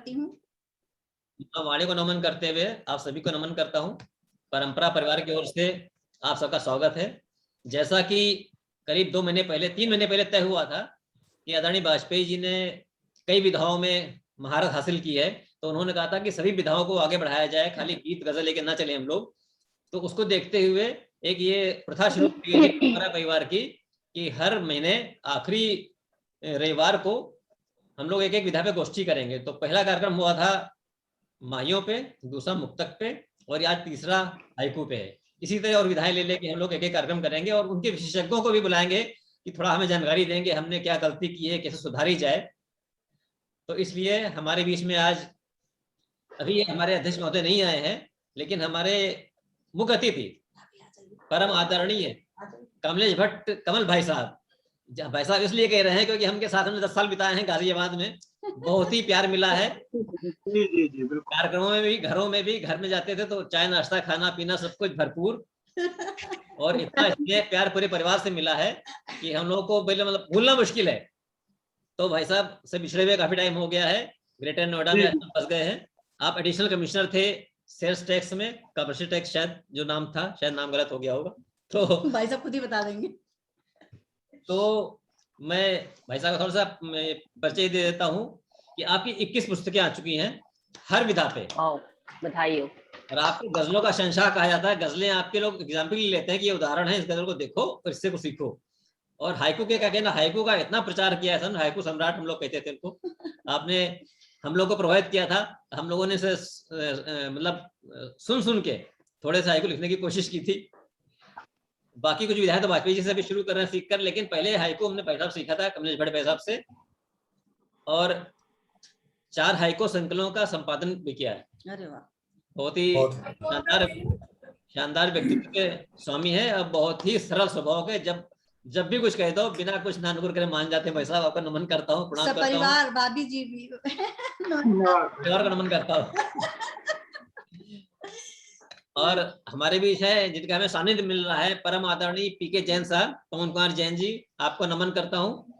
करती हूँ। वाणी को नमन करते हुए आप सभी को नमन करता हूँ। परंपरा परिवार की ओर से आप सबका स्वागत है। जैसा कि करीब 3 महीने पहले तय हुआ था कि आदरणीय वाजपेयी जी ने कई विधाओं में महारत हासिल की है, तो उन्होंने कहा था कि सभी विधाओं को आगे बढ़ाया जाए, खाली गीत गजल लेके ना चले हम लोग। तो उसको देखते हुए एक ये प्रथा शुरू की गई परंपरा परिवार की कि हर महीने आखिरी रविवार को हम लोग एक एक विधा पे गोष्ठी करेंगे। तो पहला कार्यक्रम हुआ था माहियों पे, दूसरा मुक्तक पे और आज तीसरा हाइकू पे है। इसी तरह और विधाएं ले लेके हम लोग एक एक कार्यक्रम करेंगे और उनके विशेषज्ञों को भी बुलाएंगे कि थोड़ा हमें जानकारी देंगे हमने क्या गलती की है, कैसे सुधारी जाए। तो इसलिए हमारे बीच में आज अभी हमारे अध्यक्ष महोदय नहीं आए हैं, लेकिन हमारे मुख्य अतिथि परम आदरणीय कमलेश भट्ट कमल भाई साहब, भाई साहब इसलिए कह रहे हैं क्योंकि हमके साथ हमने 10 साल बिताए हैं गाजियाबाद में, बहुत ही प्यार मिला है। जी बिल्कुल। कार्यक्रमों में भी, घरों में भी, घर में जाते थे तो चाय नाश्ता खाना पीना सब कुछ भरपूर और इतना स्नेह प्यार पूरे परिवार से मिला है कि हम लोगों को मतलब भूलना मुश्किल है। तो भाई साहब से बिछड़े हुए काफी टाइम हो गया है, ग्रेटर नोएडा में फंस गए हैं। आप एडिशनल कमिश्नर थे सेल्स टैक्स में, कमर्शियल टैक्स शायद जो नाम था, शायद नाम गलत हो गया होगा, तो भाई साहब खुद ही बता देंगे। तो मैं भाई साहब को थोड़ा सा परिचय दे देता हूँ कि आपकी 21 पुस्तकें आ चुकी हैं हर विधा पे। बधाई हो। और आपको गजलों का शहंशाह कहा जाता है। गजलें आपके लोग एग्जाम्पल लेते हैं कि ये उदाहरण है, इस गजल को देखो और इससे कुछ सीखो। और हाइकू के क्या कहना, हाइकू का इतना प्रचार किया है, हाइकू सम्राट हम लोग कहते थे उनको। आपने हम लोग को प्रभावित किया था, हम लोगों ने मतलब सुन के थोड़े से हाइकू लिखने की कोशिश की थी। बाकी कुछ विधायक तो वाजपेयी जी से भी शुरू कर रहे हैं सीख कर, लेकिन पहले हाइकू हमने भाई साहब सीखा था, कमलेश भट्ट भाई साहब से, और 4 हाइकू संकलों का संपादन भी किया है। अरे वाह, बहुत ही शानदार व्यक्तित्व के स्वामी है और बहुत ही सरल स्वभाव के। जब भी कुछ कह दो बिना कुछ नानुकुर करे मान जाते हैं। भाई साहब आपका नमन करता हूँ, प्रणाम करता हूँ। परिवार भाभी जी भी परिवार का नमन करता हूँ। और हमारे बीच है जिनका हमें सानिध्य मिल रहा है, परम आदरणीय पीके जैन साहब, पवन कुमार जैन जी, आपको नमन करता हूँ।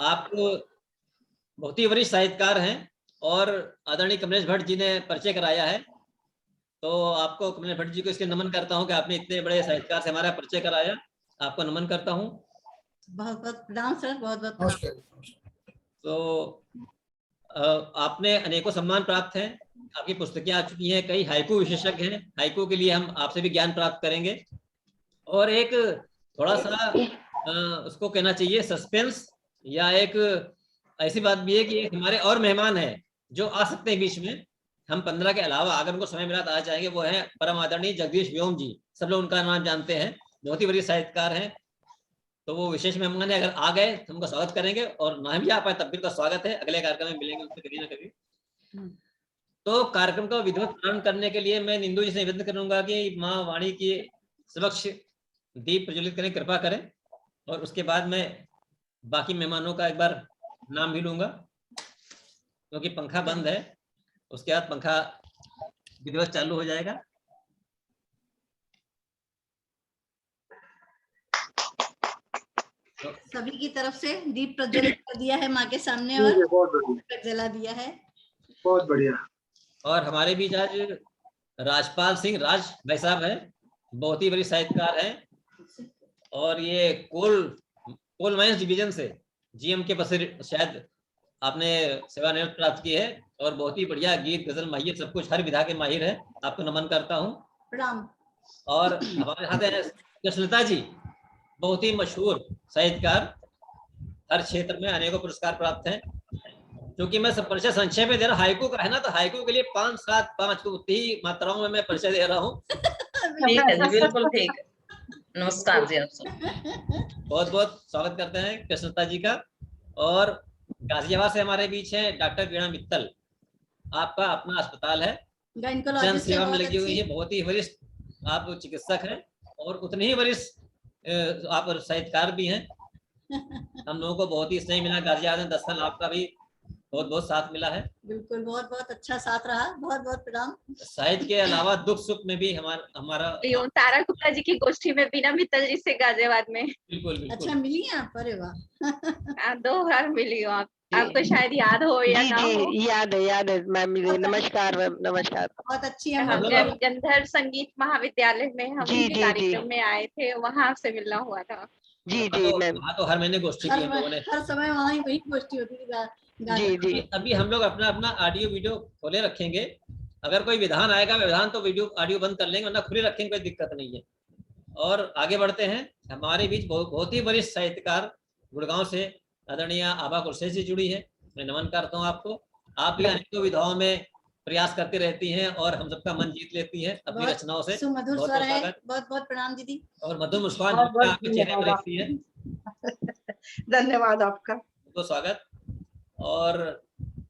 आप बहुत ही वरिष्ठ साहित्यकार हैं और आदरणीय कमलेश भट्ट जी ने परिचय कराया है, तो आपको कमलेश भट्ट जी को इसके नमन करता हूँ कि आपने इतने बड़े साहित्यकार से हमारा परिचय कराया। आपको नमन करता हूँ। बहुत बहुत प्रणाम सर, बहुत बहुत प्रणाम। तो आपने अनेकों सम्मान प्राप्त हैं, आपकी पुस्तकें आ चुकी हैं, कई हाइकू विशेषज्ञ हैं, हाइकू के लिए हम आपसे भी ज्ञान प्राप्त करेंगे। और एक थोड़ा सा उसको कहना चाहिए सस्पेंस, या एक ऐसी बात भी है कि एक हमारे और मेहमान है जो आ सकते हैं बीच में। हम 15 के अलावा अगर उनको समय मिला तो आ जाएंगे। वो है परम आदरणीय जगदीश व्योम जी, सब लोग उनका नाम जानते हैं, बहुत ही बड़ी साहित्यकार हैं। तो वो विशेष मेहमान है, अगर आ गए तो उनका स्वागत करेंगे, और ना भी आ पाए तब भी उनका स्वागत है। अगले कार्यक्रम में मिलेंगे उनसे कभी ना कभी। तो कार्यक्रम का विधिवत प्रारंभ करने के लिए मैं निंदू जी से निवेदन करूंगा कि माँ वाणी के समक्ष दीप प्रज्वलित करें, कृपा करें, और उसके बाद मैं बाकी मेहमानों का एक बार नाम भी लूंगा, क्योंकि पंखा बंद है, उसके बाद पंखा विधिवत चालू हो जाएगा। सभी की तरफ से दीप प्रज्वलित कर दिया है माँ के सामने और जला दिया है। बहुत बढ़िया। और हमारे बीच आज राजपाल सिंह राज भाई साहब हैं, बहुत ही बड़ी साहित्यकार हैं, और ये कोल माइंस डिवीजन से जीएम के पद से शायद आपने सेवानिवृत्ति प्राप्त की है, और बहुत ही बढ़िया गीत गजल माहिर सब कुछ हर विधा के माहिर है। आपको नमन करता हूँ, प्रणाम। और हमारे साथ हैं कृष्णलता जी, बहुत ही मशहूर साहित्यकार, हर क्षेत्र में अनेकों पुरस्कार प्राप्त हैं। क्योंकि मैं सब परिचय संक्षेप में दे रहा हूँ, हाइकू का है ना, तो हाइकू के लिए 5, 7, 5 को उतनी ही मात्राओं में मैं परिचय दे रहा हूँ। ठीक है जी, बिल्कुल ठीक। नमस्कार जी, आप बहुत बहुत स्वागत करते हैं कृष्णलता जी का। और गाजियाबाद से हमारे बीच है डॉक्टर वीणा मित्तल, आपका अपना अस्पताल है, जन सेवा में लगी हुई है, बहुत ही वरिष्ठ आप चिकित्सक हैं, और उतने ही वरिष्ठ आप साहित्यकार भी हैं। हम लोगों को बहुत ही स्नेह मिला गाजियाबाद में, 10 साल आपका भी बहुत बहुत साथ मिला है। बिल्कुल, बहुत बहुत अच्छा साथ रहा, बहुत बहुत प्रणाम। साहित्य के अलावा दुख सुख में भी हमारा तारा गुप्ता जी की गोष्ठी में वीणा मित्तल जी से गाजियाबाद में बिल्कुल अच्छा मिली हैं आप? अरे वाह। 2 बार मिली हो आप। आपको शायद याद हो या जी ना हो। जी याद है मैम, मुझे नमस्कार मैम, नमस्कार। बहुत अच्छी हम हम लोग जब गंधर्व संगीत महाविद्यालय में हम जी, उनके जी, कार्यक्रम में आए थे, वहां से मिलना हुआ था। जी जी मैम, वहाँ तो हर महीने गोष्ठी की हम लोगों ने। हर समय वहाँ ही वही गोष्ठी होती थी जी जी अभी हम लोग अपना अपना ऑडियो वीडियो खोले रखेंगे। अगर कोई विधान आएगा विधान तो वीडियो ऑडियो बंद कर लेंगे, वरना खुले रखेंगे, कोई दिक्कत नहीं है। और आगे बढ़ते हैं। हमारे बीच बहुत ही वरिष्ठ साहित्यकार गुड़गांव से आदरणीय आभा कुरशेश जी जुड़ी है। मैं नमन करता हूँ आपको। आप भी अनेकों विधाओं में प्रयास करती रहती हैं और हम सबका मन जीत लेती हैं अपनी रचनाओं से। सुमधुर बहुत स्वर बहुत है। स्वागत। बहुत बहुत प्रणाम दीदी। और मधुर मुस्कान आपके चेहरे पर दिखती है। धन्यवाद आपका। तो स्वागत। और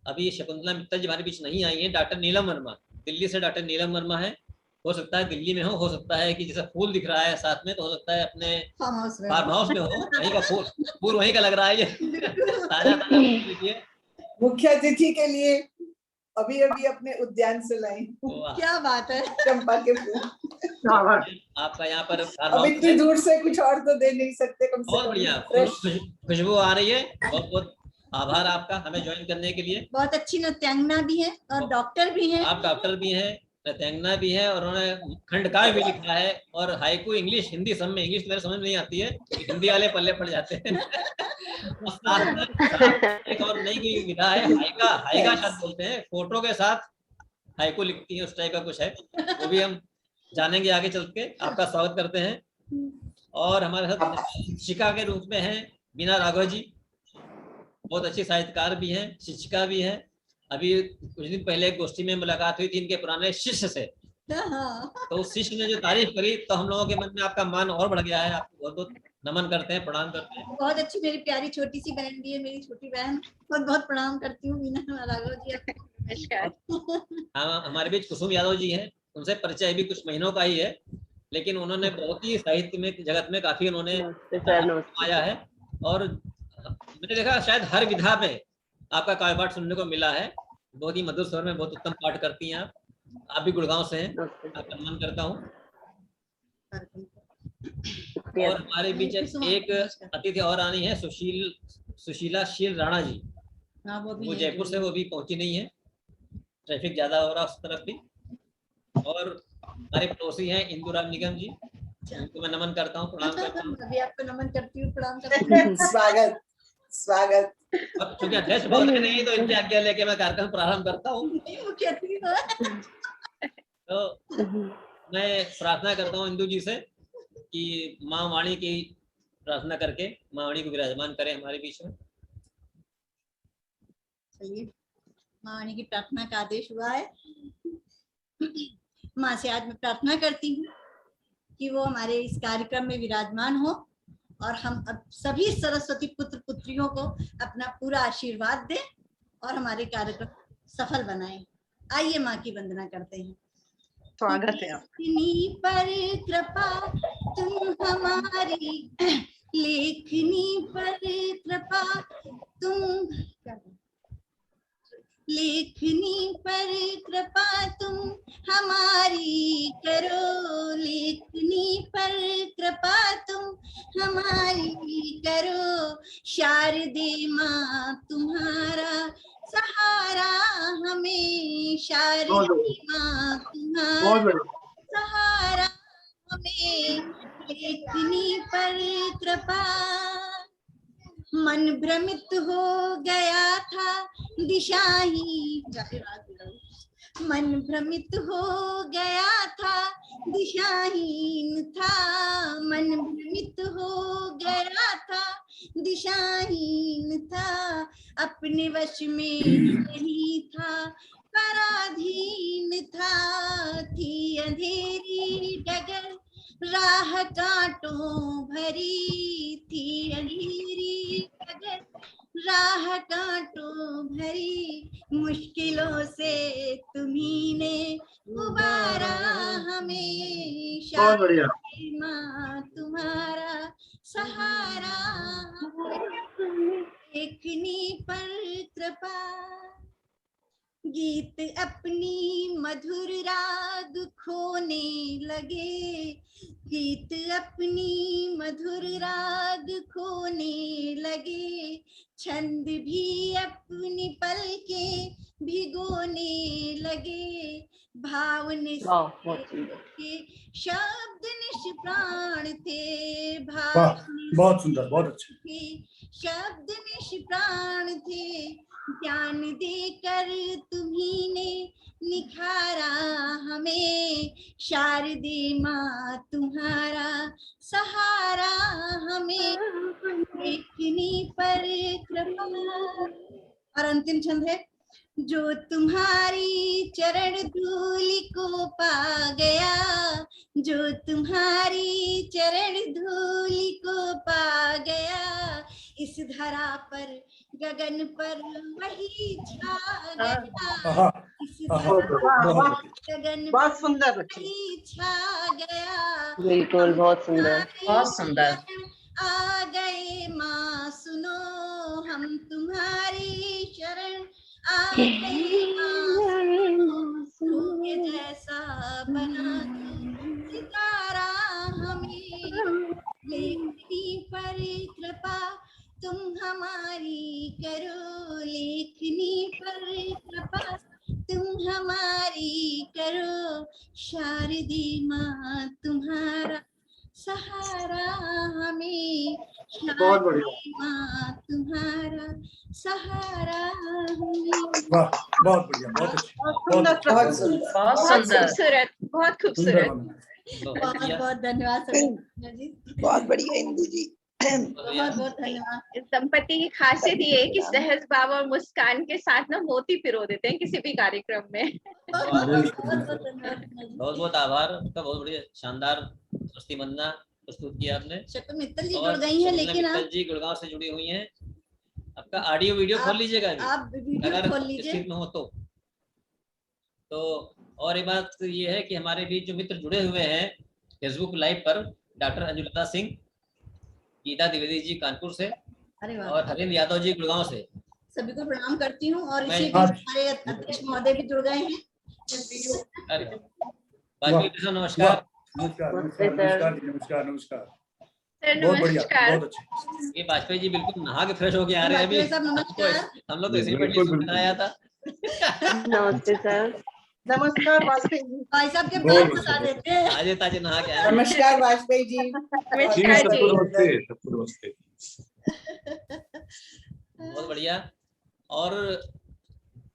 अभी शकुंतला मित्तल जी हमारे बीच नहीं आई है। डॉक्टर नीलम वर्मा, दिल्ली से डॉक्टर नीलम वर्मा है। हो सकता है दिल्ली में हो सकता है कि जैसे फूल दिख रहा है साथ में, तो हो सकता है अपने फार्म हाउस में हो, वहीं का फूल वहीं का लग रहा है ये। ताजा लीजिए। मुख्य अतिथि के लिए अभी अभी अपने उद्यान से लाई। क्या बात है। चंपा के फूल। आपका यहाँ पर अब इतनी दूर से कुछ और तो दे नहीं सकते, कम से बहुत कम बढ़िया फ्रेश। खुशबू आ रही है। बहुत बहुत आभार आपका हमें ज्वाइन करने के लिए। बहुत अच्छी नृत्यांगना भी है और डॉक्टर भी हैं। आप डॉक्टर भी हैं, नृत्यांगना भी है, और उन्होंने खंडकाव्य भी लिखा है। और हाइकू इंग्लिश हिंदी सब में, इंग्लिश मेरे समझ में नहीं आती है, हिंदी वाले पल्ले पड़ जाते हैं। और साथ में एक और नई कोई विधा है, हाइगा शब्द बोलते हैं, फोटो के साथ हाइकू लिखती है, उस टाइप का कुछ है, वो भी हम जानेंगे आगे चल के। आपका स्वागत करते हैं। और हमारे साथ शिक्षिका के रूप में है बीना राघव जी। बहुत अच्छी साहित्यकार भी हैं, शिक्षिका भी हैं। अभी कुछ दिन पहले एक गोष्ठी में मुलाकात हुई थी इनके पुराने शिष्य से, तो उस शिष्य ने जो तारीफ करी तो हम लोगों के मन में आपका मान और बढ़ गया है। आपको बहुत बहुत नमन करते हैं, प्रणाम करते हैं। बहुत अच्छी मेरी प्यारी छोटी सी बहन भी है, मेरी छोटी बहन। बहुत बहुत प्रणाम करती हूँ बीना राघव जी। नमस्कार। हमारे बीच कुसुम यादव जी हैं। उनसे परिचय भी कुछ महीनों का ही है, लेकिन उन्होंने बहुत ही साहित्य में जगत में काफी उन्होंने आया है। और मैंने देखा शायद हर विधा में आपका काव्य पाठ सुनने को मिला है। बहुत ही मधुर स्वर में बहुत उत्तम पाठ करती हैं आप भी गुड़गांव से हैं, आपका नमन करता हूँ। और हमारे बीच एक अतिथि और आनी है, सुशीला शील राणा जी। वो जयपुर से, वो भी पहुंची नहीं है, ट्रैफिक ज्यादा हो रहा उस तरफ भी। और हमारे पड़ोसी हैं इंदुराम निगम जी, उनको मैं नमन करता हूँ, प्रणाम करता हूँ। अभी आपको नमन करती हूँ, प्रणाम करती हूँ। स्वागत स्वागत। अब चूंकि अध्यक्ष बहुत नहीं, तो इनकी आज्ञा लेके मैं कार्यक्रम प्रारंभ करता हूँ। तो मैं प्रार्थना करता हूँ इंदु जी से कि माँ वाणी की प्रार्थना करके माँ वाणी को विराजमान करें हमारे बीच में। चलिए, माँ वाणी की प्रार्थना का आदेश हुआ है। माँ से आज मैं प्रार्थना करती हूँ कि वो हमारे इस कार्यक्रम में विराजमान हो और हम अब सभी सरस्वती पुत्र पुत्रियों को अपना पूरा आशीर्वाद दें और हमारे कार्यक्रम सफल बनाएं। आइए माँ की वंदना करते हैं। स्वागत है लेखनी पर कृपा तुम हमारी, लेखनी पर कृपा तुम, लेखनी पर कृपा तुम हमारी करो, लेखनी पर कृपा तुम हमारी करो। शारदे माँ तुम्हारा सहारा हमें, शारदे माँ तुम्हारा सहारा हमें, लेखनी पर कृपा। मन भ्रमित हो गया था दिशाहीन, मन भ्रमित हो गया था दिशाहीन था, मन भ्रमित हो गया था दिशाहीन था। अपने वश में नहीं था पराधीन था, थी अंधेरी डगर राह कांटों भरी, थी अंधेरी डगर राह कांटों भरी। मुश्किलों से तुम्ही ने उबारा हमें, शारदे माँ तुम्हारा सहारा, लेखनी पर कृपा। गीत अपनी मधुर राग खोने लगे, गीत अपनी मधुर राग खोने लगे, छंद भी अपनी पलकें भिगोने लगे, भाव के शब्द निष्प्राण थे, भाव बहुत सुंदर, बहुत अच्छे शब्द निष्प्राण थे, ज्ञान देकर तुम्ही ने निखारा हमें, शारदे माँ तुम्हारा सहारा हमें, देखने पर कृपा। और अंतिम छंद है, जो तुम्हारी चरण धूलि को पा गया, जो तुम्हारी चरण धूलि को पा गया, इस धरा पर गगन पर वही छा गया, इस धरा पर गगन बहुत सुंदर पर वही छा गया। बिल्कुल, बहुत सुंदर, बहुत सुंदर। आ गए माँ सुनो, हम तुम्हारी शरण आ गए माँ सुनो, के जैसा बना दो सितारा हमें, लेखनी पर कृपा तुम हमारी करो, लेखनी पर कृपा तुम हमारी करो, शारदे माँ तुम्हारा सहारा हमें, बहुत बढ़िया, शारदे माँ तुम्हारा सहारा हमें। वाह, बहुत बढ़िया, बहुत अच्छे, बहुत सुंदर, बहुत बहुत सुंदर। खूबसूरत, बहुत खूबसूरत। बहुत बहुत धन्यवाद सभी जी, बहुत बढ़िया इंदु जी। बहुत बहुत धन्यवाद। इस दंपति की खासियत ये है कि सहज भाव और मुस्कान के साथ ना मोती पिरो देते हैं किसी भी कार्यक्रम में। बहुत बहुत धन्यवाद जी। बहुत बहुत आभार आपका, बहुत बढ़िया शानदार स्वस्ति वंदना प्रस्तुत किया आपने। शकुन मित्तल जी जुड़ और गई हैं, शकुंतला लेकिन मित्तल आप जी गुड़गांव से जुड़ी हुई हैं। आपका ऑडियो वीडियो खोल लीजिएगा अभी, आप वीडियो अगर खोल लीजिए। स्क्रीन में हो तो। और एक बात ये है कि हमारे बीच जो मित्र जुड़े हुए हैं फेसबुक लाइव पर, डॉक्टर अंजुलता सिंह, गीता द्विवेदी जी कानपुर से, अरे वाह, और हरेंद्र यादव जी गुड़गांव से। सभी को प्रणाम करती हूँ। और मैं- इसी बीच हमारे अध्यक्ष महोदय भी जुड़ गए हैं। अरे वाजपेयी जी नमस्कार। नमस्कार, नमस्कार, नमस्कार जी, नमस्कार, नमस्कार, सर बहुत बढ़िया, नमस्कार। बहुत अच्छे। ये वाजपेयी जी बिल्कुल नहा के फ्रेश होके आ रहे हैं अभी। वाजपेयी साहब नमस्कार। हम लोग तो इसी में बिल्कुल, बिल्कुल। आया था। नमस्ते सर, नमस्कार वाजपेयी जी। भाई साहब के बहुत बाल बढ़िया। बता देते हैं। ताजे ताजे नहा के आए। नमस्कार वाजपेयी जी। नमस्कार जी। नमस्ते, सबको नमस्ते। बहुत बढ़िया। और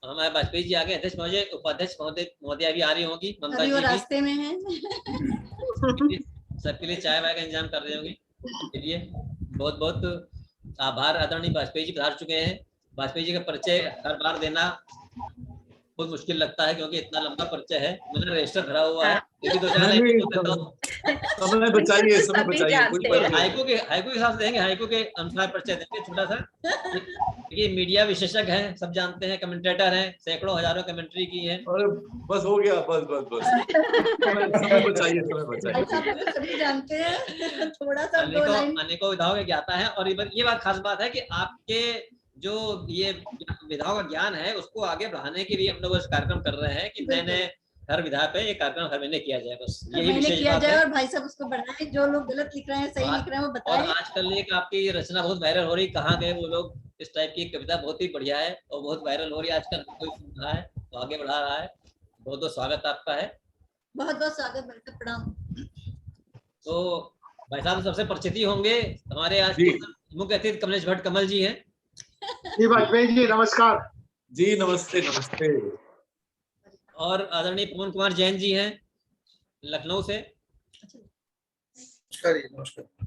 हमारे वाजपेयी जी आगे अध्यक्ष महोदय, उपाध्यक्ष महोदय भी आ रही होंगी, ममता अभी वो जी भी। रास्ते में हैं। सबके लिए चाय वाय का इंतजाम कर रही होंगी। चलिए, बहुत बहुत आभार। आदरणीय वाजपेयी जी पधार चुके हैं। वाजपेयी जी का परिचय हर बार देना बहुत मुश्किल लगता है, क्योंकि इतना लंबा परिचय है, मैंने रजिस्टर भरा हुआ है। ये भी दो चार नहीं, समय बचाइए, समय सभी बचाइए, जानते कोई हैं। बात नहीं। हाइकू के हिसाब से देंगे, हाइकू के अनुसार परिचय देंगे छोटा सा। ये मीडिया विशेषज्ञ हैं, सब जानते हैं, कमेंटेटर हैं, सैकड़ों हजारों कमेंट्री की है। अरे बस हो गया, बस बस बस, समय बचाइए, समय भाई बचाइए। साहब को तो सभी जानते हैं। थोड़ा सा दो लाइन। अनेकों विधाओं के ज्ञाता है। और ये बात खास बात है कि आपके जो ये विधाओं का ज्ञान है उसको आगे बढ़ाने के लिए हम लोग इस कार्यक्रम कर रहे हैं कि नए नए हर विधा पे ये कार्यक्रम हर महीने किया जाए। बस यही मैंने विशेष किया बात जाए है। और भाई साहब उसको बढ़ाएं। जो लोग गलत लिख रहे हैं, सही लिख रहे हैं, वो और बताएं। आजकल एक आपकी रचना बहुत वायरल हो रही, कहाँ गए वो लोग, इस टाइप की कविता बहुत ही बढ़िया है और बहुत वायरल हो रही है आजकल। कोई सुन रहा है तो आगे बढ़ा रहा है। बहुत बहुत स्वागत आपका है। बहुत बहुत स्वागत, भाई साहब प्रणाम। तो भाई साहब सबसे परिचित ही होंगे, हमारे आज जी। के मुख्य अतिथि कमलेश भट्ट कमल जी हैं। जी वाजपेयी जी नमस्कार। जी नमस्ते, नमस्ते। और आदरणीय पवन कुमार जैन जी हैं लखनऊ से। नमस्कार, नमस्कार।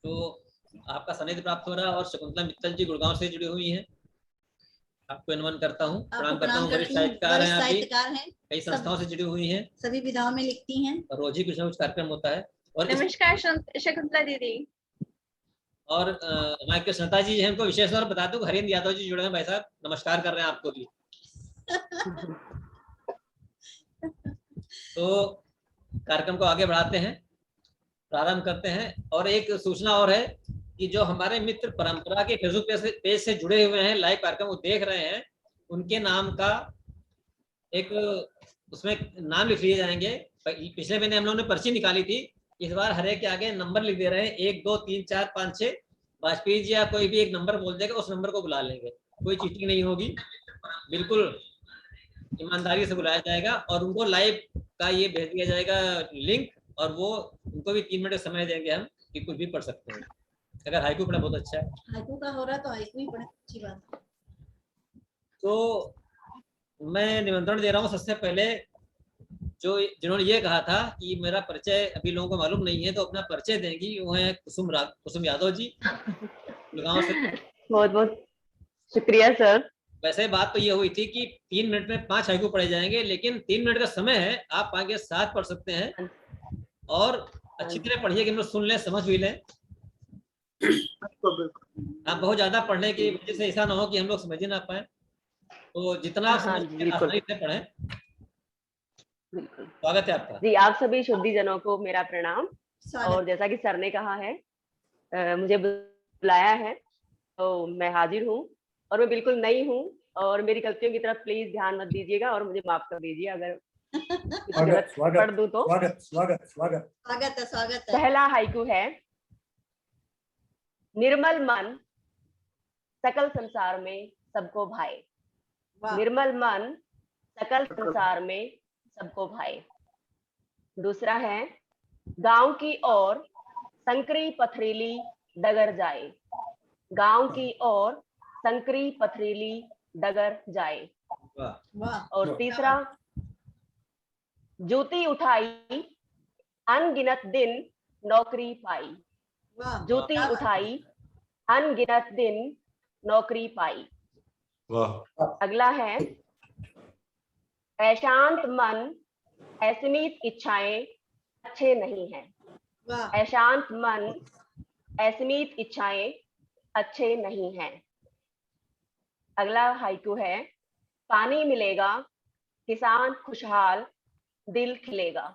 तो आपका सानिध्य प्राप्त हो रहा है। और शकुंतला मित्तल जी गुड़गांव से जुड़ी हुई हैं, आपको नमन करता हूँ, प्रणाम करता हूँ। वरिष्ठ साहित्यकार हैं, आप भी साहित्यकार हैं, कई संस्थाओं से जुड़ी हुई हैं, सभी विधाओं में लिखती हैं। और रोज ही कुछ ना कुछ कार्यक्रम होता है। और नमस्कार शकुंतला दीदी। और हमारे कृष्णता जी हैं, उनको विशेष तौर पर बता दूं, हरेंद्र यादव जी जुड़े हैं। भाई साहब नमस्कार कर रहे हैं आपको भी। तो कार्यक्रम को आगे बढ़ाते हैं, प्रारंभ करते हैं। और एक सूचना और है कि जो हमारे मित्र परंपरा के फेसबुक पेज से जुड़े हुए हैं, लाइव कार्यक्रम को देख रहे हैं, उनके नाम का एक उसमें नाम लिख लिए जाएंगे। पिछले महीने हम लोगों ने पर्ची निकाली थी, इस बार हर एक के आगे नंबर लिख दे रहे हैं, 1 2 3 4 5 6। वाजपेयी जी या कोई भी एक नंबर बोल देगा, उस नंबर को बुला लेंगे, कोई चीटिंग नहीं होगी, बिल्कुल ईमानदारी से बुलाया जाएगा। और उनको लाइव का ये भेज दिया जाएगा लिंक, और वो उनको भी 3 मिनट का समय देंगे हम कि कुछ भी पढ़ सकते हैं। अगर हाइकू पढ़ा बहुत अच्छा है। हाइकू का हो रहा तो हाइकू ही पढ़े, अच्छी बात है। तो मैं निमंत्रण दे रहा हूँ सबसे पहले जिन्होंने ये कहा था कि मेरा परिचय अभी लोगों को मालूम नहीं है, तो अपना परिचय देंगी, वो है कुसुम यादव जी, गुड़गांव से। बहुत बहुत शुक्रिया सर। वैसे बात तो ये हुई थी कि 3 मिनट में 5 हाइकू पढ़े जाएंगे, लेकिन 3 मिनट का समय है, आप आगे 7 पढ़ सकते हैं। और अच्छी तरह पढ़िए कि हम लोग सुन लें, समझ भी लें। आप बहुत ज्यादा पढ़ने की वजह से ऐसा ना हो कि हम लोग समझ ही ना पाए, तो जितना आप आसानी से पढ़ें। स्वागत है आपका जी। आप सभी शुद्धि जनों को मेरा प्रणाम। और जैसा कि सर ने कहा है, मुझे बुलाया है तो मैं हाजिर हूँ, और मैं बिल्कुल नई हूँ, और मेरी गलतियों की तरफ प्लीज ध्यान मत दीजिएगा और मुझे माफ कर दीजिए अगर कुछ गलत पढ़ दूं तो। स्वागत है। पहला हाइकू है, निर्मल मन सकल संसार में सबको भाए। निर्मल मन सकल संसार में सबको भाए। दूसरा है, गांव की ओर संकरी पथरीली डगर जाए। गांव की ओर संकरी पथरीली डगर जाए। और तीसरा, जूती उठाई अनगिनत दिन नौकरी पाई। जूती उठाई अनगिनत दिन नौकरी पाई। अगला है, अशांत मन असीमित इच्छाएं अच्छे नहीं हैं। अशांत मन असीमित इच्छाएं अच्छे नहीं हैं। अगला हाइकू है, पानी मिलेगा किसान खुशहाल दिल खिलेगा।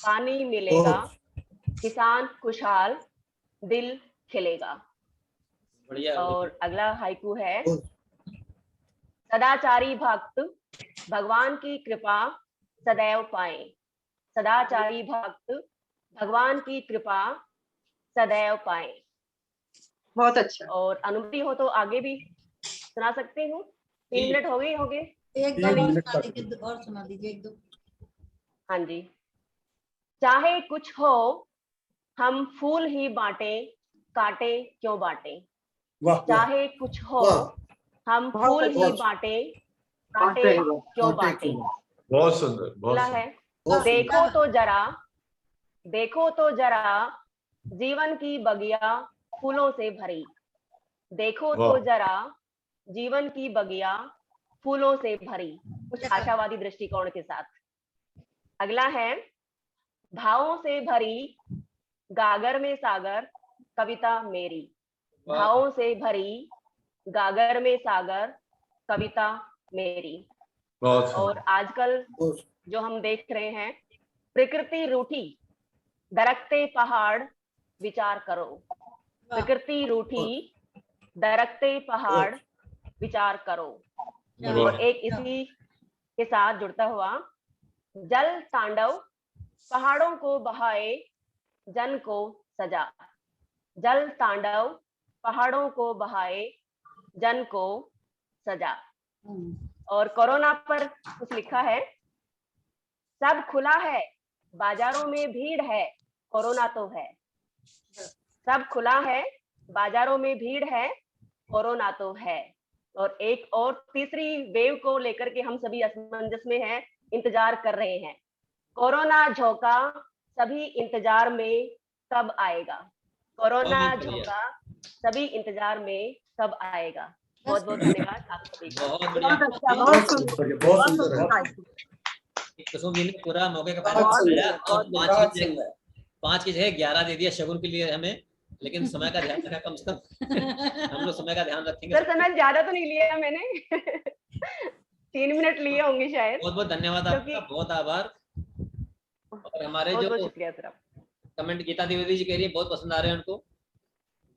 पानी मिलेगा किसान खुशहाल दिल खिलेगा। और अगला हाइकू है, सदाचारी भक्त भगवान की कृपा सदैव पाए। सदाचारी भक्त भगवान की कृपा सदैव पाए। बहुत अच्छा। और अनुमति हो तो आगे भी सुना सकती हूँ। 3 मिनट हो गए होंगे। एक दो और सुना दीजिए, एक दो। हाँ जी। चाहे कुछ हो हम फूल ही बांटे, काटे क्यों बांटे। चाहे कुछ हो हम फूल ही बांटे, काटे क्यों बांटे। बहुत सुंदर, बहुत सुंदर। है, देखो तो जरा, देखो तो जरा जीवन की बगिया फूलों से भरी। देखो तो जरा जीवन की बगिया फूलों से भरी, कुछ आशावादी दृष्टिकोण के साथ। अगला है, भावों से भरी गागर में सागर कविता मेरी। भावों से भरी गागर में सागर कविता मेरी। और आजकल जो हम देख रहे हैं, प्रकृति रूठी दरकते पहाड़ विचार करो। प्रकृति रूठी दरकते पहाड़ विचार करो। और एक इसी के साथ जुड़ता हुआ, जल तांडव पहाड़ों को बहाए जन को सजा। जल तांडव पहाड़ों को बहाए जन को सजा। और कोरोना पर कुछ लिखा है, सब खुला है बाजारों में भीड़ है, कोरोना तो है। सब खुला है बाजारों में भीड़ है, कोरोना तो है। और एक और तीसरी वेव को लेकर के हम सभी असमंजस में हैं, इंतजार कर रहे हैं। कोरोना झोंका सभी इंतजार में कब आएगा। कोरोना झोंका सभी इंतजार में कब आएगा। बहुत बहुत धन्यवाद आप सभी को। कुसुम जी ने पूरा मौके का फायदा लिया और 5 की जगह 11 दे दिया शगुन के लिए हमें, लेकिन समय का ध्यान रखा कम से कम। हम लोग समय का ध्यान रखेंगे। सर समय ज्यादा तो नहीं लिया मैंने। 3 मिनट लिए होंगे शायद। बहुत बहुत धन्यवाद आपका, बहुत आभार। और हमारे जो शुक्रिया सर। कमेंट गीता द्विवेदी जी कह रही है बहुत पसंद आ रहे हैं उनको।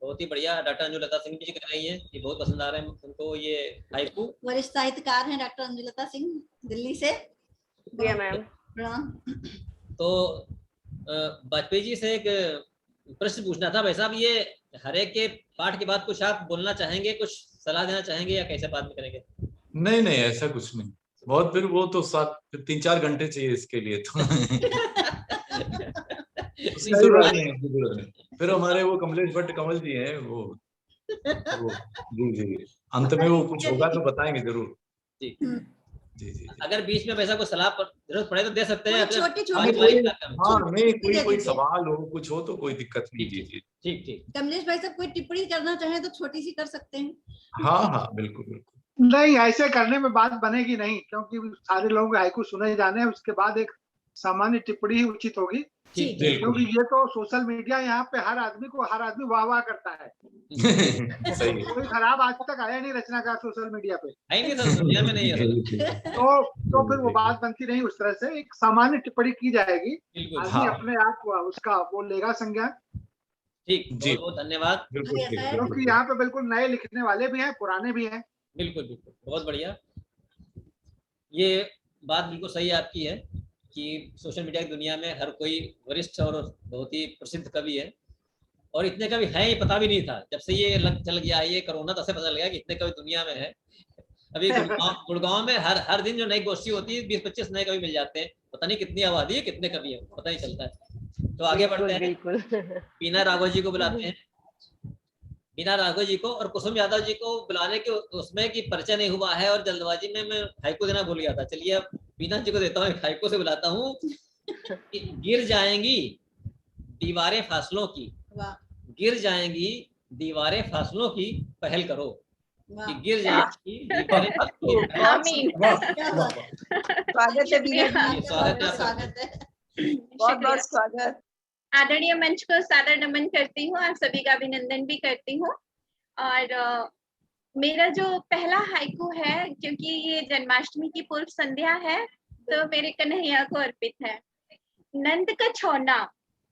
बहुत ही बढ़िया। डॉक्टर अंजुलता सिंह जी कह रही है कि बहुत पसंद आ रहे हैं उनको ये हाइकू। वरिष्ठ साहित्यकार हैं डॉक्टर अंजुलता सिंह, दिल्ली से। जी मैम। प्रणाम। तो वाजपेयी जी से एक प्रश्न पूछना था भाई साहब, ये हर एक के पाठ के बाद कुछ आप बोलना चाहेंगे, कुछ सलाह देना चाहेंगे, या कैसे बात में करेंगे? नहीं नहीं, ऐसा कुछ नहीं, बहुत, फिर वो तो 3-4 घंटे चाहिए इसके लिए तो उसकी जरूरत नहीं, उसकी जरूरत नहीं। फिर हमारे वो कमलेश भट्ट कमल जी हैं, वो जी जी, अंत में वो कुछ होगा तो बताएंगे जरूर। जी जी जी। अगर बीच में वैसा कोई सलाह जरूरत पड़े तो दे सकते हैं। छोटी हाँ नहीं, कोई सवाल हो, कुछ हो तो कोई दिक्कत नहीं। जी जी, ठीक ठीक। कमलेश भाई साहब कोई टिप्पणी करना चाहे तो छोटी सी कर सकते हैं। हाँ हाँ बिल्कुल बिल्कुल। नहीं, ऐसे करने में बात बनेगी नहीं, क्योंकि सारे लोग हाइकू सुने जाने हैं, उसके बाद एक सामान्य टिप्पणी ही उचित होगी, क्योंकि ये तो सोशल मीडिया, यहाँ पे हर आदमी वाह वाह करता है। सही है। कोई खराब आज तक आया नहीं रचनाकार सोशल मीडिया पे, दुनिया में नहीं है। तो फिर वो बात बनती नहीं उस तरह से। एक सामान्य टिप्पणी की जाएगी, आदमी अपने आप उसका वो लेगा संज्ञान। ठीक, बहुत बहुत धन्यवाद। क्योंकि यहाँ पे बिल्कुल नए लिखने वाले भी हैं, पुराने भी हैं। बिल्कुल बिल्कुल, बहुत बढ़िया। ये बात बिल्कुल सही आपकी है कि सोशल मीडिया की दुनिया में हर कोई वरिष्ठ और बहुत ही प्रसिद्ध कवि है, और इतने कवि हैं ये पता भी नहीं था। जब से ये चल गया है ये कोरोना, तब से पता लगा कि इतने कवि दुनिया में है। अभी गुड़गांव में हर दिन जो नई गोष्ठी होती है 20-25 नए कवि मिल जाते हैं। पता नहीं कितनी आबादी है, कितने कवि है, पता नहीं चलता है। तो आगे बढ़ते हैं, बीना राघव जी को बुलाते हैं। बीना राघव जी को और कुसुम यादव जी को बुलाने के उसमें कि परिचय नहीं हुआ है और जल्दबाजी में मैं हाइकू देना भूल गया था। चलिए अब बीना जी को देता हूँ, हाइकू से बुलाता हूँ। गिर जाएंगी दीवारें फासलों की, गिर जाएंगी दीवारें फासलों की, पहल करो कि गिर जाएंगी दीवारें फासलों की। आमीन। स्वागत है बीना जी, स्वागत है। बहुत बहुत स्वागत। आदरणीय मंच को सादर नमन करती हूँ, आप सभी का अभिनंदन भी करती हूँ। और मेरा जो पहला हाइकू है, क्योंकि ये जन्माष्टमी की पूर्व संध्या है, तो मेरे कन्हैया को अर्पित है। नंद का छोना,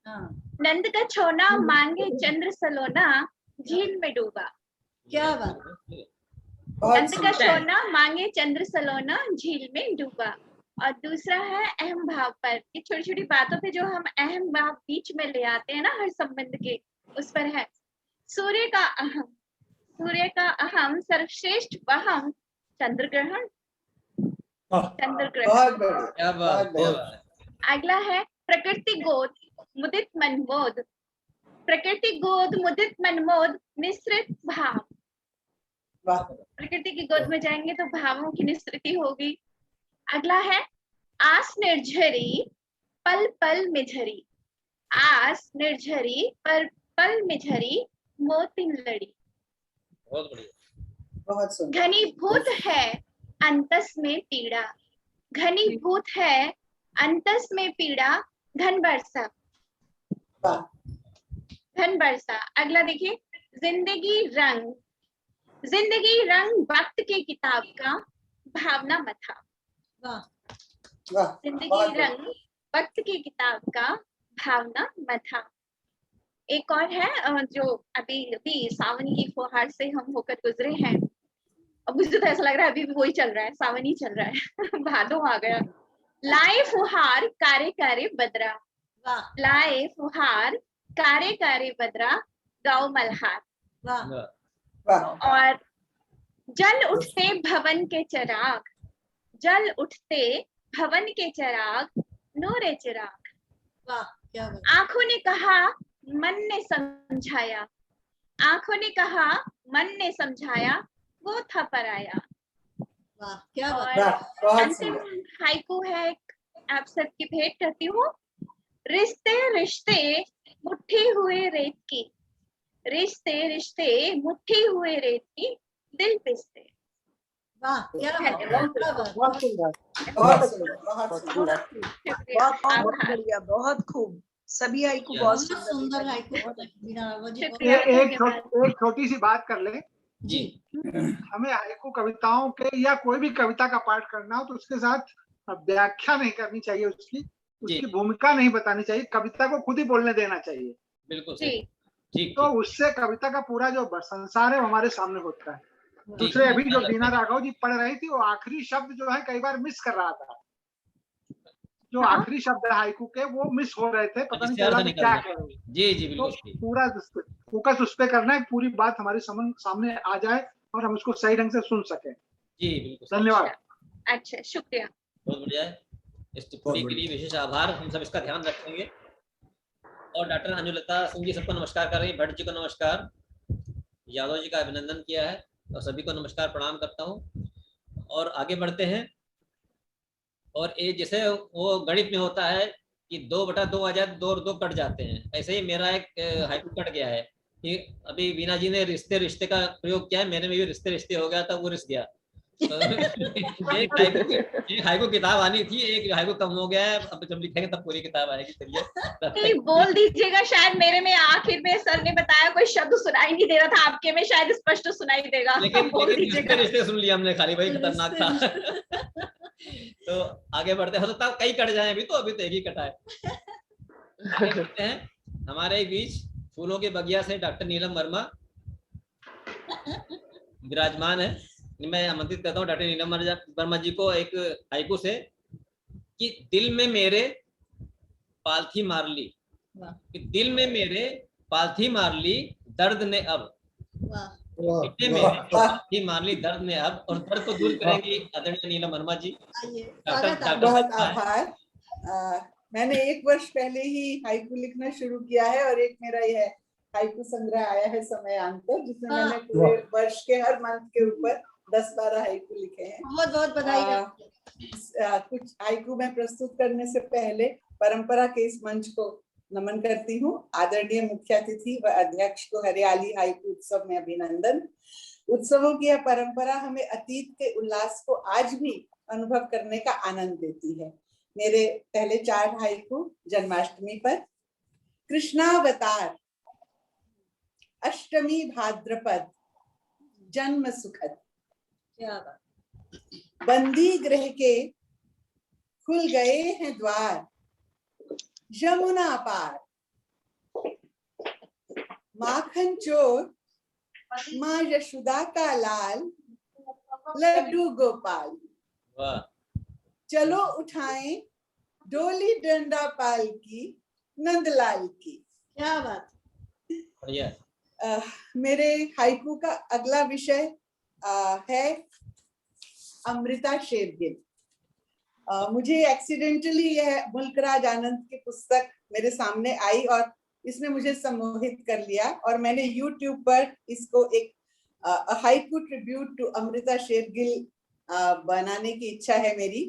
नंद का छोना मांगे चंद्र सलोना, झील में डूबा। क्या बात। नंद का छोना मांगे चंद्र सलोना, झील में डूबा। और दूसरा है अहम भाव पर, कि छोटी छोटी बातों पे जो हम अहम भाव बीच में ले आते हैं ना हर संबंध के, उस पर है। सूर्य का अहम सर्वश्रेष्ठ वहम, चंद्र ग्रहण। चंद्र ग्रहण। अगला है प्रकृति गोद मुदित मनमोद, प्रकृति गोद मुदित मनमोद, निसृत भाव। प्रकृति की गोद में जाएंगे तो भावों की निसृति होगी। अगला है आस निर्झरी पल पल में झरी, आस निर्झरी पर पल में झरी, मोती लड़ी। बहुत बढ़िया। बहुत सुंदर। घनीभूत है अंतस में पीड़ा, घनीभूत है अंतस में पीड़ा, घन बरसा। घन बरसा। अगला देखिए, जिंदगी रंग वक्त के किताब का, भावना मथा। जिंदगी रंग वक्त की किताब का, भावना मथा। एक और है जो अभी सावन की फुहार से हम होकर गुजरे हैं, अब मुझे तो ऐसा लग रहा है अभी भी वही चल रहा है, सावन ही चल रहा है। भादो आ गया। लाए फुहार कारे कारे बदरा, लाए फुहार कारे कारे बदरा, गाँव मल्हार। और जल उठते भवन के चिराग, जल उठते भवन के चिराग, नूरे चिराग। क्या आंखों ने कहा मन ने समझाया, आंखों ने कहा मन ने समझाया, वो था पराया। क्या और अंतिम हाइकू है, आप सबकी भेंट करती हूँ। रिश्ते रिश्ते मुट्ठी हुए रेत की, रिश्ते रिश्ते मुट्ठी हुए रेत की, दिल पिसते। वाह, क्या बहुत सुंदर, बहुत सुंदर, बहुत सुंदर, बहुत बढ़िया, बहुत खूब। सभी हाइकू बहुत सुंदर हाइकू। एक छोटी सी बात कर ले जी। हमें हाइकू कविताओं के या कोई भी कविता का पाठ करना हो तो उसके साथ व्याख्या नहीं करनी चाहिए, उसकी भूमिका नहीं बतानी चाहिए, कविता को खुद ही बोलने देना चाहिए। बिल्कुल। ठीक तो ठीक उससे कविता का पूरा जो संसार है वो हमारे सामने होता है। दूसरे अभी जो बीना राघव जी पढ़ रही थी वो आखिरी शब्द जो है कई बार मिस कर रहा था, जो हाँ? आखिरी शब्द है हाइकू के वो मिस हो रहे थे, पता नहीं इससे चला अर्थ कि क्या निकलना कह रहे हैं। जी जी तो बिल्कुल सही। पूरा फोकस उस पे करना है, पूरी बात हमारे सामने आ जाए और हम उसको सही ढंग से सुन सके। जी बिल्कुल सही। धन्यवाद। अच्छा, शुक्रिया। बहुत बढ़िया है। इस टिप्पणी के लिए विशेष आभार, हम सब इसका ध्यान रखेंगे। और डॉक्टर अनुलता सिंह जी सबको नमस्कार कर रही है, भट्ट जी को नमस्कार, यादव जी का अभिनंदन किया है और सभी को नमस्कार प्रणाम करता हूँ। और आगे बढ़ते हैं। और ये जैसे वो गणित में होता है कि 2/2 आ जाए तो 2 और 2 कट जाते हैं, ऐसे ही मेरा एक हाइकू कट गया है कि अभी वीना जी ने रिश्ते रिश्ते का प्रयोग किया है, मैंने भी रिश्ते रिश्ते हो गया था, वो रिश्त गया। तो एक हाइकू किताब आनी थी, एक हाइकू कम हो गया है, अब जब लिखेंगे तब पूरी किताब आएगी। चलिए नहीं, बोल दीजिएगा, शायद मेरे में आखिर में सर ने बताया कोई शब्द सुनाई नहीं दे रहा था, आपके में शायद स्पष्ट सुनाई देगा। लेकिन बोल दीजिएगा। रिश्ते सुन लिया हमने खाली, वही खतरनाक था। तो आगे बढ़ते हो सकता है कई कट जाए, अभी तो एक ही कटा है। आगे बढ़ते हैं। हमारे बीच फूलों के बगिया से डॉक्टर नीलम वर्मा विराजमान है। मैं आमंत्रित करता हूँ डॉक्टर नीलम वर्मा जी को एक हाइकू से कि दिल में मेरे पालथी मार ली, कि दिल में मेरे पालथी मार ली दर्द ने अब, पालथी मार ली दर्द ने अब, और दर्द को दूर करेंगी आदरणीय नीलम वर्मा जी। बहुत आभार। मैंने 1 वर्ष पहले ही हाइकू लिखना शुरू किया है और एक मेरा यह हाइकू संग्रह आया है समयांतर, जिसमें मैंने पूरे वर्ष के हर मंथ के ऊपर 10-12 हाइकू लिखे हैं। बहुत बहुत बधाई। कुछ हाइकू में प्रस्तुत करने से पहले परंपरा के इस मंच को नमन करती हूँ। आदरणीय मुख्य अतिथि व अध्यक्ष को हरियाली हाइकू उत्सव में अभिनंदन। उत्सवों की यह परंपरा हमें अतीत के उल्लास को आज भी अनुभव करने का आनंद देती है। मेरे पहले 4 हाइकू जन्माष्टमी पर। कृष्णावतार, अष्टमी भाद्रपद, जन्म सुखद, क्या बात। बंदी गृह के खुल गए हैं द्वार, यमुना पार, माखन चोर, माँ यशोदा का लाल, लड्डू गोपाल, वाह, चलो उठाएं डोली डंडा पाल की, नंदलाल की। क्या बात। बढ़िया। मेरे हाइकू का अगला विषय है अमृता शेरगिल। मुझे एक्सीडेंटली यह मुल्कराज आनंद की पुस्तक मेरे सामने आई और इसने मुझे सम्मोहित कर लिया और मैंने YouTube पर इसको एक haiku tribute to Amrita Shergill बनाने की इच्छा है मेरी।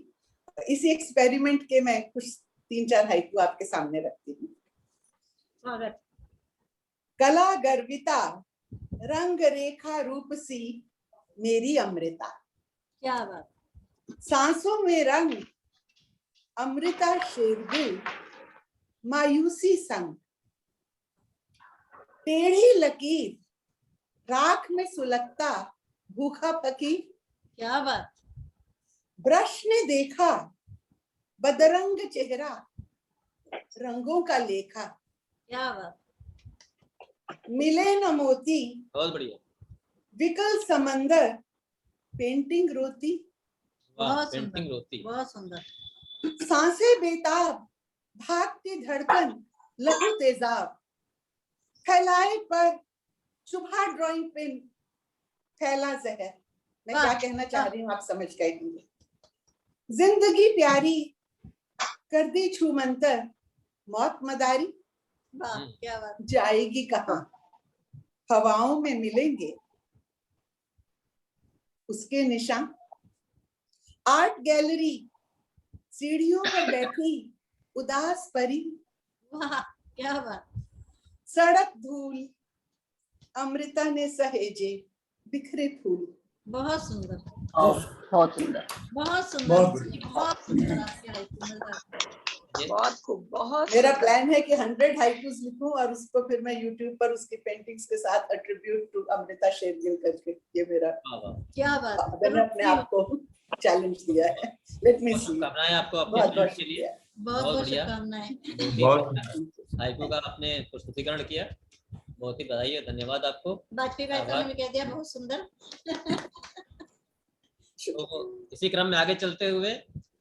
इसी एक्सपेरिमेंट के मैं कुछ 3-4 हाइकू आपके सामने रखती हूँ। स्वागत। कला गर्विता, रंग रेखा रूप सी मेरी अमृता, क्या बात। सांसों में रंग अमृता शेरगिल, मायूसी संग, टेढ़ी लकीर राख में सुलगता भूखा फकीर, क्या बात। ब्रश ने देखा बदरंग चेहरा, रंगों का लेखा, क्या बात। मिले न मोती, बहुत बढ़िया। विकल समंदर, पेंटिंग रोती, बहुत पेंटिंग सुंदर, रोती, बहुत सुंदर। सांसें बेताब, भागती धड़कन, लहू तेजाब, फैलाए पर चुभा ड्राइंग पेन, फैला जहर। मैं क्या कहना चाह रही हूँ आप समझ गए होंगे। जिंदगी प्यारी, कर दी छू मंतर, मौत मदारी, क्या बात। जाएगी कहाँ, हवाओं में मिलेंगे उसके निशान, आर्ट गैलरी, सीढ़ियों पर बैठी उदास परी, वाह, क्या बात। सड़क धूल, अमृता ने सहेजे बिखरे फूल। बहुत सुंदर, बहुत सुंदर, बहुत सुंदर, बहुत सुंदर आपके हाइकू। बहुत खूब, बहुत। मेरा प्लान है कि 100 हाइकूज लिखूं और उसको फिर मैं YouTube पर उसकी पेंटिंग्स के साथ अट्रीब्यूट टू अमृता शेरगिल करके, ये मेरा क्या बात। मैंने अपने आप को चैलेंज दिया है। लेट मी सी। शुभकामनाएं आपको अपने बहुत बहुत के लिए। बहुत बहुत बढ़िया। शुभकामनाएं। बहुत हाइकू का आपने प्रस्तुतिकरण किया बहुत ही बधाई और धन्यवाद आपको। वाजपेयी भाई साहब ने भी कह दिया बहुत सुंदर। तो इसी क्रम में आगे चलते हुए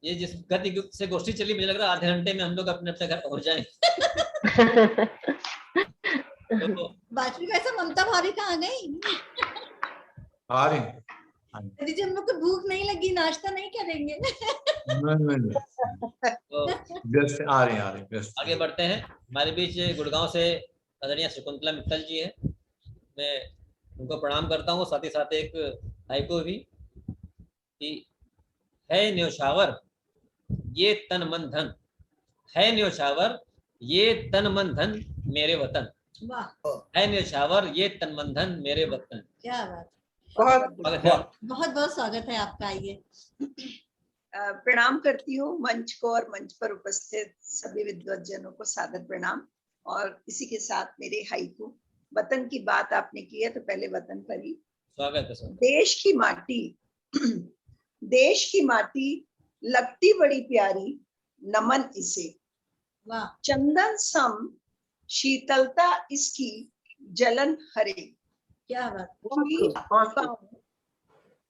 ये जिस गति से गोष्ठी चली, मुझे लग रहा है आधे घंटे में हम लोग अपने अपने घर पहुंच जाएंगे। तो वाजपेयी भाई साहब ममता भाभी कहाँ गई? आ रही हैं। यदि जब हम लोग को भूख नहीं लगी नाश्ता नहीं करेंगे। नहीं तो व्यस्त आ रही हैं व्यस्त। आगे बढ़ते हैं। हमारे बीच गुड़गांव से आदरणीय शकुंतला मित्तल जी है, मैं उनको प्रणाम करता हूँ। साथ ही साथ एक हाइको भी कि है न्योछावर ये तन मन धन, है न्योछावर ये तन मन धन मेरे वतन, है न्योछावर ये तन मन धन मेरे वतन। क्या बात, बहुत बहुत स्वागत है आपका। आइए प्रणाम करती हूँ मंच को और मंच पर उपस्थित सभी विद्वज्जनों को सादर प्रणाम। और इसी के साथ मेरे हाइकू, वतन की बात आपने की है तो पहले वतन पर ही स्वागत है। देश की माटी, देश की माटी लगती बड़ी प्यारी, नमन इसे, वाह, चंदन सम शीतलता इसकी, जलन हरे। क्या बात,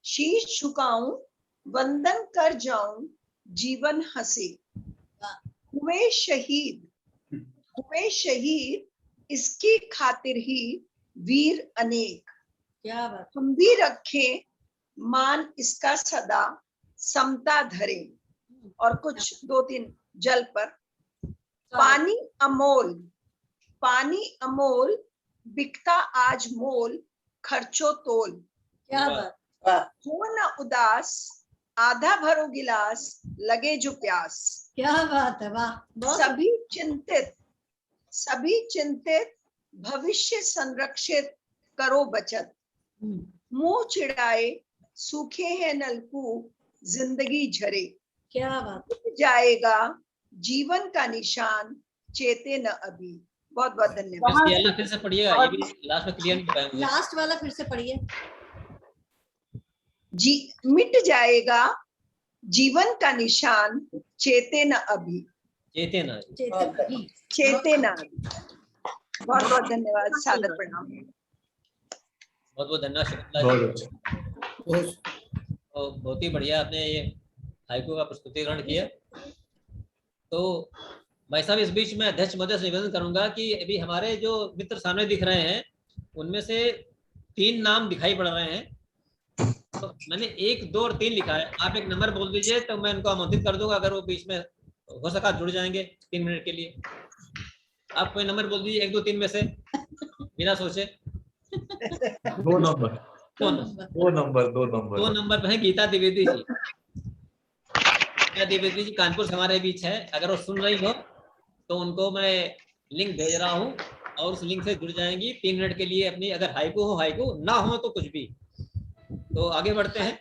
शीश झुकाऊं वंदन कर जाऊं, जीवन हंसे, हुए शहीद इसकी खातिर ही वीर अनेक। क्या बात, हम भी रखें मान इसका सदा, समता धरे। और कुछ 2-3 जल पर, पानी अमोल बिकता आज मोल, खर्चो तोल। क्या बात, हो न उदास आधा भरो गिलास, लगे जो प्यास। क्या बात है, वाह। सभी चिंतित भविष्य संरक्षित, करो बचत। मुंह चिढ़ाए सूखे हैं नलकूप, जिंदगी झरे। क्या बात, जाएगा जीवन का निशान, चेते न अभी। बहुत बहुत धन्यवाद। फिर से पढ़िएगा, ये भी लास्ट में क्लियर नहीं पाया मुझे। लास्ट वाला फिर से पढ़िए। मिट जाएगा जीवन का निशान, चेते न अभी, चेते न अभी। बहुत बहुत धन्यवाद, सादर प्रणाम। बहुत बहुत धन्यवाद शुक्ला जी। तो बहुत ही बढ़िया आपने ये हाइकू का प्रस्तुतिकरण किया। तो भाई साहब, इस बीच में अध्यक्ष महोदय से निवेदन करूंगा कि अभी हमारे जो मित्र सामने दिख रहे हैं उनमें से 3 नाम दिखाई पड़ रहे हैं। तो मैंने 1, 2 और 3 लिखा है। आप एक नंबर बोल दीजिए तो मैं उनको आमंत्रित कर दूंगा, अगर वो बीच में हो सका जुड़ जाएंगे 3 मिनट के लिए। आप कोई नंबर बोल दीजिए 1, 2, 3 में से, बिना सोचे। 2 नंबर। 2 नंबर पे है गीता द्विवेदी जी। गीता द्विवेदी जी कानपुर से हमारे बीच है। अगर वो सुन रही हो तो उनको मैं लिंक भेज रहा हूँ और उस लिंक से जुड़ जाएंगी 3 मिनट के लिए अपनी। अगर हाइकू हो हाइकू, ना हो तो कुछ भी। तो आगे बढ़ते हैं।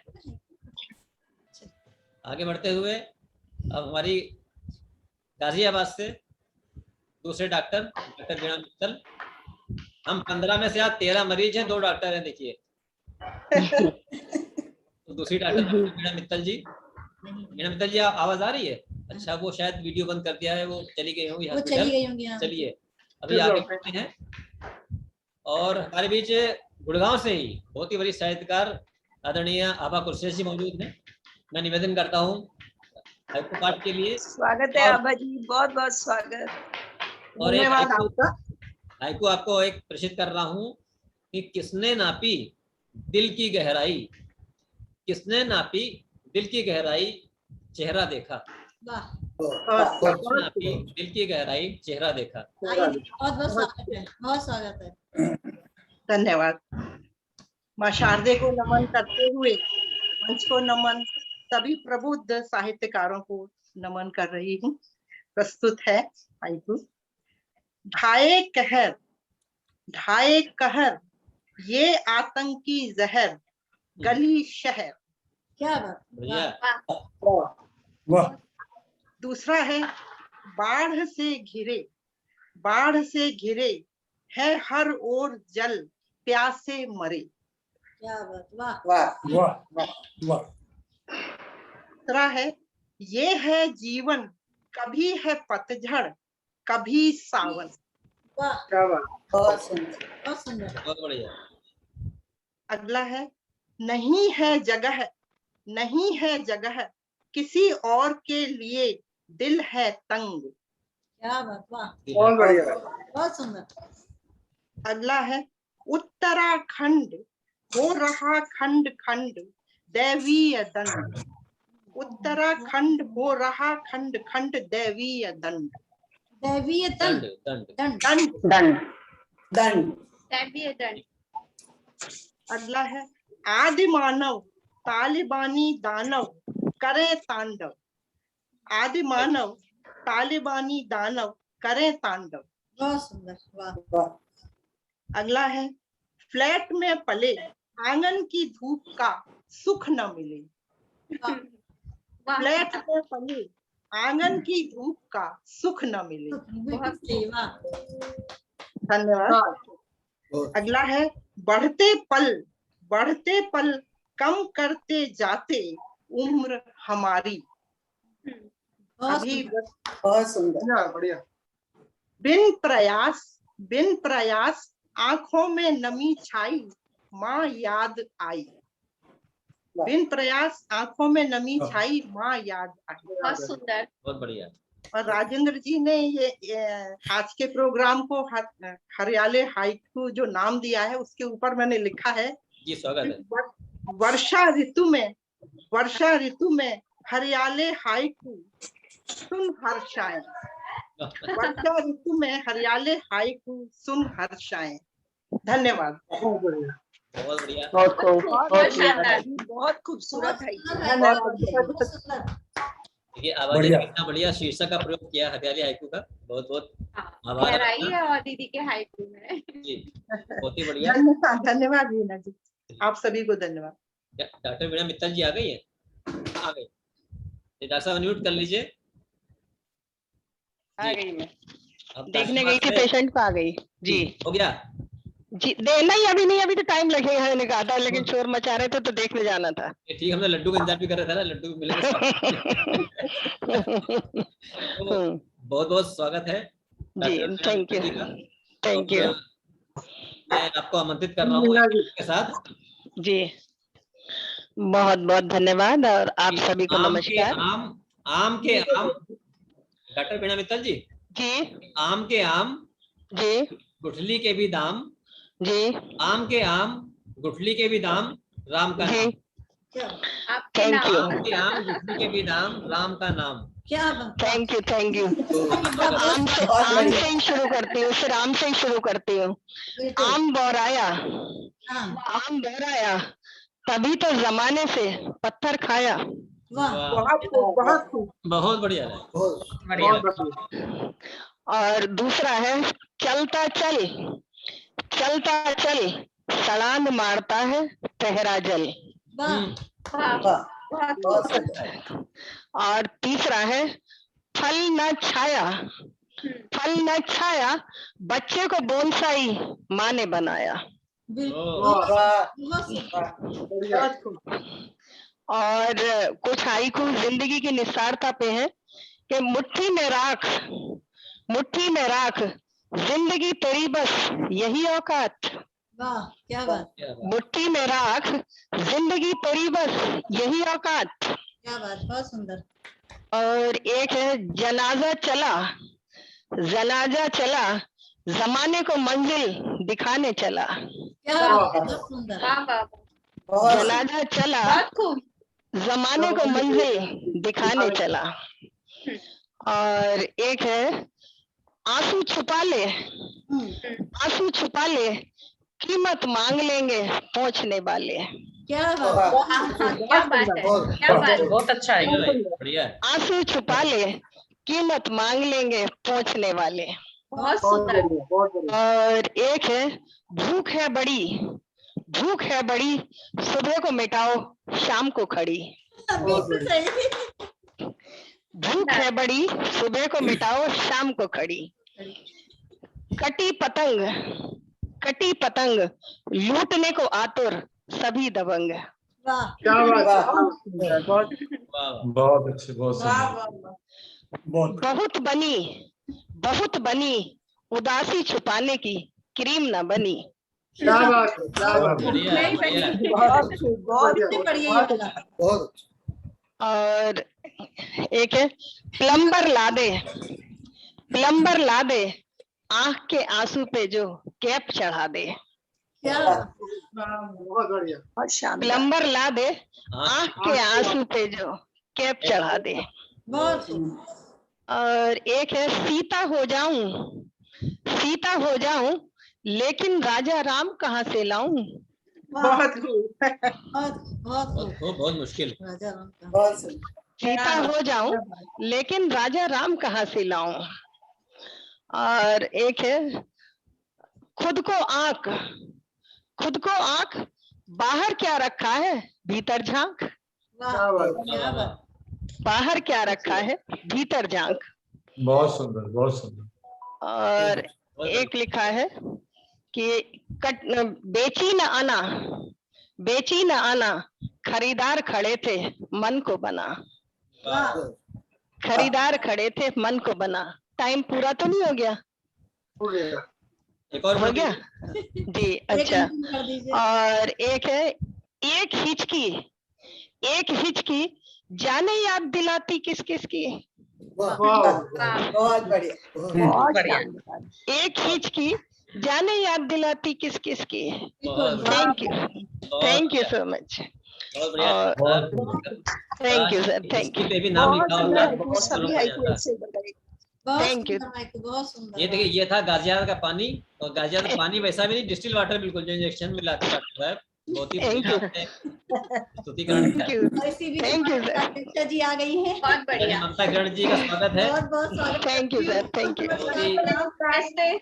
आगे बढ़ते हुए अब हमारी गाजियाबाद से दूसरे डॉक्टर वीणा मित्तल। हम 15 में से आज 13 मरीज हैं, 2 डॉक्टर हैं, देखिए। तो दूसरी डॉक्टर वीणा मित्तल जी। वीणा मित्तल जी, आवाज आ रही है? अच्छा, वो शायद वीडियो बंद कर दिया है, वो चली गई होंगी। चलिए अभी आगे बढ़ते हैं। और हमारे बीच गुड़गांव से ही बहुत ही बड़ी साहित्यकार आदरणीय आभा कुरशेश जी मौजूद हैं। मैं निवेदन करता हूँ हाइकू पाठ के लिए। स्वागत है आभा जी, बहुत बहुत स्वागत। और एक हाइकू आपको एक प्रेषित कर रहा हूँ कि किसने नापी दिल की गहराई, किसने नापी दिल की गहराई, चेहरा देखा। नापी दिल की गहराई, चेहरा देखा। बहुत बहुत स्वागत है, बहुत स्वागत है। धन्यवाद। माँ शारदे को नमन करते हुए मंच को नमन, सभी प्रबुद्ध साहित्यकारों को नमन कर रही हूँ। प्रस्तुत है हाइकू। ढाए कहर ये आतंकी जहर, गली शहर। क्या बात। दूसरा है, बाढ़ से घिरे है हर ओर जल, प्यासे मरे। क्या बात, वाह। तीसरा है, ये है जीवन, कभी है पतझड़ कभी सावन। वाह, क्या बात। बहुत सुंदर। बहुत सुंदर। बहुत बढ़िया। अगला है, नहीं है जगह, नहीं है जगह किसी और के लिए, दिल है तंग। क्या बात, वाह, बहुत बढ़िया। बहुत सुंदर। अगला है, उत्तराखंड हो रहा खंड खंड दैवीय दंड। उत्तराखंड हो रहा खंड खंड दैवीय दंड। दैवीय दंड, दंड दंड, दंड दंड। दंड। दैवीय दंड। अगला है, आदि मानव तालिबानी दानव करें तांडव। आदि मानव तालिबानी दानव करें तांडव। बहुत सुंदर, वाह, वाह। अगला है, फ्लैट में पले आंगन की धूप का सुख न मिले। वाह, फ्लैट में पले आंगन की धूप का सुख न मिले। बहुत सही, वाह, धन्यवाद। अगला है, बढ़ते पल कम करते जाते उम्र हमारी। बहुत अभी सुंदर। बहुत सुंदर। बढ़िया बढ़िया। बिन प्रयास आंखों में नमी छाई, माँ याद आई। बिन प्रयास आंखों में नमी छाई, माँ याद आई। बहुत सुंदर। बहुत बढ़िया। और राजेंद्र जी ने ये आज के प्रोग्राम को हरियाले हाइकू जो नाम दिया है उसके ऊपर मैंने लिखा है, जी स्वागत है। वर्षा ऋतु में हरियाले हाइकू सुन हर्षाएं। वर्षा ऋतु में हरियाले हाइकू सुन हर्षाएं। धन्यवाद। बहुत बढ़िया। बहुत बढ़िया। बहुत खूब, बहुत शानदार। बहुत खूबसूरत है। बहुत सुंदर। देखिए आवाज ने कितना बढ़िया शीर्षक का प्रयोग किया हरियाली हाइकू का। बहुत बहुत आभार गहराई आपका। है और दीदी के हाइकू में। जी बहुत ही बढ़िया। धन्यवाद वीना जी, आप सभी को धन्यवाद। डॉक्टर वीणा मित्तल जी आ गई है? आ गई। डॉक्टर साहब अनम्यूट कर लीजिए। आ गई मैं, अब देखने गई थी पेशेंट को, आ गई जी। हो गया? जी नहीं, अभी नहीं, अभी तो टाइम लगेगा, मैंने कहा था, लेकिन शोर मचा रहे थे तो देखने जाना था। ठीक, हमने लड्डू का इंतजार भी कर रहे थे ना, लड्डू मिलेंगे तो बहुत बहुत स्वागत है जी, थैंक यू, थैंक यू। मैं आपको आमंत्रित कर रहा हूँ के साथ जी, बहुत बहुत धन्यवाद और आप सभी को नमस्कार। आम के आम डॉक्टर वीणा मित्तल जी जी, आम के आम जी, गुठली के भी दाम जी, आम के आम गुठली के भी दाम राम का नाम। थैंक यू, आम के आम गुठली के भी दाम राम का नाम। क्या थैंक यू, थैंक यू। आम से ही शुरू करती हूँ, फिर आम से ही शुरू करती हूँ। आम बौराया, आम बौराया, तभी तो जमाने से पत्थर खाया। बहुत बढ़िया है, बढ़िया। और दूसरा है, चलता चल, चलता चल, सड़ांग मारता है ठहरा जल। और तीसरा है, फल न छाया, फल न छाया, बच्चे को बोनसाई माँ ने बनाया। और कुछ हाइकू जिंदगी की निस्तारता पे है कि मुट्ठी में राख, मुट्ठी में राख, जिंदगी तेरी बस यही औकात। वाह, क्या बात, मुट्ठी में राख, जिंदगी तेरी बस यही औकात। क्या बात, बहुत सुंदर। और एक है, जनाजा चला, जनाजा चला, जमाने को मंजिल दिखाने चला। क्या बहुत सुंदर। जनाजा चला, जमाने को मंजिल दिखाने चला। और एक है, आंसू छुपा ले, आंसू छुपा ले, कीमत मांग लेंगे पहुंचने वाले। क्या बात, क्या बात है, क्या बात, बहुत अच्छा है, बढ़िया। आंसू छुपा ले, कीमत मांग लेंगे पहुंचने वाले। बहुत सुंदर। और एक है, भूख है बड़ी, भूख है बड़ी, सुबह को मिटाओ शाम को खड़ी। बिल्कुल सही। भूख है बड़ी, सुबह को मिटाओ शाम को खड़ी। कटी पतंग, कटी पतंग, लूटने को आतुर सभी दबंग। क्या बात, बहुत अच्छे, बहुत सुंदर। बहुत बनी, बहुत बनी उदासी छुपाने की क्रीम न बनी। क्या बात है, क्या बात है। बढ़िया नहीं बढ़िया। बनी। बहुत बढ़िया ये वाला। बहुत और एक है प्लम्बर ला दे आंख के आंसू पे जो कैप चढ़ा दे। क्या बहुत बढ़िया। बहुत शानदार। प्लम्बर ला दे हाँ, आंख के आंसू पे जो कैप चढ़ा दे। बहुत और एक है सीता हो जाऊं लेकिन राजा राम कहाँ से लाऊं। बहुत खूब। बहुत बहुत बहुत खूब, बहुत मुश्किल। राजा राम का। बहुत सुंदर। सीता हो जाऊं लेकिन राजा राम कहाँ से लाऊं। और एक है खुद को आंख बाहर क्या रखा है भीतर झांक। वाह क्या बात है। क्या बात। बाहर क्या रखा है भीतर झांक। बहुत सुंदर, बहुत सुंदर। और एक लिखा है कि बेची न आना खरीदार खड़े थे मन को बना। वाह खरीदार खड़े थे मन को बना। टाइम पूरा तो नहीं हो गया? हो गया। एक और हो पढ़ गया दीजिए। जी। एक अच्छा। अंतिम कर दीजिए। और एक है एक हिचकी जाने याद दिलाती किस किस की। वाह वाह। बहुत बढ़िया। बहुत बढ़िया। शानदार। एक हिचकी जाने याद दिलाती किस किस की। बहुत थैंक यू सो मच। बहुत बढ़िया। और बहुत थैंक यू सर, थैंक इसकी यू। पे भी नाम बहुत लिखा सुंदर होता हाइकू, बहुत सभी लोगों को हाइकू आता है। ऐसे बनाए। बहुत Thank you. सुंदर माइक, बहुत सुंदर। ये देखिए, ये था गाजियाबाद का पानी। और गाजियाबाद का पानी वैसा भी नहीं, डिस्टिल वाटर बिल्कुल जो इंजेक्शन मिला के रखा है। बहुत ही Thank you. स्तुतिकरण थैंक है। यू और इसी बीच थैंक यू हमारी सर। अध्यक्षा जी आ गई हैं। बहुत बढ़िया। ममता किरण जी का स्वागत है। बहुत बहुत स्वागत। Thank you sir, thank you. नमस्ते।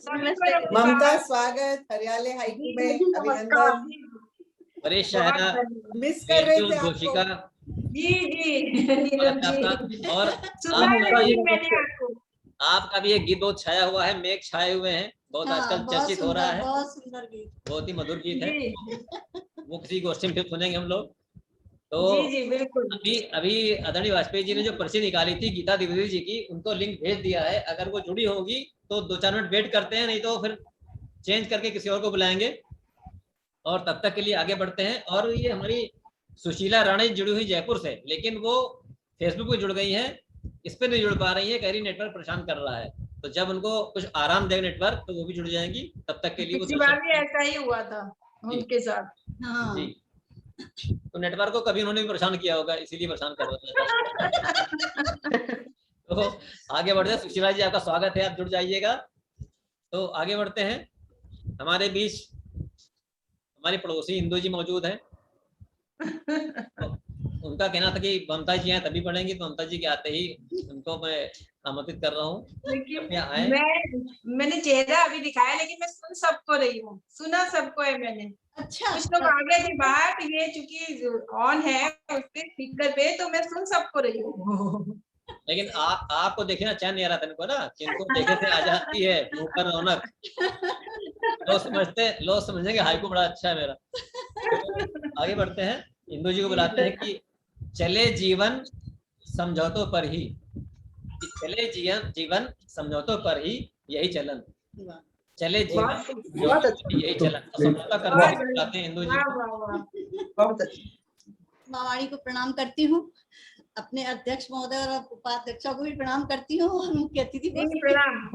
नमस्ते। ममता स्वागत हरियाले हाइकू में। अभिनंदन। वरिष्ठ शायरा मिस कर रहे थे बेंजू आपको। जोशिका जी जी स्वागत है आपका। और सुना नहीं मैंने आपको। आपका भी एक गीत बहुत छाया हुआ है, मेघ छाए हुए हैं, बहुत हाँ, आजकल बहुत चर्चित हो रहा सुंदर, है। बहुत सुंदर गीत। बहुत ही मधुर गीत है। जी वो किसी गोष्ठी में फिर सुनेंगे हम लोग। तो जी जी बिल्कुल। अभी आदरणीय वाजपेयी जी ने जो पर्ची निकाली थी गीता द्विवेदी जी की, उनको लिंक भेज दिया है। अगर वो जुड़ी होगी तो 2-4 मिनट वेट करते हैं, नहीं तो फिर चेंज करके किसी और को बुलाएंगे। और तब तक के लिए आगे बढ़ते हैं। और ये हमारी सुशीला राणा जी जुड़ी हुई जयपुर से, लेकिन वो फेसबुक पे जुड़ गई हैं, इस पे नहीं जुड़ पा रही है। कह रही नेटवर्क परेशान कर रहा है। तो जब उनको कुछ आराम देगा नेटवर्क तो वो भी जुड़ जाएंगी। तब तक के लिए वो पिछली बार भी ऐसा ही हुआ था उनके साथ। हाँ जी। तो नेटवर्क को कभी उन्होंने भी परेशान किया होगा, इसीलिए परेशान कर रहे हैं। तो आगे बढ़ते हैं। सुशीला जी आपका स्वागत है, आप जुड़ जाइएगा। तो आगे बढ़ते हैं। हमारे बीच हमारे पड़ोसी इंदू जी मौजूद हैं। तो उनका कहना था कि ममता जी हैं तभी पढ़ेंगी, तो ममता जी के आते ही उनको मैं आमंत्रित कर रहा हूँ। मैंने चेहरा अभी दिखाया, लेकिन मैं सुन सबको रही हूँ। सुना सबको है मैंने। अच्छा। कुछ लोग आ गए थे बाहर, तो ये चूंकि ऑन है उसके स्पीकर पे, तो मैं सुन सबको रही हूँ। लेकिन आपको देखे ना चैन नहीं आ रहा था इनको ना, जिनको देखे से आ जाती है मुंह पर रौनक। लोग समझेंगे हाइकू बड़ा अच्छा है मेरा। तो आगे बढ़ते हैं। इंदू जी को बुलाते हैं कि चले जीवन समझौतों पर ही, चले जीवन समझौतों पर ही यही चलन। चले जीवन यही चलन। समझौता करते हैं इंदू जी। बहुत अच्छा। मावाणी को प्रणाम करती हूँ, अपने अध्यक्ष महोदय और उपाध्यक्षा को भी प्रणाम करती हूँ, और मुख्य अतिथि को प्रणाम।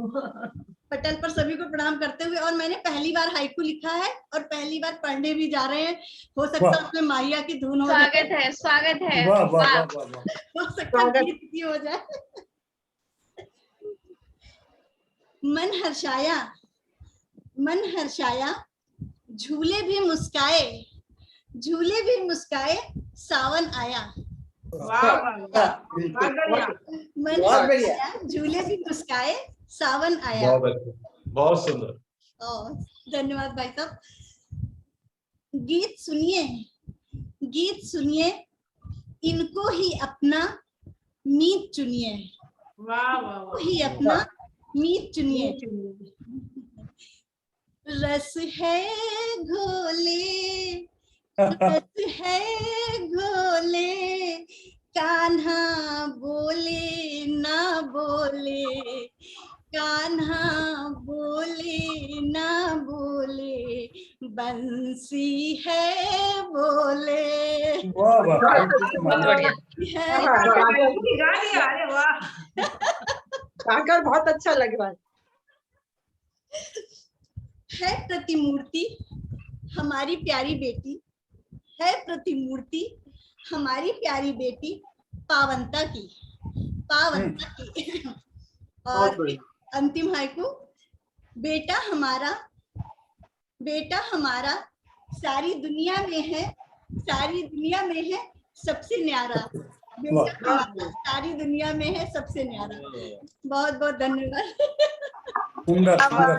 पटल पर सभी को प्रणाम करते हुए। और मैंने पहली बार हाइकू लिखा है और पहली बार पढ़ने भी जा रहे हैं। हो सकता है उसमें माहिया की धुन हो जाए। स्वागत है। हो सकता है गीत की हो जाए। मन हर्षाया झूले भी मुस्काए सावन आया। मन हर्षाया झूले भी मुस्काए सावन आया। बहुत सुंदर। धन्यवाद भाई साहब। गीत सुनिए इनको ही अपना मीत चुनिए। ही अपना मीत चुनिए। रस है घोले कान्हा बोले ना बोले, कान्हा बंसी है बोले। वाह वाह बहुत बढ़िया। गा दिया, अरे वाह। गाकर बहुत अच्छा लग रहा है प्रतिमूर्ति हमारी प्यारी बेटी, है प्रतिमूर्ति हमारी प्यारी बेटी, पावनता की, पावनता की। और अंतिम हाइकु, बेटा हमारा सारी दुनिया में है, सारी दुनिया में है सबसे न्यारा। बेटा हमारा सारी दुनिया में है सबसे न्यारा। बहुत बहुत धन्यवाद। सुंदर कमाल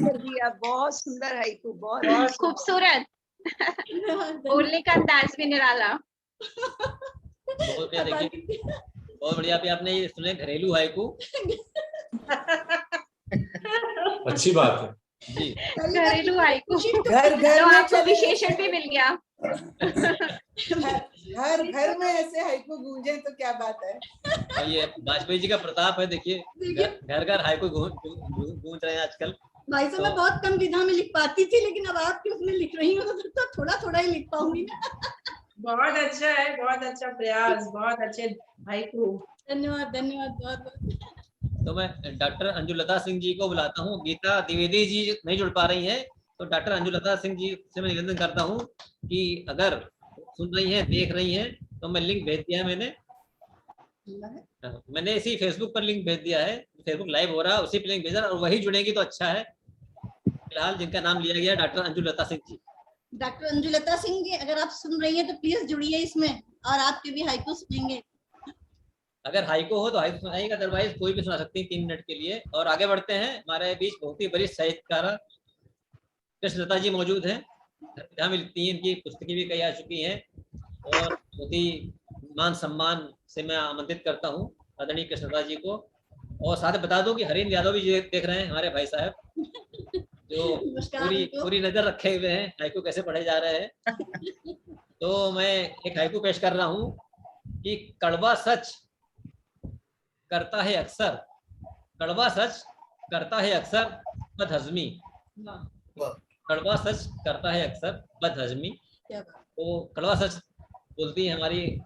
कर दिया, बहुत सुंदर हाइकू, बहुत खूबसूरत। बोलने का अंदाज भी निराला। बहुत बढ़िया। देखिए बहुत बढ़िया। अभी आपने ये सुने घरेलू हाइकू। अच्छी बात है जी। घरेलू हाइकू, घर घर तो में आपको चले विशेषण भी मिल गया। हर घर में ऐसे हाइकू गूंजे तो क्या बात है। और ये वाजपेयी जी का प्रताप है। देखिए घर घर हाइकू गूंज रहे हैं आजकल। भाई साहब मैं बहुत कम विधा में लिख पाती थी, लेकिन अब आप उसमें लिख रही हो तो थोड़ा थोड़ा ही लिख पाऊंगी ना। बहुत अच्छा है, बहुत अच्छा प्रयास, बहुत अच्छे हाइकू। धन्यवाद धन्यवाद बहुत बहुत। तो मैं डॉक्टर अंजुलता सिंह जी को बुलाता हूँ। गीता द्विवेदी जी नहीं जुड़ पा रही हैं, तो डॉक्टर अंजुलता सिंह जी से मैं निवेदन करता हूँ कि अगर सुन रही हैं, देख रही हैं, तो मैं लिंक भेज दिया है। मैंने इसी फेसबुक पर लिंक भेज दिया है। फेसबुक लाइव हो रहा है, उसी पर लिंक भेजा, और वही जुड़ेगी तो अच्छा है। फिलहाल जिनका नाम लिया गया डॉक्टर अंजुलता सिंह जी। डॉक्टर अंजुलता सिंह जी, अगर आप सुन रही हैं तो प्लीज जुड़िए इसमें, और आपके भी हाइकू सुनेंगे। अगर हाइको हो तो हाइको सुनाइएगा, अदरवाइज कोई भी सुना सकती है 3 मिनट के लिए। और आगे बढ़ते हैं। हमारे बीच बहुत ही वरिष्ठ साहित्यकार कृष्णलता जी मौजूद हैं। जहाँ मिलती हैं, इनकी पुस्तकें भी कई आ चुकी हैं, और बहुत ही मान सम्मान से मैं आमंत्रित करता हूँ आदरणीय कृष्णलता जी को। और साथ में बता दूं कि हरीन्द्र यादव भी देख रहे हैं, हमारे भाई साहब, जो पूरी नजर रखे हुए हैं हाइकू कैसे पढ़े जा रहे हैं। तो मैं एक हाइकू पेश कर रहा हूँ कि कड़वा सच करता है अक्सर, कड़वा सच करता है अक्सर बदहजमी, कड़वा सच करता है अक्सर बदहजमी। तो कड़वा सच बोलती है हमारी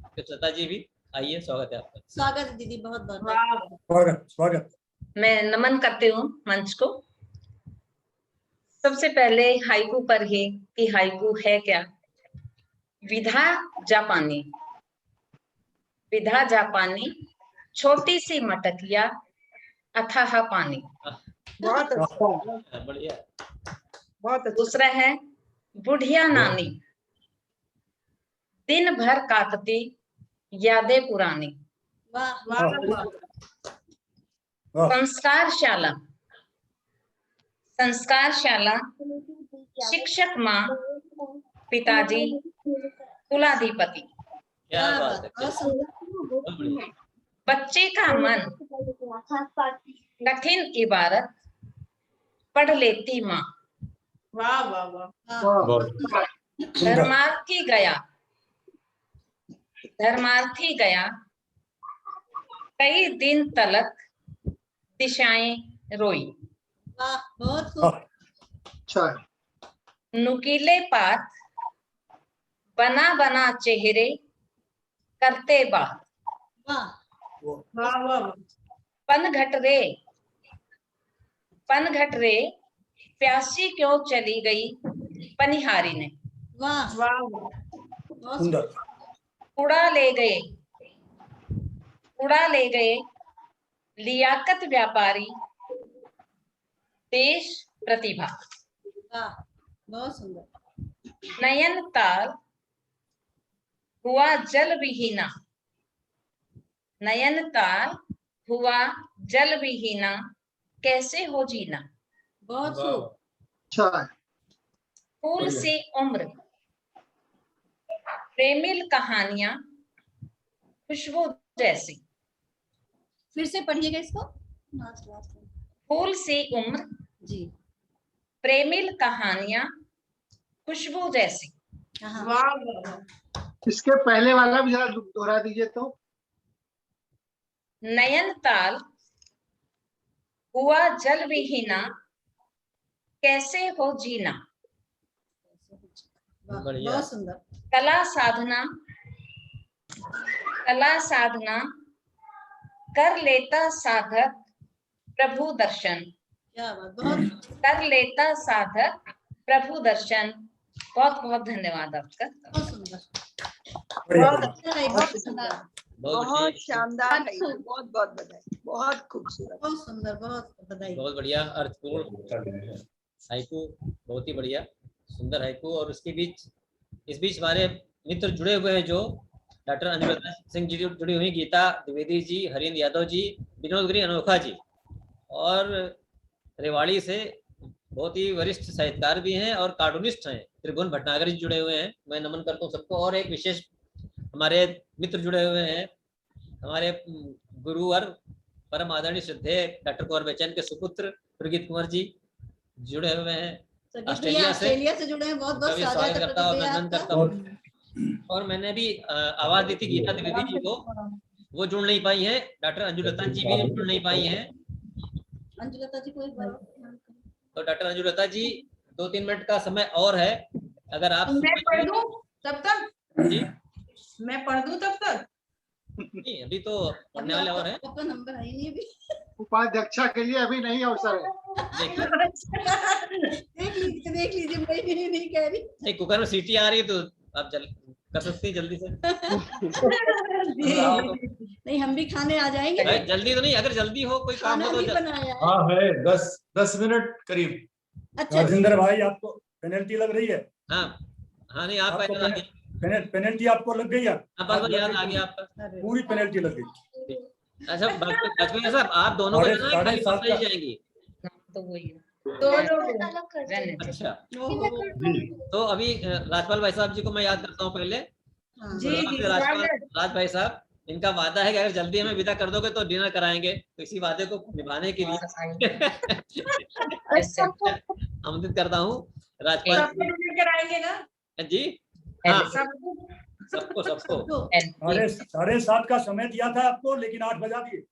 कृष्णलता जी भी। आइए, स्वागत है आपका। स्वागत दीदी, बहुत बहुत स्वागत स्वागत। मैं नमन करती हूँ मंच को। सबसे पहले हाइकू पर ही कि हाइकू है क्या। विधा जापानी, विधा जापानी, छोटी सी मटकिया, अथाह पानी। बहुत अच्छा, बढ़िया। बहुत अच्छा। दूसरा है बुढ़िया नानी, दिन भर काटती यादें पुरानी। संस्कारशाला, संस्कारशाला, शिक्षक माँ, पिताजी, कुलाधिपति। क्या बात है। बच्चे का मन कठिन इबारत पढ़ लेती माँ। वाह वाह वाह। धर्मार्थी गया, धर्मार्थी गया, कई दिन तलक दिशाएं रोई। वाह, बहुत खूब। नुकीले पात बना बना चेहरे करते बात। पनघट रे, पनघट रे, प्यासी क्यों चली गई पनिहारी ने। वाह वाह, सुंदर। उड़ा ले गए, उड़ा ले गए लियाकत व्यापारी देश प्रतिभा। वाह, बहुत सुंदर। नयन ताल हुआ जल विहीना, नयन ताल हुआ जल विहीना, कैसे हो जीना। बहुत खूब। फूल सी उम्र, प्रेमिल कहानियां खुशबू जैसी। फिर से पढ़िएगा इसको। फूल सी उम्र जी, प्रेमिल कहानियां खुशबू जैसी। इसके पहले वाला भी जरा दोहरा दीजिए तो। नयन ताल हुआ जल विहीना, कैसे हो जीना। बढ़िया। बहुत सुंदर। कला साधना कर लेता साधक प्रभु दर्शन। क्या बात, बहुत कर लेता साधक प्रभु दर्शन। बहुत बहुत धन्यवाद आपका। बहुत सुंदर। बहुत अच्छा है, बहुत सुंदर, बहुत शानदार है, बहुत बहुत बधाई, बहुत खूबसूरत, बहुत सुंदर, बहुत बधाई। बहुत बढ़िया अर्थपूर्ण हाइकू, बहुत ही बढ़िया सुंदर हाइकू। और इसके बीच इस बीच हमारे मित्र जुड़े हुए हैं, जो डॉक्टर अनुराधा सिंह जी जुड़ी हुई, गीता द्विवेदी जी, हरिंद्र यादव जी, विनोद गिरी अनोखा जी, और रेवाड़ी से बहुत ही वरिष्ठ साहित्यकार भी हैं और कार्टूनिस्ट हैं त्रिभुवन भटनागर जी जुड़े हुए हैं। मैं नमन करता हूँ सबको। और एक विशेष हमारे मित्र जुड़े हुए हैं, हमारे गुरुवर परम आदरणीय श्रद्धेय डॉक्टर कुंवर बेचैन के सुपुत्र प्रगीत कुंवर जी जुड़े हुए हैं ऑस्ट्रेलिया से जुड़े हैं। बहुत बहुत स्वागत करता हूँ, अभिनंदन करता हूँ। और मैंने भी आवाज दी थी गीता द्विवेदी जी को, वो जुड़ नहीं पाई है। डॉक्टर अंजुलता जी भी जुड़ नहीं पाई है। अंजुलता जी को एक बार तो डॉक्टर अंजुलता जी 2-3 मिनट का समय और है, अगर आप मैं पढ़ दूं तब तक। जी मैं पढ़ दूं तब तक। नहीं, अभी तो पढ़ने वाले और हैं। आपका नंबर आई नहीं अभी। उपाध्यक्षा के लिए अभी नहीं अवसर है। देख लीजिए मैं नहीं कह रही। नहीं, कुकर में सीटी आ रही है तो आप कर सकती हैं जल्दी से। नहीं, हम भी खाने आ जाएंगे। जल्दी तो नहीं, अगर जल्दी हो कोई काम हो तो बनाया। हाँ है, 10 मिनट करीब। अच्छा राजेंद्र भाई, आपको पेनल्टी लग रही है? हाँ हाँ, नहीं आपका पेनल्टी आपको लग गई है? याद आ गया आपका, पूरी पेनल्टी लग गई। अच्छा बचपन साहब, आप दोनों को जाएंगी तो वही अच्छा। तो अभी राजपाल भाई साहब जी को मैं याद करता हूँ पहले। राज भाई साहब, इनका वादा है कि अगर जल्दी हमें विदा कर दोगे तो डिनर कराएंगे, तो इसी वादे को निभाने के लिए आमंत्रित करता हूँ राजपाल कराएंगे ना जी। हाँ, सबको 7:30 का समय दिया था आपको, लेकिन 8 बजा दिए।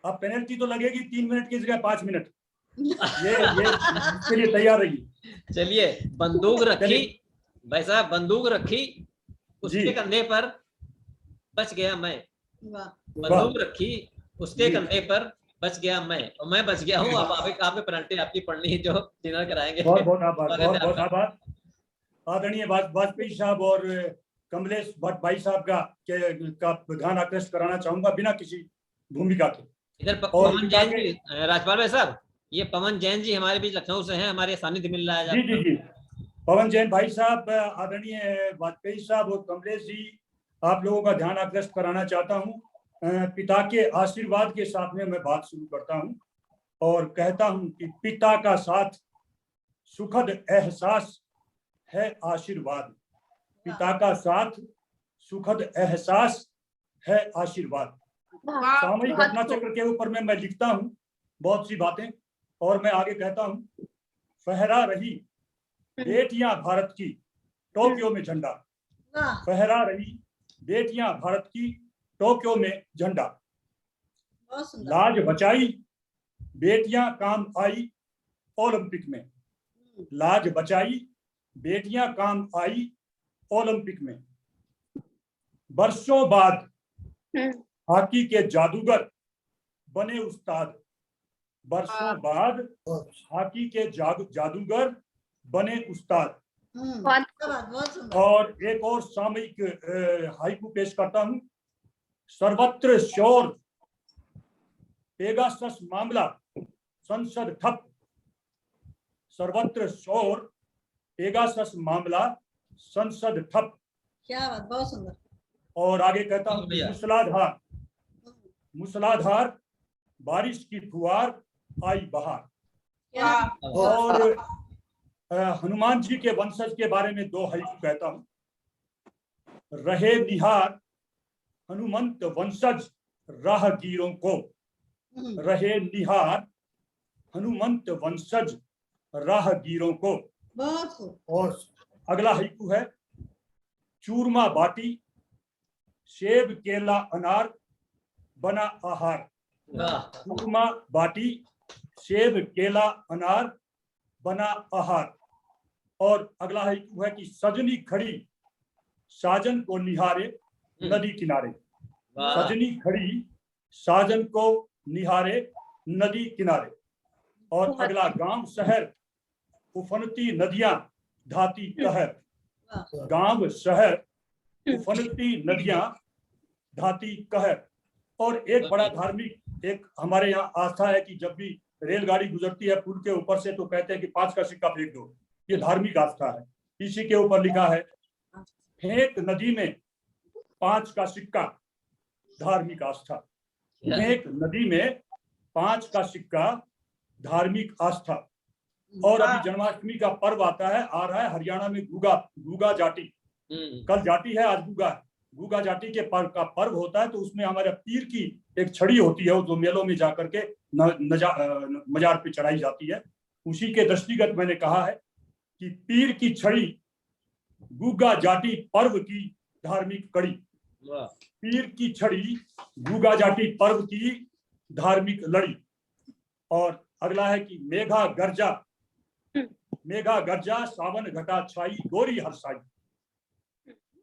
अब पेनल्टी तो लगेगी 3 मिनट की जगह 5 मिनट। ये इसके लिए तैयार रहिए। चलिए, बंदूक रखी भाई साहब, बंदूक रखी उसके कंधे पर, बच गया मैं। बंदूक रखी उसके कंधे पर, बच गया मैं, और मैं बच गया हूँ। अब आपकी पेनल्टी आपकी पढ़नी है, जो डिनर कराएंगे। बहुत बहुत आभार। आदरणीय वाजपेयी साहब और कमलेश भट्ट भाई साहब का ध्यान आकृष्ट कराना चाहूंगा बिना किसी भूमिका के। इधर पवन जैन जी, राजपाल भाई साहब, ये पवन जैन जी हमारे बीच लखनऊ से हैं, हमारे सानिध्य मिल रहा है। जी। पवन जैन भाई साहब, आदरणीय वाजपेयी साहब और कमलेश जी, आप लोगों का ध्यान आकृष्ट कराना चाहता हूँ। पिता के आशीर्वाद के साथ में मैं बात शुरू करता हूँ और कहता हूँ कि पिता का साथ सुखद एहसास है आशीर्वाद। पिता का साथ सुखद एहसास है आशीर्वाद। सामूहिक घटना चक्र के ऊपर में मैं लिखता हूँ बहुत सी बातें, और मैं आगे कहता हूँ, फहरा रही बेटियां भारत की टोक्यो में झंडा। फहरा रही बेटियां भारत की टोक्यो में झंडा। लाज बचाई बेटियां काम आई ओलंपिक में। लाज बचाई बेटियां काम आई ओलंपिक में। वर्षों बाद हॉकी के जादूगर बने उस्ताद। वर्षों बाद हॉकी के जादूगर बने उस्ताद। और एक और सामयिक हाइकू पेश करता हूं। सर्वत्र शोर पेगासस मामला संसद ठप। सर्वत्र शोर पेगासस मामला संसद ठप। क्या बात, बहुत सुंदर। और आगे कहता हूँ, मूसलाधार बारिश की फुहार आई बहार। और हनुमान जी के वंशज के बारे में 2 हाइकू कहता हूं। रहे निहार हनुमंत वंशज राहगीरों को। रहे निहार हनुमंत वंशज राहगीरों को। और अगला हाइकू है, चूरमा बाटी सेब केला अनार बना आहार। चूरमा बाटी सेब केला अनार बना आहार। और अगला हाइकू है कि सजनी खड़ी साजन को निहारे नदी किनारे। सजनी खड़ी साजन को निहारे नदी किनारे। और अगला गांव शहर उफनती नदियां धाती कहर। गांव शहर उफनती नदियां धाती कहर। और एक बड़ा धार्मिक एक हमारे यहाँ आस्था है कि जब भी रेलगाड़ी गुजरती है पुल के ऊपर से तो कहते हैं कि 5 का सिक्का फेंक दो। ये धार्मिक आस्था है। इसी के ऊपर लिखा है फेंक नदी में 5 का सिक्का धार्मिक आस्था। फेंक नदी में 5 का सिक्का धार्मिक आस्था। और अभी जन्माष्टमी का पर्व आता है, आ रहा है हरियाणा में गुगा जाटी। कल जाटी है, आज गुगा है। गुगा जाटी के पर्व का पर्व होता है तो उसमें हमारे पीर की एक छड़ी होती है जो मेलों में जाकर के मजार पे चढ़ाई जाती है। उसी के दृष्टिगत मैंने कहा है कि पीर की छड़ी गुगा जाटी पर्व की धार्मिक कड़ी। पीर की छड़ी गुगा जाटी पर्व की धार्मिक लड़ी। और अगला है कि मेघा गर्जा सावन घटा छाई गोरी हरसाई।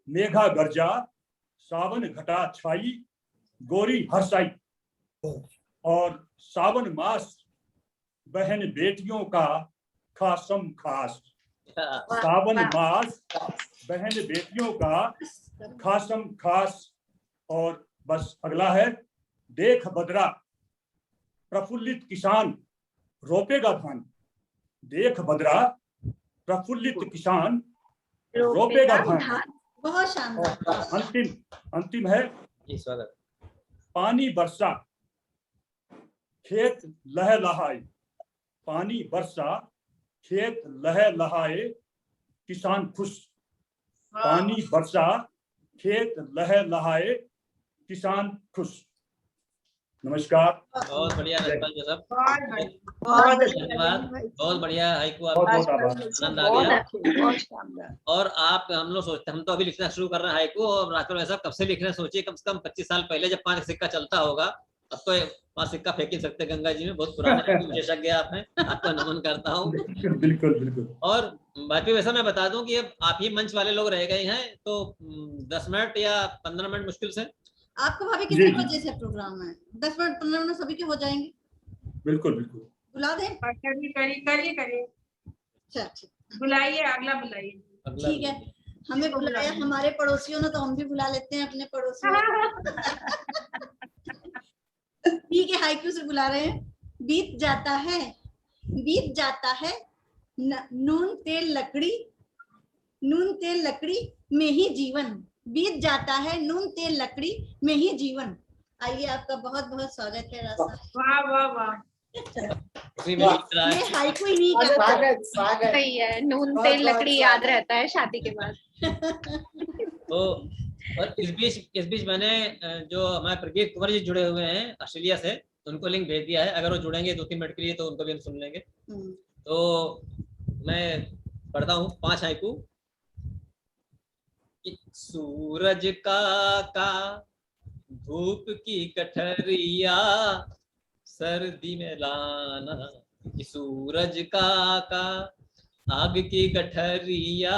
मेघा गर्जा सावन घटा छाई गोरी हरसाई। और सावन मास बहन बेटियों का खासम खास। सावन मास बहन बेटियों का खासम खास। और बस अगला है देख बदरा प्रफुल्लित किसान रोपेगा धान। देख बदरा प्रफुल्लित किसान रोपेगा धान। बहुत शानदार। अंतिम है स्वागत। पानी बरसा खेत लहलहाए। पानी बरसा खेत लहलहाए किसान खुश। पानी बरसा खेत लहलहाए किसान खुश। नमस्कार। बहुत बढ़िया नंदपाल जी साहब, बहुत धन्यवाद। बहुत बढ़िया हाइकू, आनंद आ गया। और आप हम लोग सोचते, हम तो अभी लिखना शुरू कर रहे हैं हाइकू, और राजपाल साहब कब से लिख रहे हैं। सोचिए कम से कम 25 साल पहले जब 5 सिक्का चलता होगा, अब तो 5 सिक्का फेंक ही सकते गंगा जी में। बहुत पुराने विशेषज्ञ आप हैं, आपको नमन करता हूँ। बिल्कुल बिल्कुल। और बाकी वैसा मैं बता दूं कि अब आप ही मंच वाले लोग रह गए हैं तो 10 मिनट या 15 मिनट मुश्किल से। आपको भाभी कितने बजे से प्रोग्राम है? 10 मिनट 15 मिनट सभी के हो जाएंगे। बिल्कुल बिल्कुल। बुला दें? करिए। अच्छा बुलाइए, अगला बुलाइए। ठीक है, हमें बुलाया हमारे पड़ोसियों ने तो हम भी बुला लेते हैं अपने पड़ोसियों। ठीक है, हाइकू से बुला रहे हैं। बीत जाता है नून तेल लकड़ी में ही जीवन। बीत जाता है नून तेल लकड़ी में ही जीवन। आइए, आपका बहुत बहुत स्वागत है रासा। वाह वाह वाह। ये हाइकू ही नहीं कर स्वागत सही है। नून तेल लकड़ी याद रहता है शादी के बाद। तो और इस बीच मैंने जो हमारे प्रदीप कुमार जी जुड़े हुए हैं ऑस्ट्रेलिया से, उनको लिंक भेज दिया है। अगर वो जुड़ेंगे 2-3 मिनट के लिए तो उनको भी हम सुन लेंगे। तो मैं पढ़ता हूँ 5 हाइकू। सूरज का धूप की कठरिया सर्दी में लाना। सूरज का आग की गठरिया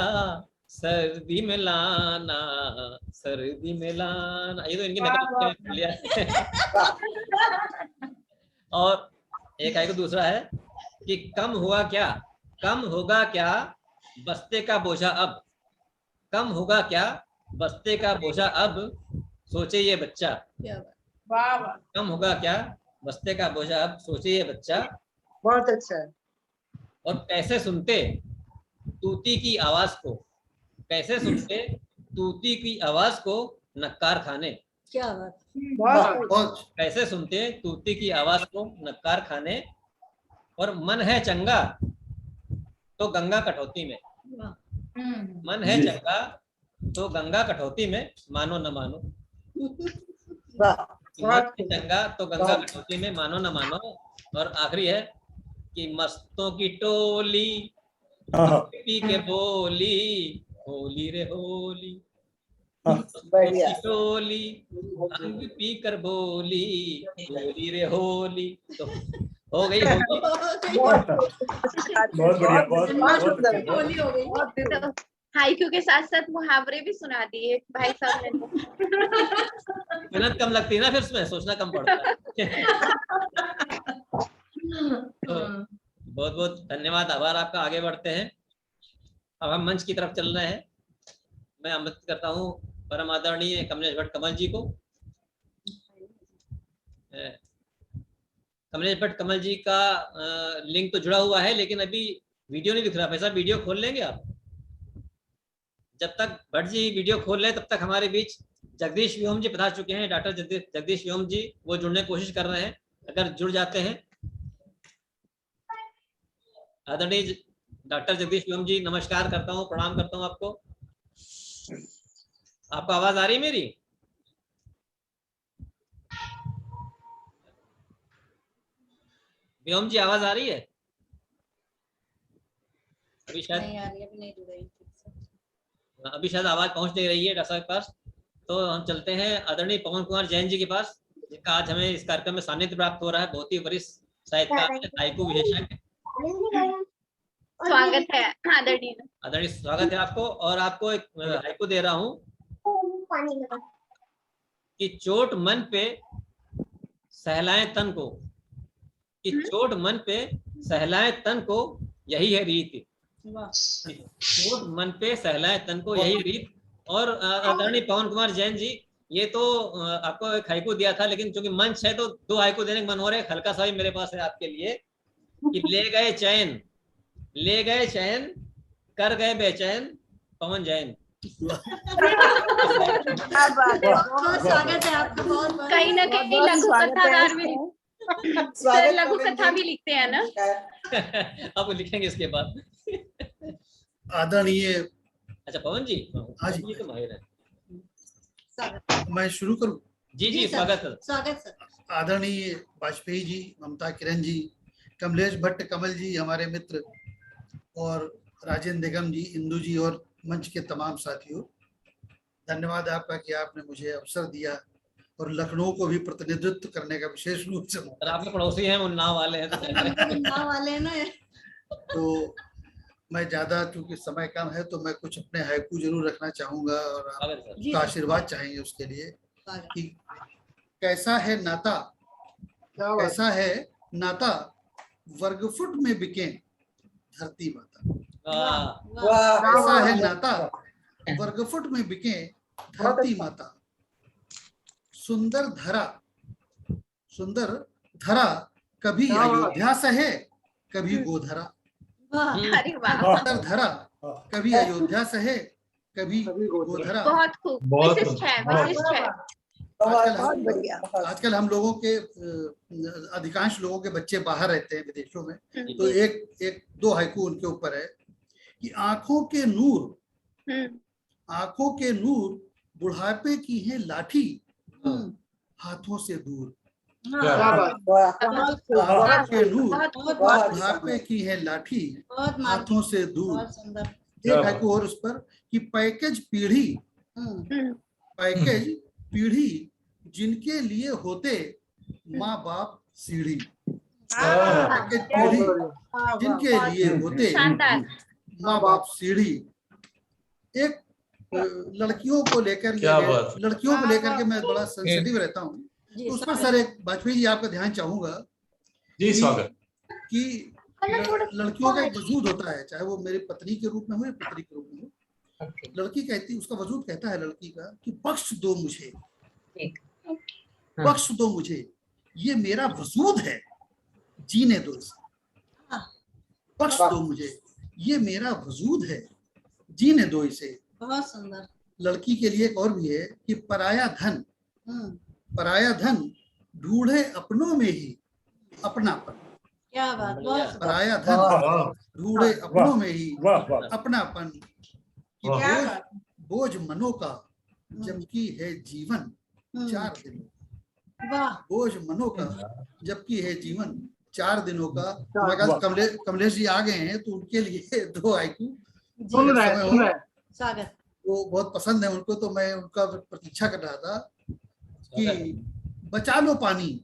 सर्दी में लाना, सर्दी में लाना। ये तो इनकी नकल लिया। और एक हाइकू दूसरा है कि कम होगा क्या बस्ते का बोझा अब। कम होगा क्या बस्ते का बोझा अब, सोचे ये बच्चा। कम होगा क्या बस्ते का बोझा अब, सोचे ये बच्चा। बहुत अच्छा। और कैसे सुनते तूती की आवाज को, कैसे सुनते तूती की आवाज को नक्कार खाने। क्या बात। कैसे सुनते तूती की आवाज को नक्कार खाने। और मन है चंगा तो गंगा कटौती में। मन है चंगा तो गंगा कटौती में, मानो न मानो। मन है चंगा तो गंगा कटौती में, मानो न मानो। और आखिरी है कि मस्तों की टोली पी के बोली, होली रे होली। मस्तों की टोली अंग पी कर बोली, होली रे होली। तो हो गई बहुत बढ़िया, बहुत होली हो गई। तो हाइकू के साथ साथ मुहावरे भी सुना दिए भाई साहब ने। मेहनत कम लगती है ना, फिर उसमें सोचना कम पड़ता है। बहुत बहुत धन्यवाद, आभार आपका। आगे बढ़ते हैं, अब हम मंच की तरफ चल रहे हैं। मैं आमंत्रित करता हूँ परम आदरणीय कमलेश भट्ट कमल जी को। कमलेश भट्ट कमल जी का लिंक तो जुड़ा हुआ है, लेकिन अभी वीडियो नहीं दिख रहा। भाई साहब वीडियो खोल लेंगे आप? जब तक भट्ट जी वीडियो खोल रहे तब तक हमारे बीच जगदीश व्योम जी पधार चुके हैं। डॉक्टर जगदीश व्योम जी वो जुड़ने की कोशिश कर रहे हैं, अगर जुड़ जाते हैं। आदरणीय डॉक्टर जगदीश व्योम जी, नमस्कार करता हूँ, प्रणाम करता हूँ आपको। आपको आवाज आ रही है मेरी? व्योम जी आवाज आ रही है? अभी शायद नहीं आ रही, अभी नहीं जुड़ रही। अभी शायद आवाज पहुंच नहीं रही है डॉक्टर साहब के पास। तो हम चलते हैं आदरणीय पवन कुमार जैन जी के पास, जिनका आज हमें इस कार्यक्रम में सानिध्य प्राप्त हो रहा है। बहुत ही वरिष्ठ साहित्यकार, हाइकू विशेषज्ञ। स्वागत है आदरणीय। आदरणीय स्वागत है आपको। और आपको एक हाइकू दे रहा हूँ कि चोट मन पे सहलाए तन को, कि चोट मन पे सहलाए तन को यही है रीत। चोट मन पे सहलाए तन को यही रीत। और आदरणीय पवन कुमार जैन जी, ये तो आपको एक हाइकू दिया था, लेकिन चूंकि मंच है तो दो हाइकू देने का मन हो रहा है। हल्का सा भी मेरे पास है आपके लिए कि ले गए चैन, ले गए चैन, कर गए बेचैन पवन जैन। बहुत स्वागत है आपका, बहुत बहुत। कहीं ना कहीं लघु कथाकार भी, सर लघु कथा भी लिखते हैं ना? आप लिखेंगे इसके बाद। आदरणीय, अच्छा पवन जी, हाँ जी, ये तो माहिर है। मैं शुरू करूं? जी जी, स्वागत है। स्वागत सर। आदरणीय वाजपेयी जी, ममता किरण जी, कमलेश भट्ट कमल जी हमारे मित्र, और राजेंद्र निगम जी, इंदु जी और मंच के तमाम साथियों, धन्यवाद आपका कि आपने मुझे अवसर दिया और लखनऊ को भी प्रतिनिधित्व करने का विशेष रूप से मौका। आपके पड़ोसी हैं, उन्नाव वाले हैं। उन्नाव वाले हैं ना। तो मैं ज्यादा, चूंकि समय कम है, तो मैं कुछ अपने हाइकू जरूर रखना चाहूंगा और आपका आशीर्वाद चाहेंगे उसके लिए। कि कैसा है नाता, कैसा है नाता, वर्गफुट में बिके धरती माता। कैसा है नाता, वर्गफुट में बिके धरती माता। सुंदर धरा, सुंदर धरा, कभी अयोध्या सहे, कभी गोधरा। सुंदर धरा, कभी अयोध्या सहे, कभी गोधरा। बहुत खूब, विशिष्ट है, विशिष्ट है। आजकल हम लोगों के अधिकांश लोगों के बच्चे बाहर रहते हैं विदेशों में, तो एक दो हाइकू उनके ऊपर है कि आंखों के नूर, आंखों के नूर बुढ़ापे की है लाठी, हाथों से दूर। आंखों के नूर बुढ़ापे की है लाठी, हाथों से दूर। एक हाइकू और उस पर कि पैकेज पीढ़ी, पैकेज पीढ़ी जिनके लिए होते माँ बाप सीढ़ी। पैकेज पीढ़ी जिनके लिए होते माँ बाप सीढ़ी। एक लड़कियों को लेकर के मैं बड़ा सेंसिटिव रहता हूँ, तो उस पर सर एक वाजपेयी जी आपका ध्यान चाहूंगा। जी स्वागत। कि लड़कियों का एक वजूद होता है, चाहे वो मेरी पत्नी के रूप में हो या पुत्री के रूप में हो। लड़की कहती, उसका वजूद कहता है लड़की का कि बख्श दो मुझे, बख्श दो मुझे, ये मेरा वजूद है, जीने दो इसे। बख्श दो मुझे, ये मेरा वजूद है, जीने दो इसे। बहुत सुंदर। लड़की के लिए एक और भी है कि पराया धन, पराया धन ढूंढे अपनों में ही अपनापन। क्या बात, बहुत पराया धन ढूंढे अपनों में ही अपनापन। बोझ मनों का जबकि है जीवन 4 दिनों। बोझ मनों का जबकि है जीवन 4 दिनों का। कमलेश जी आ गए हैं, तो उनके लिए 2 हाइकू स्वागत। वो बहुत पसंद है उनको, तो मैं उनका प्रतीक्षा कर रहा था कि बचा लो पानी,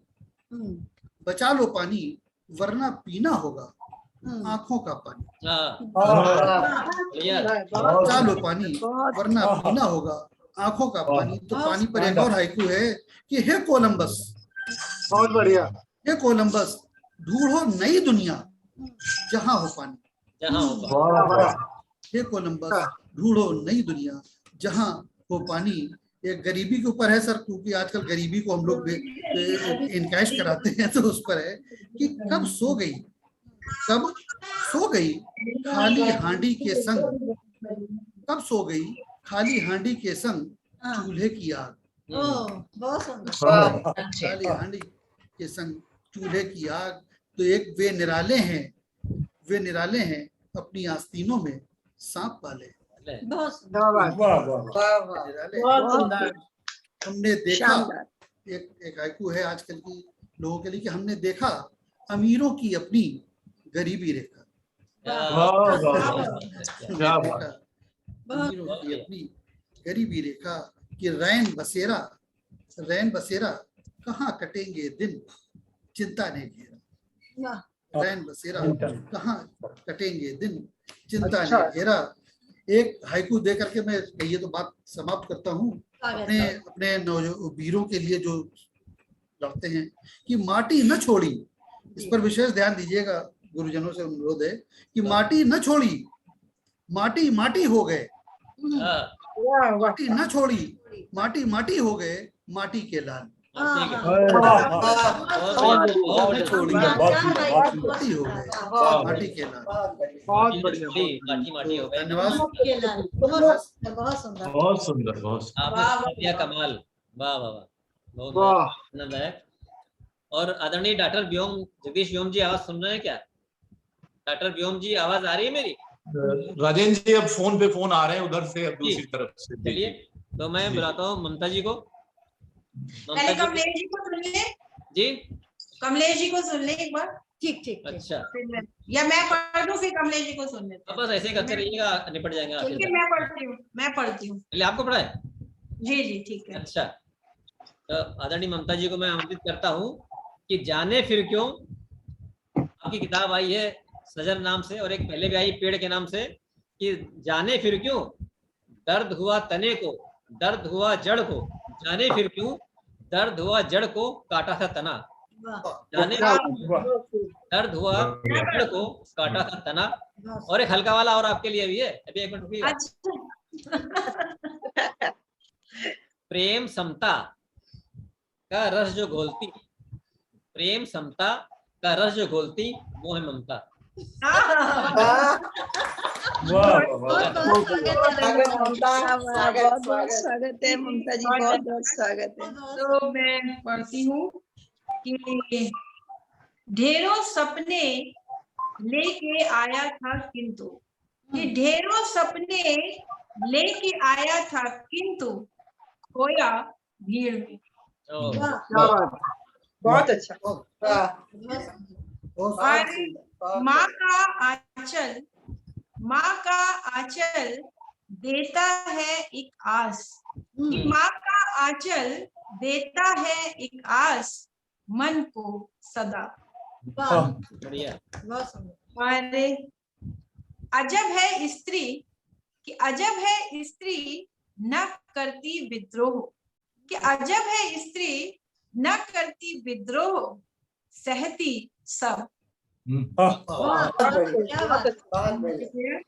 बचा लो पानी, वरना पीना होगा आंखों का पानी। बचा लो पानी वरना पीना होगा आंखों का पानी। तो पानी पर एक और हाइकू है कि हे कोलंबस, बहुत बढ़िया, हे कोलंबस ढूंढो नई दुनिया जहां हो पानी। हे कोलंबस ढूंढो नई दुनिया जहां हो पानी। एक गरीबी के ऊपर है सर, क्योंकि आजकल गरीबी को हम लोग इनकैश कराते हैं, तो उस पर है कि कब सो गई खाली हांडी के संग, कब सो गई खाली हांडी के संग चूल्हे की आग। खाली हांडी के संग चूल्हे की आग। तो एक वे निराले हैं अपनी आस्तीनों में सांप पाले। हमने देखा, एक हाइकू है आजकल की लोगों के लिए कि हमने देखा अमीरों की अपनी गरीबी रेखा। अमीरों की अपनी गरीबी रेखा कि रैन बसेरा कहाँ कटेंगे दिन चिंता ने घेरा। रैन बसेरा कहाँ कटेंगे दिन चिंता ने घेरा। एक हाइकू दे करके मैं ये तो बात समाप्त करता हूँ। अपने वीरों के लिए जो लड़ते हैं कि माटी न छोड़ी, इस पर विशेष ध्यान दीजिएगा, गुरुजनों से अनुरोध है कि माटी न छोड़ी माटी माटी हो गए, माटी न छोड़ी माटी हो गए माटी के लाल। माटी के लाल। बहुत सुंदर, बहुत कमाल, वाह वाह वाह, आनंद है। और आदरणीय डॉक्टर व्योम, जगदीश व्योम जी आवाज सुन रहे हैं क्या? डॉक्टर व्योम जी आवाज आ रही है मेरी? राजेंद्र जी अब फोन आ रहे हैं उधर से, अब दूसरी तरफ से। चलिए तो मैं बुलाता हूँ ममता जी को। पहले कमलेश जी को सुन ले जी, कमलेश जी को सुन ले एक बार। ठीक। अच्छा, या मैं पढ़ दूं फिर कमलेश जी को सुन लेते हैं। बस ऐसे ही करते रहिएगा, निपट जाएंगे। मैं पढ़ती हूँ। पहले आपको पढ़ाए? जी ठीक है। अच्छा, तो आदरणीय ममता जी को मैं आमंत्रित करता हूँ कि जाने फिर क्यों, आपकी किताब आई है सजर नाम से, और एक पहले भी आई पेड़ के नाम से, कि जाने फिर क्यों दर्द हुआ तने को, दर्द हुआ जड़ को, जाने फिर क्यों दर्द हुआ जड़ को काटा था तना। जाने दर्द हुआ जड़ को काटा था तना। और एक हल्का वाला और आपके लिए भी है, अभी एक मिनट रुकिए। प्रेम समता का रस जो घोलती, प्रेम समता का रस जो घोलती वो है ममता। स्वागत है ममता जी, बहुत बहुत स्वागत है। तो मैं पढ़ती हूँ कि ढेरों सपने लेके आया था किंतु, कि ढेरों सपने लेके आया था किंतु खोया भीड़ में। बहुत अच्छा। और माँ का आंचल देता है एक आस, कि माँ का आंचल देता है एक आस मन को सदा। अरे अजब है स्त्री, कि अजब है स्त्री न करती विद्रोह, कि अजब है स्त्री न करती विद्रोह सहती सब।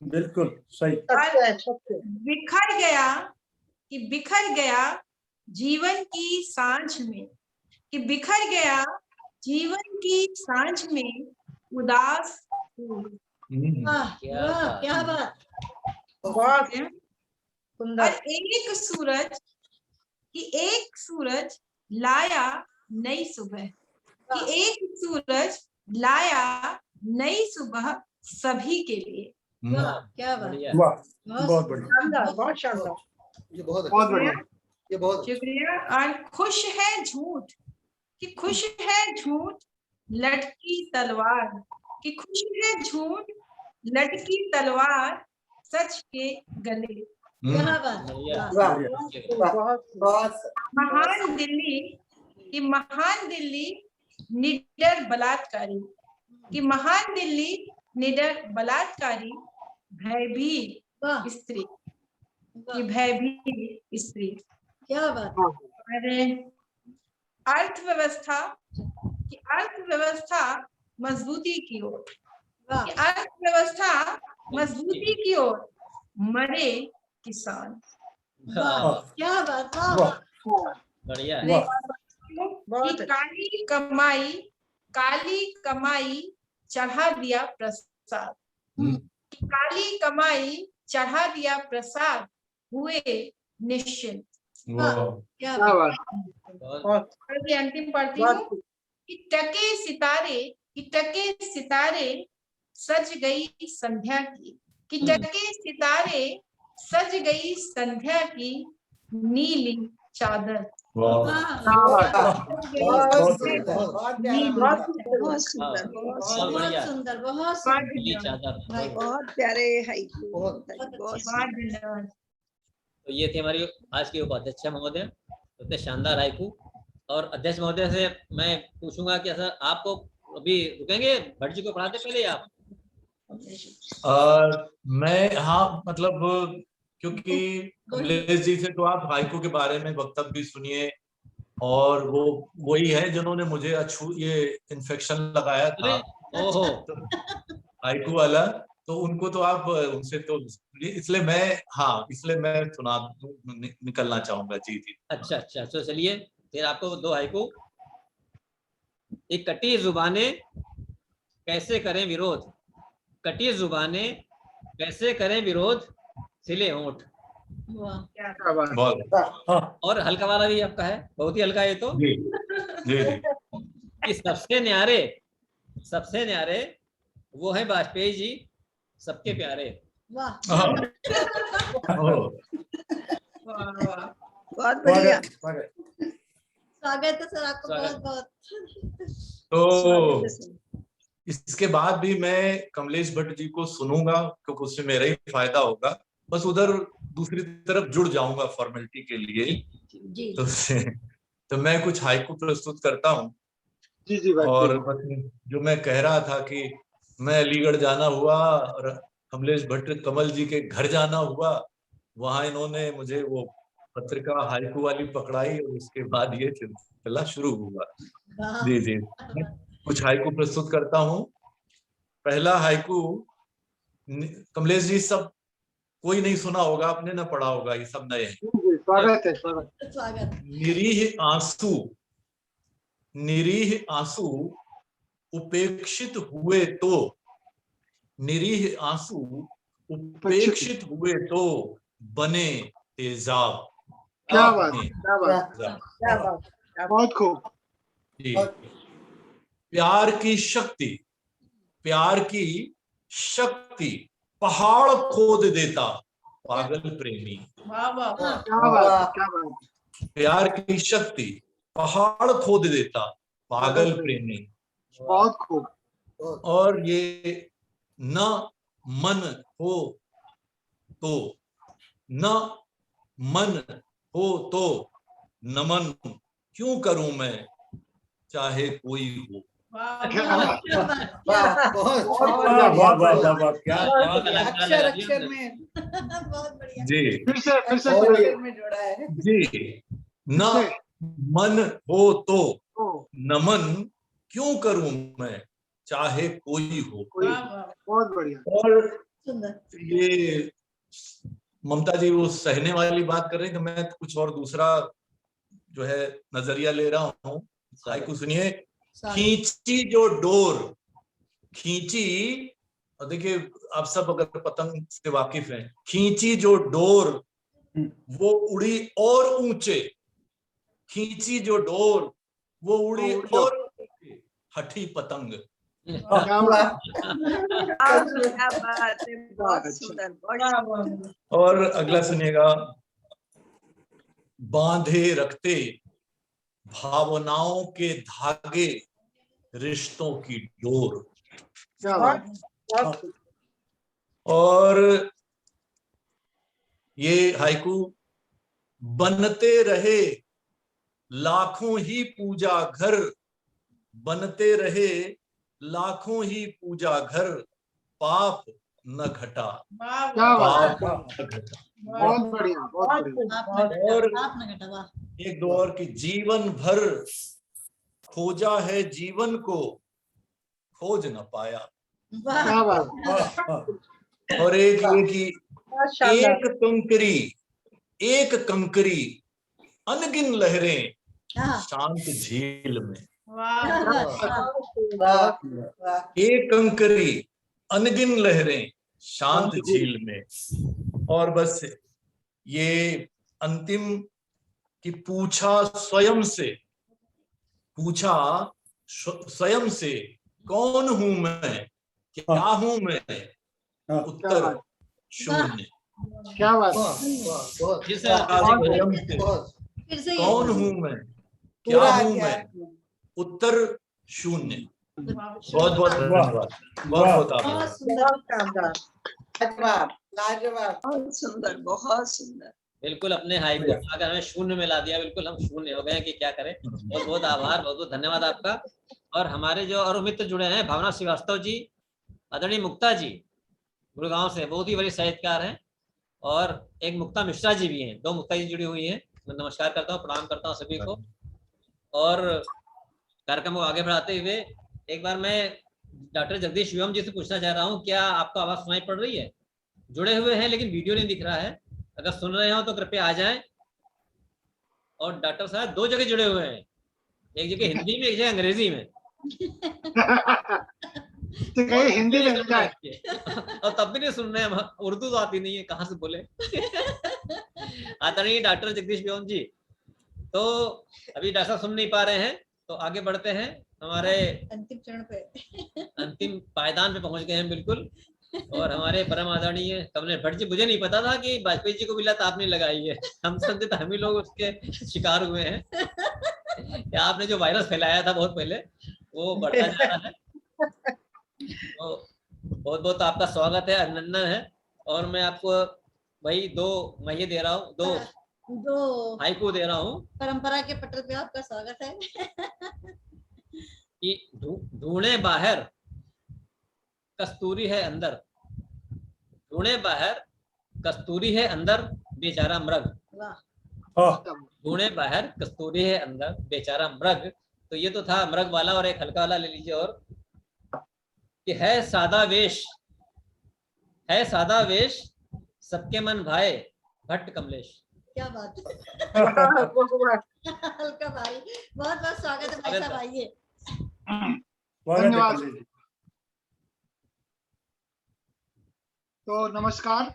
बिल्कुल सही। बिखर गया जीवन की सांझ में, कि बिखर गया जीवन की सांझ में उदास फूल। क्या बात। बहुत सुंदर। एक सूरज, कि एक सूरज लाया नई सुबह, कि एक सूरज लाया नई सुबह सभी के लिए। क्या बात। बहुत बढ़िया, बहुत शानदार। ये बहुत बढ़िया, ये बहुत शुक्रिया। और खुश है झूठ, कि खुश है झूठ लटकी तलवार, कि खुश है झूठ लटकी तलवार सच के गले। महान दिल्ली, कि महान दिल्ली निडर बलात्कारी, कि महान दिल्ली निडर बलात्कारी भयभीत स्त्री की भयभीत स्त्री। क्या बात। और अर्थव्यवस्था की अर्थव्यवस्था मजबूती की ओर, अर्थव्यवस्था मजबूती की ओर मरे किसान। क्या बात। बढ़िया। कि काली कमाई चढ़ा दिया प्रसाद, कि काली कमाई चढ़ा दिया प्रसाद हुए निश्चिंत। क्या बात। अंतिम पढ़ती हूँ कि टके सितारे सज गई संध्या की, कि टके सितारे सज गई संध्या की नीली चादर। बहुत सुंदर, बहुत प्यारे हाइकू। तो ये थे हमारी आज के उपाध्यक्ष महोदय, इतने शानदार हाइकू। और अध्यक्ष महोदय से मैं पूछूंगा कि सर आपको अभी रुकेंगे भट्ट जी को पढ़ाते पहले आप? मैं हाँ मतलब क्योंकि कमलेश जी से तो आप हाइकू के बारे में वक्तव्य भी सुनिए, और वो वही है जिन्होंने मुझे ये इन्फेक्शन लगाया था हाइकू वाला, तो उनको तो आप उनसे तो इसलिए मैं सुना निकलना चाहूंगा। जी जी। अच्छा, तो चलिए फिर आपको दो हाइकू। एक कटी जुबाने कैसे करें विरोध, कटी जुबाने कैसे करें विरोध, सिले होंठ। और हल्का वाला भी आपका है, बहुत ही हल्का है तो। कि सबसे न्यारे वो है वाजपेयी जी, सबके प्यारे। वाह। बहुत बढ़िया। स्वागत है सर आपको, बहुत बहुत। तो इसके बाद भी मैं कमलेश भट्ट जी को सुनूंगा क्योंकि उससे मेरा ही फायदा होगा, बस उधर दूसरी तरफ जुड़ जाऊंगा फॉर्मेलिटी के लिए। तो मैं कुछ हाइकू प्रस्तुत करता हूँ। और बस जो मैं कह रहा था कि मैं अलीगढ़ जाना हुआ और कमलेश भट्ट कमल जी के घर जाना हुआ, वहां इन्होंने मुझे वो पत्रिका हाइकू वाली पकड़ाई और उसके बाद ये सिलसिला शुरू हुआ। जी जी, कुछ हाइकू प्रस्तुत करता हूँ। पहला हाइकू, कमलेश जी सब कोई नहीं सुना होगा, आपने ना पढ़ा होगा, ये सब नए हैं। स्वागत है, स्वागत। निरीह आंसू उपेक्षित हुए तो, निरीह आंसू उपेक्षित हुए तो बने तेजाब। क्या बात, क्या बात, क्या बात, बहुत खूब। प्यार की शक्ति पहाड़ खोद देता पागल प्रेमी। वाह वाह, क्या बात, क्या बात। प्यार की शक्ति पहाड़ खोद देता पागल प्रेमी। बहुत खूब। और ये न मन हो तो नमन क्यों करूं मैं, चाहे कोई हो। अक्षर में बहुत बढ़िया। जी, फिर से अक्षर में जोड़ा है। जी, न मन हो तो नमन क्यों करूं मैं, चाहे कोई हो। बहुत बढ़िया। और ये ममता जी वो सहने वाली बात कर रही थी, मैं कुछ और दूसरा जो है नजरिया ले रहा हूँ। हाइकू सुनिए। खींची जो डोर, खींची, और देखिए आप सब अगर पतंग से वाकिफ हैं, खींची जो डोर वो उड़ी और ऊंचे, खींची जो डोर वो उड़ी और ऊंचे, हठी पतंग। और अगला सुनिएगा। बांधे रखते भावनाओं के धागे रिश्तों की डोर। और ये हाइकू, बनते रहे लाखों ही पूजा घर, बनते रहे लाखों ही पूजा घर, पाप न घटा। क्या बात है, पाप न घटा। बहुत बढ़िया, बहुत बढ़िया। और एक दो और की, जीवन भर खोजा है जीवन को, खोज न पाया। क्या बात। और एक ये कि एक कंकरी अनगिन लहरें शांत झील में। एक कंकरी अनगिन लहरें शांत झील में। और बस ये अंतिम कि पूछा स्वयं से कौन हूं मैं, क्या हूं मैं, उत्तर शून्य। क्या बात। कौन हूं मैं, क्या हूं मैं, उत्तर शून्य। बहुत बहुत धन्यवाद। बहुत बहुत लाजवाब, बहुत सुंदर, बहुत सुंदर। बिल्कुल अपने हाइकू अगर हमें शून्य में ला दिया, बिल्कुल हम शून्य हो गए कि क्या करें। बहुत बहुत आभार, बहुत बहुत धन्यवाद आपका। और हमारे जो और मित्र जुड़े हैं, भावना श्रीवास्तव जी, आदरणीय मुक्ता जी गुड़गांव से, बहुत ही बड़ी साहित्यकार हैं, और एक मुक्ता मिश्रा जी भी हैं। 2 मुक्ता जी जुड़ी हुई हैं। मैं नमस्कार करता हूँ, प्रणाम करता हूँ सभी को। और कार्यक्रम को आगे बढ़ाते हुए एक बार मैं डॉक्टर जगदीश शिवम जी से पूछना चाह रहा हूँ, क्या आपको आवाज सुनाई पड़ रही है? जुड़े हुए हैं लेकिन वीडियो नहीं दिख रहा है, अगर सुन रहे हो तो कृपया आ जाएं। और डॉक्टर साहब 2 जगह जुड़े हुए हैं, एक जगह हिंदी में, एक जगह अंग्रेजी में। तो कहीं हिंदी में जाए। और तब भी नहीं सुन रहे हैं, उर्दू तो आती नहीं है, कहाँ से बोले। आदरणीय डॉक्टर जगदीश शिवम जी, तो अभी डॉक्टर साहब सुन नहीं पा रहे हैं, तो आगे बढ़ते हैं। हमारे अंतिम चरण पे, अंतिम पायदान पे पहुंच गए हैं बिल्कुल। और हमारे परम आदरणीय कमलेश भट्ट जी, मुझे नहीं पता था कि वाजपेयी जी को भी लत आपने लगाई है। हम समझे तो हम ही लोग उसके शिकार हुए हैं। क्या आपने जो वायरस फैलाया था बहुत पहले, वो बढ़ता जा रहा है। तो बहुत बहुत आपका स्वागत है, अभिनंदन है। और मैं आपको वही 2 मैं दे रहा हूँ, 2 हाइकू दे रहा हूँ। परंपरा के पटल पे आपका स्वागत है। कि ढूंढे बाहर कस्तूरी है अंदर, ढूंढे बाहर कस्तूरी है अंदर, बेचारा मृग। ढूंढे बाहर कस्तूरी है अंदर, बेचारा मृग। तो ये तो था मृग वाला, और एक हल्का वाला ले लीजिए। और कि है सादा वेश सबके मन भाए, भट्ट कमलेश। क्या बात है। हल्का भाई, बहुत बहुत स्वागत है भाई साहब, आइए। धन्यवाद। तो नमस्कार।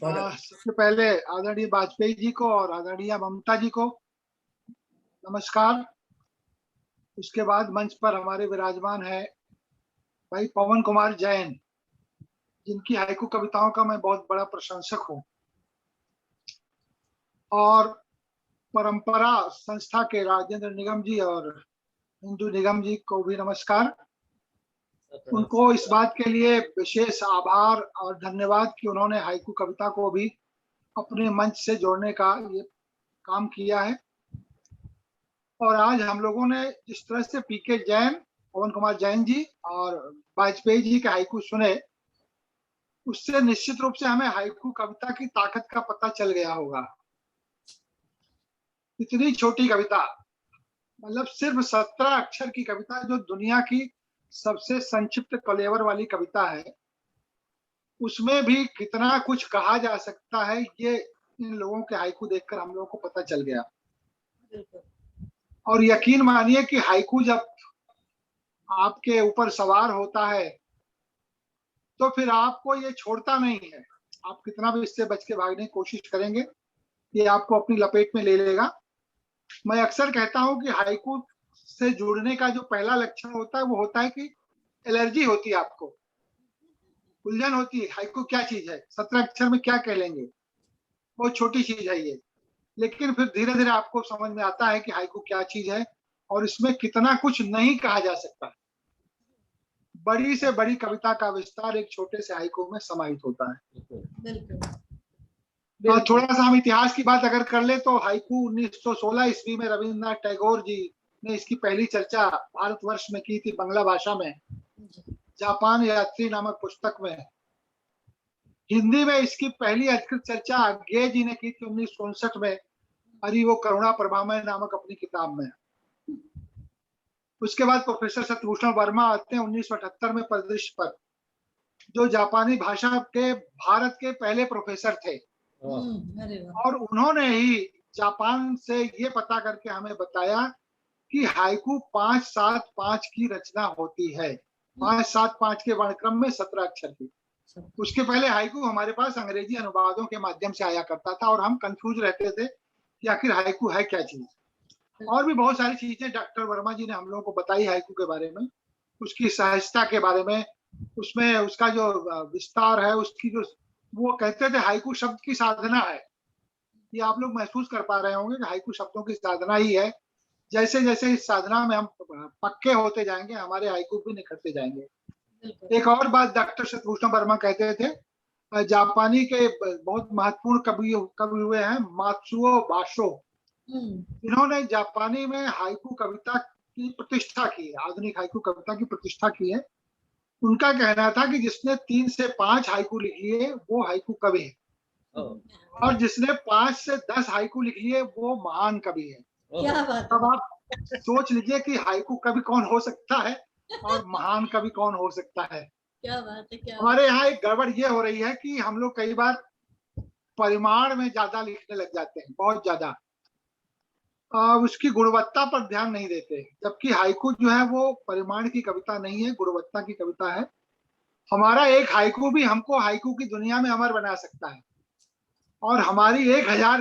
सबसे पहले आदरणीय वाजपेयी जी को और आदरणीय ममता जी को नमस्कार। उसके बाद मंच पर हमारे विराजमान है भाई पवन कुमार जैन, जिनकी हाइकू कविताओं का मैं बहुत बड़ा प्रशंसक हूँ। और परंपरा संस्था के राजेंद्र निगम जी और हिंदू निगम जी को भी नमस्कार। उनको इस बात के लिए विशेष आभार और धन्यवाद कि उन्होंने हाइकू कविता को भी अपने मंच से जोड़ने का ये काम किया है। और आज हम लोगों ने जिस तरह से पीके जैन, पवन कुमार जैन जी और वाजपेयी जी के हाइकू सुने, उससे निश्चित रूप से हमें हाइकू कविता की ताकत का पता चल गया होगा। इतनी छोटी कविता, मतलब सिर्फ 17 अक्षर की कविता, जो दुनिया की सबसे संक्षिप्त कलेवर वाली कविता है, उसमें भी कितना कुछ कहा जा सकता है, ये इन लोगों के हाइकू देखकर हम लोगों को पता चल गया। और यकीन मानिए कि हाइकू जब आपके ऊपर सवार होता है तो फिर आपको ये छोड़ता नहीं है। आप कितना भी इससे बच के भागने की कोशिश करेंगे, ये आपको अपनी लपेट में ले लेगा। मैं अक्सर कहता हूं कि हाइकू से जुड़ने का जो पहला लक्षण होता है वो होता है कि एलर्जी होती है, आपको उलझन होती है। हाइकू क्या चीज है, 17 अक्षर में क्या कह लेंगे, बहुत छोटी चीज है ये। लेकिन फिर धीरे धीरे आपको समझ में आता है कि हाइकू क्या चीज है और इसमें कितना कुछ नहीं कहा जा सकता। बड़ी से बड़ी कविता का विस्तार एक छोटे से हाइकू में समाहित होता है। थोड़ा सा हम इतिहास की बात अगर कर ले तो हाइकू 1916 ईस्वी में रविन्द्रनाथ टैगोर जी ने इसकी पहली चर्चा भारतवर्ष में की थी बांग्ला भाषा में, जापान यात्री नामक पुस्तक में। हिंदी में इसकी पहली अधिकृत चर्चा अज्ञेय जी ने की थी 1959 में, अरे वो करुणा प्रभामय नामक अपनी किताब में। उसके बाद प्रोफेसर सत्यभूषण वर्मा आते हैं 1978 में परिदृश्य पर, जो जापानी भाषा के भारत के पहले प्रोफेसर थे। और उन्होंने ही जापान से ये पता करके हमें बताया कि हाइकू 5-7-5 की रचना होती है। 5-7-5 के वर्णक्रम में 17 अक्षर की। उसके पहले हाइकू हमारे पास अंग्रेजी अनुवादों के माध्यम से आया करता था और हम कंफ्यूज रहते थे कि आखिर हाइकू है क्या चीज। और भी बहुत सारी चीजें डॉक्टर वर्मा जी ने हम लोगों को बताई हाइकू के बारे में, उसकी सहजता के बारे में, उसमें उसका जो विस्तार है, उसकी जो वो कहते थे हाइकू शब्द की साधना है। ये आप लोग महसूस कर पा रहे होंगे कि हाइकू शब्दों की साधना ही है। जैसे जैसे इस साधना में हम पक्के होते जाएंगे, हमारे हाइकू भी निखरते जाएंगे। एक और बात डॉक्टर सत्यभूषण वर्मा कहते थे, जापानी के बहुत महत्वपूर्ण कवि हुए हैं मात्सुओ बाशो। इन्होंने जापानी में हाइकू कविता की प्रतिष्ठा की है, आधुनिक हाइकू कविता की प्रतिष्ठा की है। उनका कहना था कि जिसने 3 से 5 हाइकू लिख लिए वो हाइकू कवि है, और जिसने 5 से 10 हाइकू लिख लिए वो महान कवि है। क्या बात। अब आप सोच लीजिए कि हाइकू कवि कौन हो सकता है और महान कवि कौन हो सकता है। क्या बात है, क्या हमारे यहाँ एक गड़बड़ ये हो रही है कि हम लोग कई बार परिमाण में ज्यादा लिखने लग जाते हैं, बहुत ज्यादा, उसकी गुणवत्ता पर ध्यान नहीं देते। जबकि हाइकू जो है वो परिमाण की कविता नहीं है, गुणवत्ता की कविता है। हमारा एक हाइकू भी हमको हाइकू की दुनिया में अमर बना सकता है, और हमारी 1000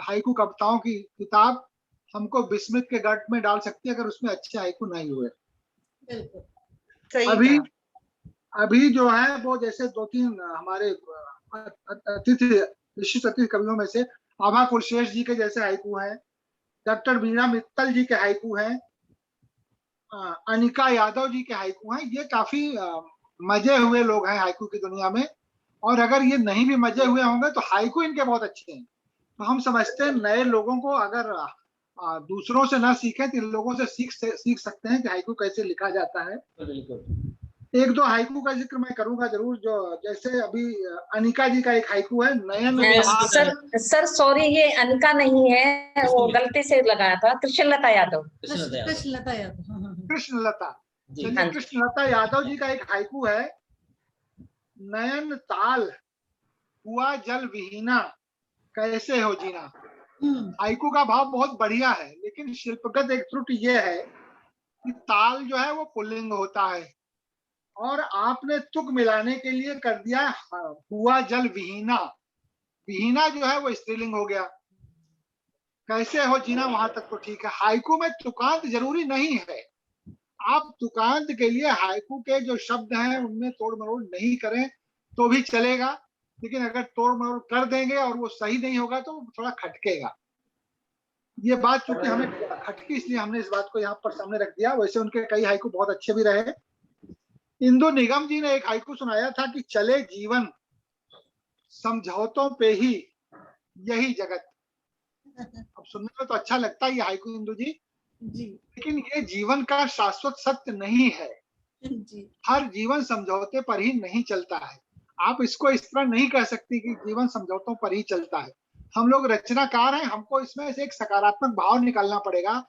हाइकू कविताओं की किताब हमको विस्मित के गट में डाल सकती है अगर उसमें अच्छे हाइकू नहीं हुए। अभी जो है वो जैसे 2-3 हमारे अतिथि विशिष्ट अतिथि कवियों में से आभा कुलशेष जी के जैसे हाइकू हैं, डॉक्टर मीरा मित्तल जी के हाइकू हैं, अनिका यादव जी के हाइकू हैं। ये काफी मजे हुए लोग हैं हाइकू की दुनिया में, और अगर ये नहीं भी मजे हुए होंगे तो हाइकू इनके बहुत अच्छे हैं। तो हम समझते हैं नए लोगों को अगर दूसरों से ना सीखें तो इन लोगों से सीख सकते हैं कि हाइकू कैसे लिखा जाता है। एक दो हाइकू का जिक्र मैं करूंगा जरूर, जो जैसे अभी अनिका जी का एक हाइकू है नयन। सर सॉरी, ये अनिका नहीं है, वो गलती से लगाया था, कृष्णलता यादव। कृष्णलता यादव। कृष्णलता, चलिए कृष्णलता यादव जी का एक हाइकू है, नयन ताल हुआ जल विहीना कैसे हो जीना। हाइकू का भाव बहुत बढ़िया है, लेकिन शिल्पगत एक त्रुटि ये है कि ताल जो है वो पुल्लिंग होता है और आपने तुक मिलाने के लिए कर दिया हुआ जल विहीना। विहीना जो है वो स्त्रीलिंग हो गया, कैसे हो जीना वहां तक तो ठीक है। हाइकू में तुकांत जरूरी नहीं है, आप तुकांत के लिए हाइकू के जो शब्द हैं उनमें तोड़ मरोड़ नहीं करें तो भी चलेगा, लेकिन अगर तोड़ मरोड़ कर देंगे और वो सही नहीं होगा तो थोड़ा खटकेगा। ये बात चूंकि हमें खटकी इसलिए हमने इस बात को यहाँ पर सामने रख दिया। वैसे उनके कई हाइकू बहुत अच्छे भी रहे। इंदु निगम जी ने एक हाइकू सुनाया था कि चले जीवन समझौतों पे ही यही जगत। अब सुनने में तो अच्छा लगता है ये हाइकू इंदु जी, लेकिन ये जीवन का शाश्वत सत्य नहीं है। हर जीवन समझौते पर ही नहीं चलता है। आप इसको इस तरह नहीं कह सकती कि जीवन समझौतों पर ही चलता है। हम लोग रचनाकार हैं, हमको इसमें से एक सकारात्मक भाव निकालना पड़ेगा,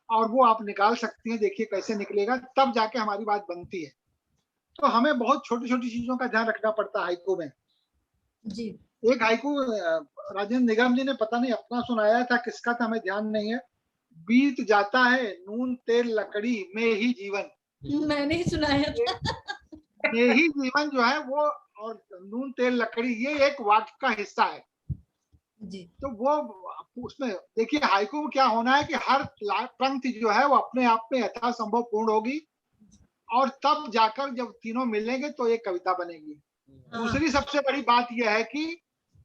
और वो आप निकाल सकती हैं। देखिए कैसे निकलेगा, तब जाके हमारी बात बनती है। तो हमें बहुत छोटी छोटी चीजों का ध्यान रखना पड़ता है हाइकू में। जी। एक हाइकू राजेंद्र निगम जी ने पता नहीं अपना सुनाया था, किसका था हमें ध्यान नहीं है। बीत जाता है नून तेल लकड़ी में ही जीवन। मैंने ही सुनाया था। में ही जीवन जो है वो, और नून तेल लकड़ी ये एक वाक्य का हिस्सा है जी। तो वो उसमें देखिए हाइकू में क्या होना है कि हर पंक्ति जो है वो अपने आप में यथासंभव पूर्ण होगी, और तब जाकर जब तीनों मिलेंगे तो एक कविता बनेगी। दूसरी सबसे बड़ी बात यह है कि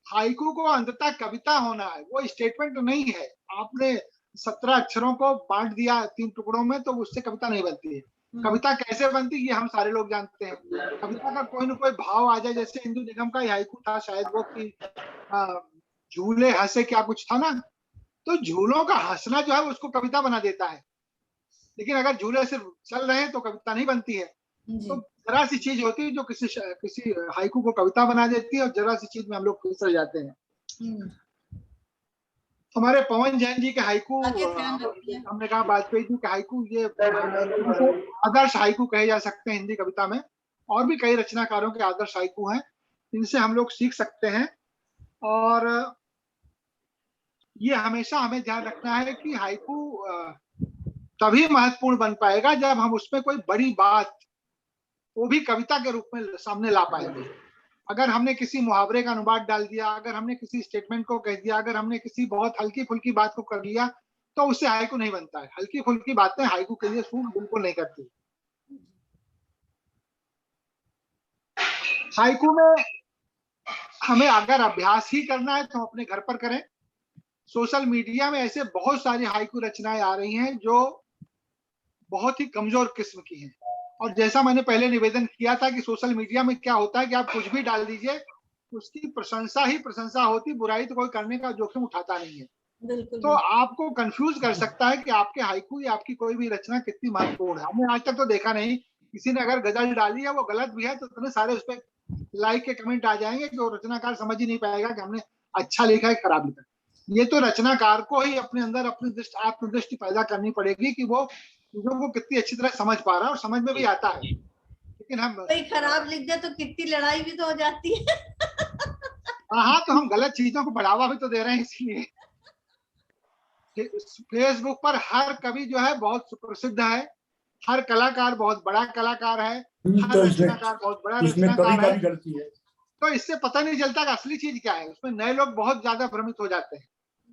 हाइकू को अंततः कविता होना है, वो स्टेटमेंट नहीं है। आपने 17 अक्षरों को बांट दिया 3 टुकड़ों में तो उससे कविता नहीं बनती है। कविता कैसे बनती है ये हम सारे लोग जानते हैं। कविता का कोई ना कोई भाव आ जाए, जैसे इंदु निगम का हाइकू था शायद वो कि झूले हंसे क्या कुछ था ना, तो झूलों का हंसना जो है उसको कविता बना देता है। लेकिन अगर झूले सिर्फ चल रहे हैं तो कविता नहीं बनती है। तो जरा सी चीज होती है जो किसी हाइकू को कविता बना देती है, और जरा सी चीज में हम लोग फिसल जाते हैं। हमारे पवन जैन जी के हाइकू, हमने कहा वाजपेयी जी के हाइकू, ये आदर्श हाइकू कहे जा सकते हैं हिंदी कविता में। और भी कई रचनाकारों के आदर्श हाइकू हैं, इनसे हम लोग सीख सकते हैं। और ये हमेशा हमें ध्यान रखना है कि हाइकू तभी महत्वपूर्ण बन पाएगा जब हम उसमें कोई बड़ी बात, वो भी कविता के रूप में सामने ला पाएंगे। अगर हमने किसी मुहावरे का अनुवाद डाल दिया, अगर हमने किसी स्टेटमेंट को कह दिया, अगर हमने किसी बहुत हल्की फुल्की बात को कर लिया, तो उससे हाइकू नहीं बनता है। हल्की फुल्की बातें हाइकू के लिए सूट बिल्कुल नहीं करती। हाइकू में हमें अगर अभ्यास ही करना है तो हम अपने घर पर करें। सोशल मीडिया में ऐसे बहुत सारी हाइकू रचनाएं आ रही हैं जो बहुत ही कमजोर किस्म की हैं। और जैसा मैंने पहले निवेदन किया था कि सोशल मीडिया में क्या होता है कि आप कुछ भी डाल दीजिए, उसकी प्रशंसा ही प्रशंसा होती, बुराई तो कोई करने का जोखिम उठाता नहीं है। तो आपको कंफ्यूज कर सकता है कि आपके हाइकू या आपकी कोई भी रचना कितनी महत्वपूर्ण है। हमने आज तक तो देखा नहीं, किसी ने अगर गजल डाली है वो गलत भी है तो इतने सारे उस पर लाइक के कमेंट आ जाएंगे कि वो रचनाकार समझ ही नहीं पाएगा कि हमने अच्छा लिखा है खराब लिखा है। ये तो रचनाकार को ही अपने अंदर अपनी आत्मदृष्टि पैदा करनी पड़ेगी कि वो चीजों को कितनी अच्छी तरह समझ पा रहा है, और समझ में भी आता है। लेकिन हम कोई खराब लिख दे तो कितनी लड़ाई भी तो हो जाती है। हाँ, तो हम गलत चीजों को बढ़ावा भी तो दे रहे हैं। इसलिए फेसबुक पर हर कवि जो है बहुत सुप्रसिद्ध है, हर कलाकार बहुत बड़ा कलाकार है, हर रचनाकार बहुत बड़ा रचनाकार है। तो इससे पता नहीं चलता कि असली चीज क्या है। उसमें नए लोग बहुत ज्यादा भ्रमित हो जाते हैं।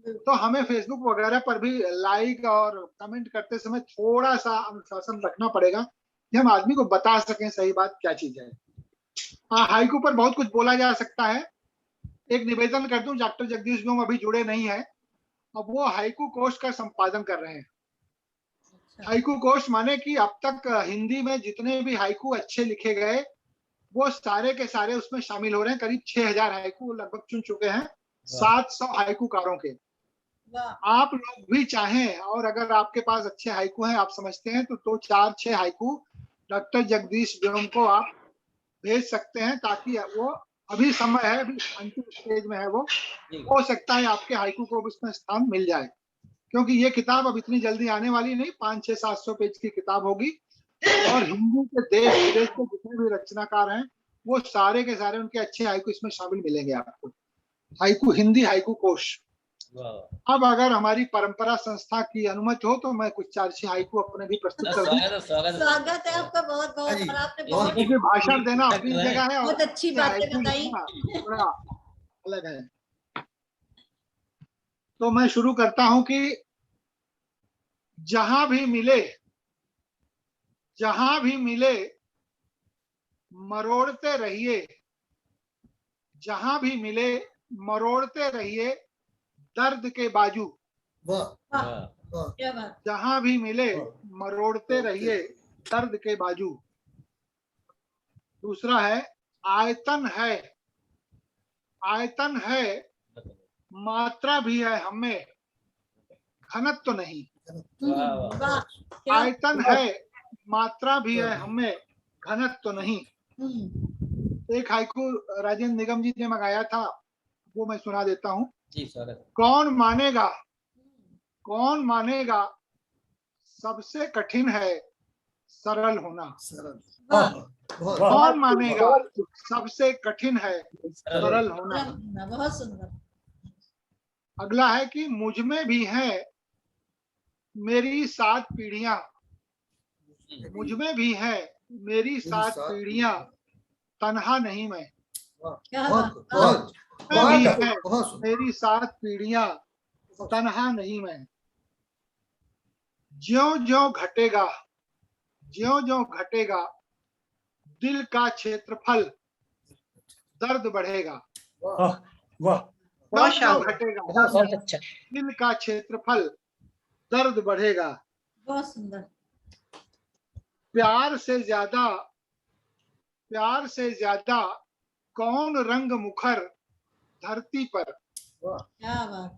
तो हमें फेसबुक वगैरह पर भी लाइक और कमेंट करते समय थोड़ा सा अनुशासन रखना पड़ेगा कि हम आदमी को बता सकें सही बात क्या चीज है। हाइकू पर बहुत कुछ बोला जा सकता है। एक निवेदन कर दूं, डॉक्टर जगदीश जी अभी जुड़े नहीं है, अब वो हाइकू कोश का संपादन कर रहे हैं। हाइकू कोश माने कि अब तक हिंदी में जितने भी हाइकू अच्छे लिखे गए वो सारे के सारे उसमें शामिल हो रहे हैं। करीब 6000 हाइकू लगभग चुन चुके हैं 700 हाइकूकारों के। आप लोग भी चाहें और अगर आपके पास अच्छे हाइकू हैं, आप समझते हैं, तो 4-6 हाइकू डॉक्टर जगदीश व्योम को आप भेज सकते हैं, ताकि वो अभी समय है, अभी अंतिम स्टेज में है, वो हो सकता है आपके हाइकू को उसमें स्थान मिल जाए। क्योंकि ये किताब अब इतनी जल्दी आने वाली नहीं, 500-700 पेज की किताब होगी। और हिंदी के देश विदेश के जितने भी रचनाकार हैं वो सारे के सारे उनके अच्छे हाइकू इसमें शामिल मिलेंगे आपको। हाइकू हिंदी हाइकू कोश। अब अगर हमारी परंपरा संस्था की अनुमति हो तो मैं कुछ 4-6 हाइकू अपने भी प्रस्तुत कर दूं। स्वागत है आपका बहुत बहुत। और आपने बहुत भाषण देना अपनी जगह है, बहुत अच्छी बातें बताई, थोड़ा अलग है। तो मैं शुरू करता हूं कि जहां भी मिले मरोड़ते रहिए, जहां भी मिले मरोड़ते रहिए दर्द के बाजू। जहां भी मिले मरोड़ते रहिए दर्द के बाजू। दूसरा है आयतन है मात्रा भी है हमें, घनत्व तो नहीं। आयतन है मात्रा भी है हमें, घनत्व तो नहीं। एक हाइकू राजेंद्र निगम जी ने मंगाया था, वो मैं सुना देता हूँ। कौन मानेगा सबसे कठिन है सरल होना। कौन मानेगा सबसे कठिन है सरल होना। बहुत सुंदर। अगला है कि मुझ में भी है मेरी 7 पीढ़ियां, मुझ में भी है मेरी 7 पीढ़ियां, तन्हा नहीं मैं। भी है मेरी 7 पीढ़ियां, तन्हा नहीं मैं। ज्यों-ज्यों घटेगा दिल का क्षेत्रफल, दर्द बढ़ेगा। ज्यों घटेगा दिल का क्षेत्रफल, दर्द बढ़ेगा। बहुत सुंदर। प्यार से ज्यादा कौन रंग मुखर धरती पर। क्या बात।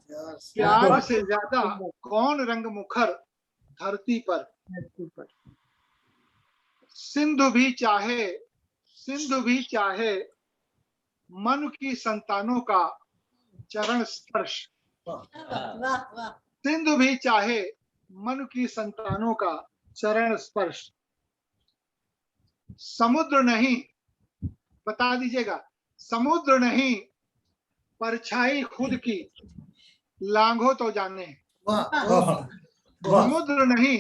प्यार से ज्यादा कौन रंग मुखर धरती पर। सिंधु भी चाहे मन की संतानों का चरण स्पर्श। सिंधु भी चाहे मन की संतानों का चरण स्पर्श। समुद्र नहीं, बता दीजिएगा, समुद्र नहीं परछाई खुद की लांघो तो जाने। समुद्र नहीं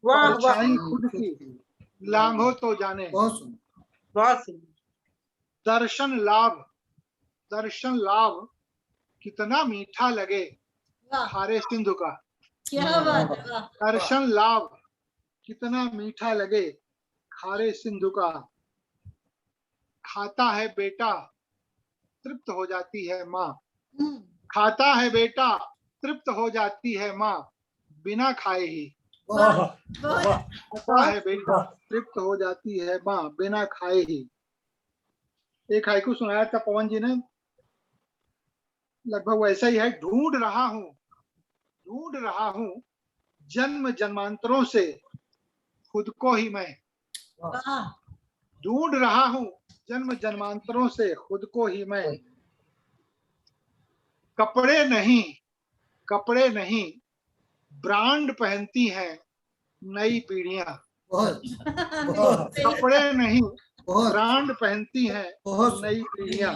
परछाई खुद की लांघो तो जाने। दर्शन लाभ कितना मीठा लगे खारे सिंधु का। क्या बात है, वाह। दर्शन लाभ कितना मीठा लगे खारे सिंधु का। खाता है बेटा तृप्त हो जाती है माँ। खाता है बेटा तृप्त हो जाती है माँ बिना खाए ही। खाता है बेटा तृप्त हो जाती है माँ बिना खाए ही। एक हाइकू सुनाया था पवन जी ने, लगभग वैसा ही है। ढूंढ रहा हूँ जन्म जन्मांतरों से खुद को ही मैं। ढूंढ रहा हूँ जन्म जन्मांतरों से खुद को ही मैं। कपड़े नहीं ब्रांड पहनती हैं नई पीढ़ियां। कपड़े नहीं ब्रांड पहनती हैं नई पीढ़ियां।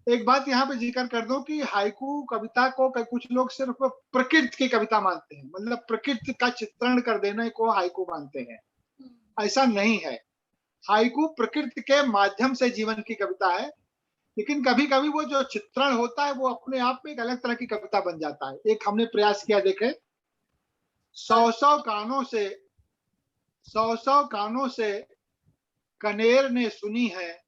एक बात यहाँ पे जिक्र कर दो कि हाइकू कविता को कुछ लोग सिर्फ प्रकृति की कविता मानते हैं, मतलब प्रकृति का चित्रण कर देने को हाइकू मानते हैं। ऐसा नहीं है। हाइकू प्रकृति के माध्यम से जीवन की कविता है, लेकिन कभी कभी वो जो चित्रण होता है वो अपने आप में एक अलग तरह की कविता बन जाता है। एक हमने प्रयास किया, देखे, 100 कानों से कनेर ने सुनी है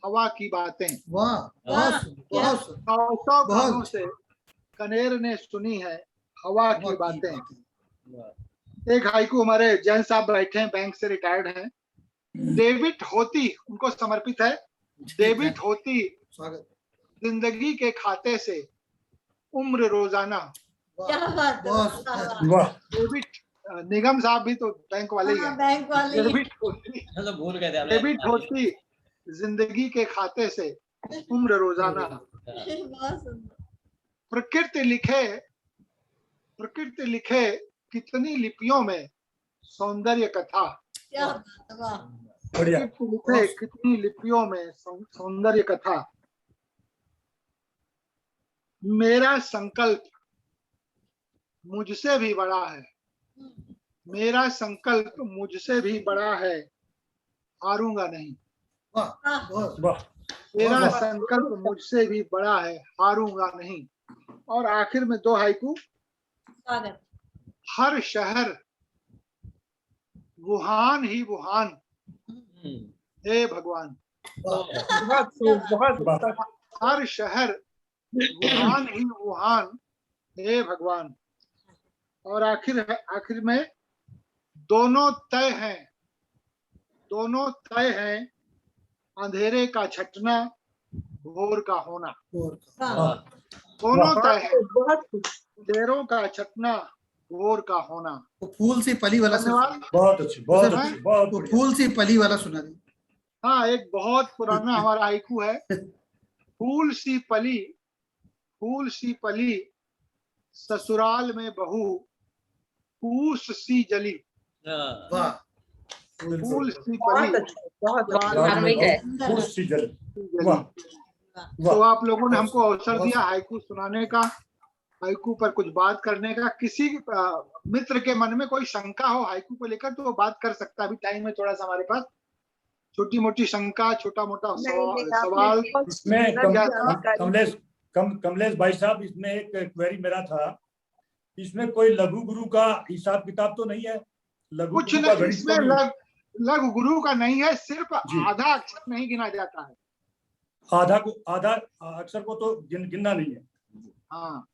हवा की बातें। 100 कानों से कनेर ने सुनी है हवा की बातें। एक हाइकू हमारे जैन साहब बैठे हैं, बैंक से रिटायर्ड हैं, डेविड होती, उनको समर्पित है। डेबिट होती जिंदगी के खाते से उम्र रोजाना। डेबिट, निगम साहब भी तो बैंक वाले ही हैं। बैंक वाले डेबिट होती जिंदगी के खाते से उम्र रोजाना। प्रकृति लिखे कितनी लिपियों में सौंदर्य कथा। कितनी लिपियों में सौंदर्य कथा। मेरा संकल्प मुझसे भी बड़ा है। मेरा संकल्प मुझसे भी बड़ा है, हारूंगा नहीं। मेरा संकल्प मुझसे भी बड़ा है, हारूंगा नहीं। और आखिर में 2 हाइकू। हर शहर वुहान ही वुहान हे भगवान। हर शहर वुहान ही वुहान हे भगवान। और आखिर में दोनों तय हैं अंधेरे का छटना भोर का होना। दोनों तय है अंधेरों का छटना भोर का होना। फूल सी पली वाला बहुत अच्छी, बहुत अच्छी, बहुत फूल सी पली वाला सुना दी। हाँ, एक बहुत पुराना हमारा हाइकू है। फूल सी पली ससुराल में बहू फूस सी जली। फूल सी पली फूस सी जली। तो आप लोगों ने हमको अवसर दिया हाइकू सुनाने का, हाइकू पर कुछ बात करने का। किसी मित्र के मन में कोई शंका हो हाइकू को लेकर तो वो बात कर सकता है। अभी टाइम है थोड़ा सा हमारे पास। छोटी मोटी शंका, छोटा मोटा सवाल। इसमें कमलेश भाई साहब, इसमें एक क्वेरी मेरा था, इसमें कोई लघु गुरु का हिसाब किताब तो नहीं है? कुछ नहीं, इसमें लघु गुरु का नहीं है, सिर्फ आधा अक्षर नहीं गिना जाता है। आधा अक्षर को तो गिनना नहीं है। हाँ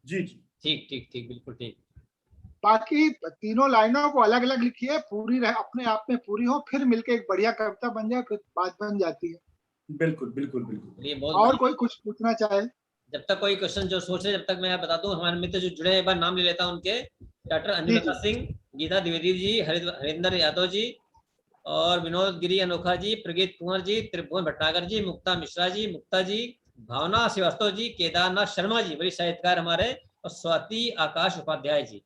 जी, ठीक, बिल्कुल ठीक। बाकी तीनों लाइनों को अलग अलग लिखिए, पूरी रहे, अपने आप में पूरी हो, फिर मिलके एक बढ़िया कविता बन जाए, फिर बात बन जाती है। बिल्कुल। ये बहुत और कोई कुछ पूछना चाहे? जब तक कोई क्वेश्चन जो सोच रहे, जब तक मैं बता दूं, हमारे मित्र जो जुड़े हैं, एक बार नाम ले लेता हूं उनके। डॉक्टर अंजुलता सिंह, गीता द्विवेदी जी, हरिंदर यादव जी और विनोद गिरी अनोखा जी, प्रगीत कुंवर जी, त्रिभुवन भटनागर जी, मुक्ता मिश्रा जी, मुक्ता जी, भावना श्रीवास्तव जी, केदारनाथ शर्मा जी, बड़ी साहित्यकार हमारे, और स्वाति आकाश उपाध्याय जी।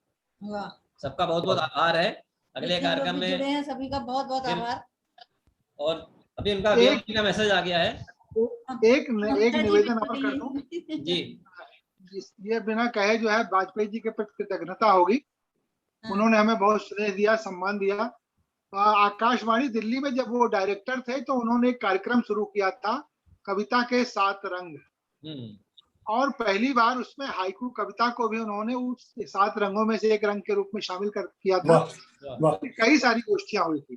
सबका बहुत बहुत आभार है। अगले कार्यक्रम में जुड़े हैं सभी का बहुत बहुत आभार। और अभी उनका वीएमसी का मैसेज आ गया है। एक निवेदन और कर दूं जी। ये बिना कहे जो है वाजपेयी जी के प्रति कृतज्ञता होगी। उन्होंने हमें बहुत स्नेह दिया, सम्मान दिया। आकाशवाणी दिल्ली में जब वो डायरेक्टर थे तो उन्होंने एक कार्यक्रम शुरू किया था, कविता के 7 रंग, और पहली बार उसमें हाइकू कविता को भी उन्होंने उस 7 रंगों में से एक रंग के रूप में शामिल कर किया था। कई सारी गोष्ठियां हुई थी।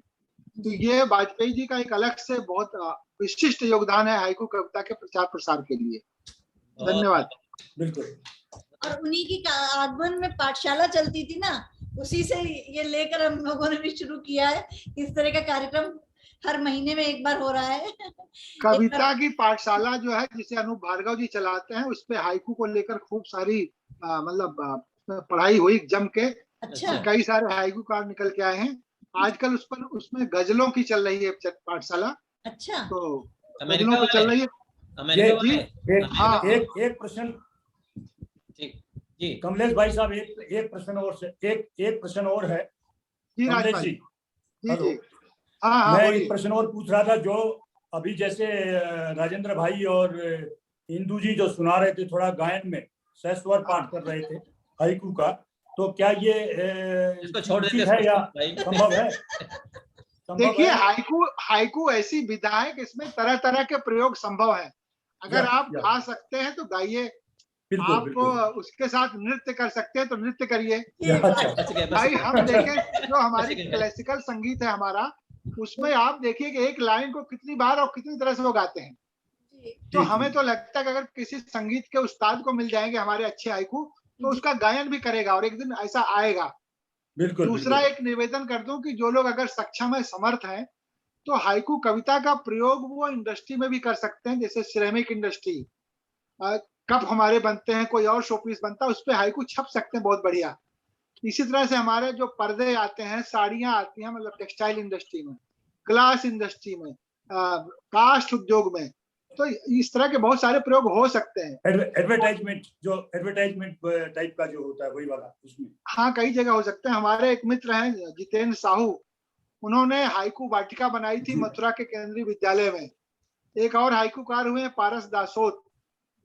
तो ये वाजपेयी जी का एक अलग से बहुत विशिष्ट योगदान है हाइकू कविता के प्रचार प्रसार के लिए। धन्यवाद। बिल्कुल। और उन्हीं की आगमन में पाठशाला चलती थी ना, उसी से ये लेकर हम लोगों ने भी शुरू किया है। इस तरह का कार्यक्रम हर महीने में एक बार हो रहा है। कविता की पाठशाला जो है जिसे अनूप भार्गव जी चलाते हैं, उस पे हाइकू को लेकर खूब सारी मतलब पढ़ाई हुई जम के। अच्छा। कई सारे हाइकू कार्ड निकल के आए हैं। आजकल उसमें गजलों की चल रही है पाठशाला। अच्छा। तो गजलों की चल रही है। एक प्रश्न जी कमलेश भाई साहब, एक प्रश्न और से एक प्रश्न और है। जी कमलेश जी, जी। मैं एक प्रश्न और पूछ रहा था, जो अभी जैसे राजेंद्र भाई और इंदू जी जो सुना रहे थे, थोड़ा गायन में सहस्वर पाठ कर रहे थे हाइकू का, तो क्या ये इसको छोड़ देते है या संभव है? देखिए, हाइकू ऐसी विधा है कि इसमें तरह तरह के प्रयोग संभव है। अगर आप गा सकते हैं तो गाइए, आप उसके साथ नृत्य कर सकते हैं तो नृत्य करिए। भाई हम देखें जो हमारी क्लासिकल संगीत है हमारा, उसमें आप देखिए कि एक लाइन को कितनी बार और कितनी तरह से वो गाते हैं। तो हमें तो लगता है कि अगर किसी संगीत के उस्ताद को मिल जाएंगे हमारे अच्छे हाइकू, तो उसका गायन भी करेगा और एक दिन ऐसा आएगा। दूसरा एक निवेदन कर दूं कि जो लोग अगर सक्षम है, समर्थ हैं, तो हाइकू कविता का प्रयोग वो इंडस्ट्री में भी कर सकते हैं। जैसे सिरेमिक इंडस्ट्री, कप हमारे बनते हैं, कोई और शोपीस बनता है, उस पर हाइकू छप सकते हैं बहुत बढ़िया। इसी तरह से हमारे जो पर्दे आते हैं, साड़ियां आती हैं, मतलब टेक्सटाइल इंडस्ट्री में, ग्लास इंडस्ट्री में, कास्ट उद्योग में, तो इस तरह के बहुत सारे प्रयोग हो सकते हैं। एडवर्टाइजमेंट टाइप का जो होता है वही वाला उसमें। हाँ, कई जगह हो सकते हैं। हमारे एक मित्र हैं जितेंद्र साहू, उन्होंने हाइकू वाटिका बनाई थी मथुरा के केंद्रीय विद्यालय में। एक और हाइकूकार हुए पारस दासोत,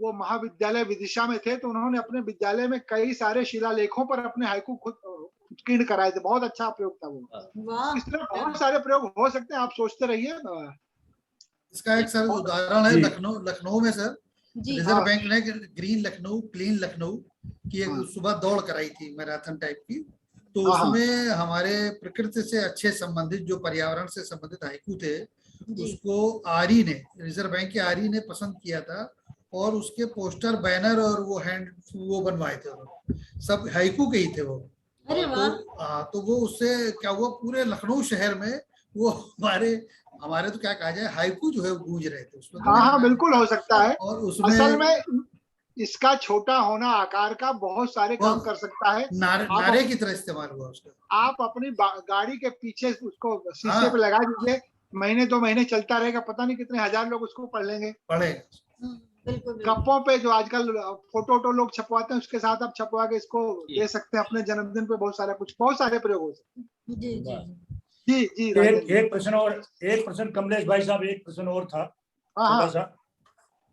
वो महाविद्यालय विदिशा में थे, तो उन्होंने अपने विद्यालय में कई सारे शिलालेखों पर अपने हाइकू खुद उत्कीर्ण कराए थे। बहुत अच्छा प्रयोग था वो। इस तरह बहुत सारे प्रयोग हो सकते हैं, आप सोचते रहिए। इसका एक सर उदाहरण है लखनऊ में सर, रिजर्व बैंक ने ग्रीन लखनऊ, क्लीन लखनऊ की एक सुबह दौड़ कराई थी, मैराथन टाइप की। तो उसमें हमारे प्रकृति से अच्छे संबंधित, जो पर्यावरण से संबंधित हाइकू थे, उसको आरई ने, रिजर्व बैंक के आरई ने पसंद किया था, और उसके पोस्टर, बैनर और वो बनवाए थे, सब हाइकू के ही थे वो। तो वो उससे क्या हुआ, पूरे लखनऊ शहर में वो हमारे तो क्या कहा जाए, हाइकू जो है वो गूंज रहे थे उसमें। हाँ, बिल्कुल हो सकता है। और उसमें असल में इसका छोटा होना आकार का बहुत सारे काम कर सकता है। नारे की तरह इस्तेमाल हुआ उसका। आप अपनी गाड़ी के पीछे उसको शीशे पे लगा दीजिए, महीने 2 महीने चलता रहेगा, पता नहीं कितने हजार लोग उसको पढ़ेंगे। कपों पे जो आजकल फोटो लोग छपवाते हैं, उसके साथ आप छपवा के इसको दे सकते हैं अपने जन्मदिन पे। बहुत सारे प्रयोग हो सकते हैं। जी। एक प्रश्न कमलेश भाई साहब, एक प्रश्न और था छोटा सा।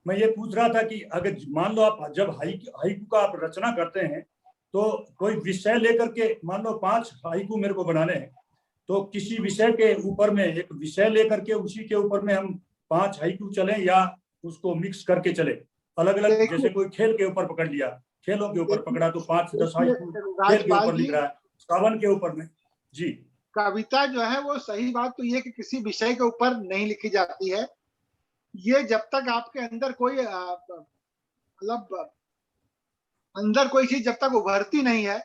मैं ये पूछ रहा था कि अगर मान लो आप जब हाइकू का आप रचना करते हैं, तो कोई विषय लेकर के, मान लो 5 हाइकू मेरे को बनाने हैं, तो किसी विषय के ऊपर में एक विषय लेकर के उसी के ऊपर में हम 5 हाइकू चलें, या उसको मिक्स करके चले अलग अलग? जैसे कोई खेल के ऊपर पकड़ लिया, खेलों के ऊपर पकड़ा तो 5 से 10 हाइकू खेल के ऊपर लिख रहा है, सावन के ऊपर में। जी, कविता जो है वो सही बात तो ये कि किसी विषय के ऊपर नहीं लिखी जाती है। ये जब तक आपके अंदर कोई मतलब अंदर कोई चीज जब तक उभरती नहीं है,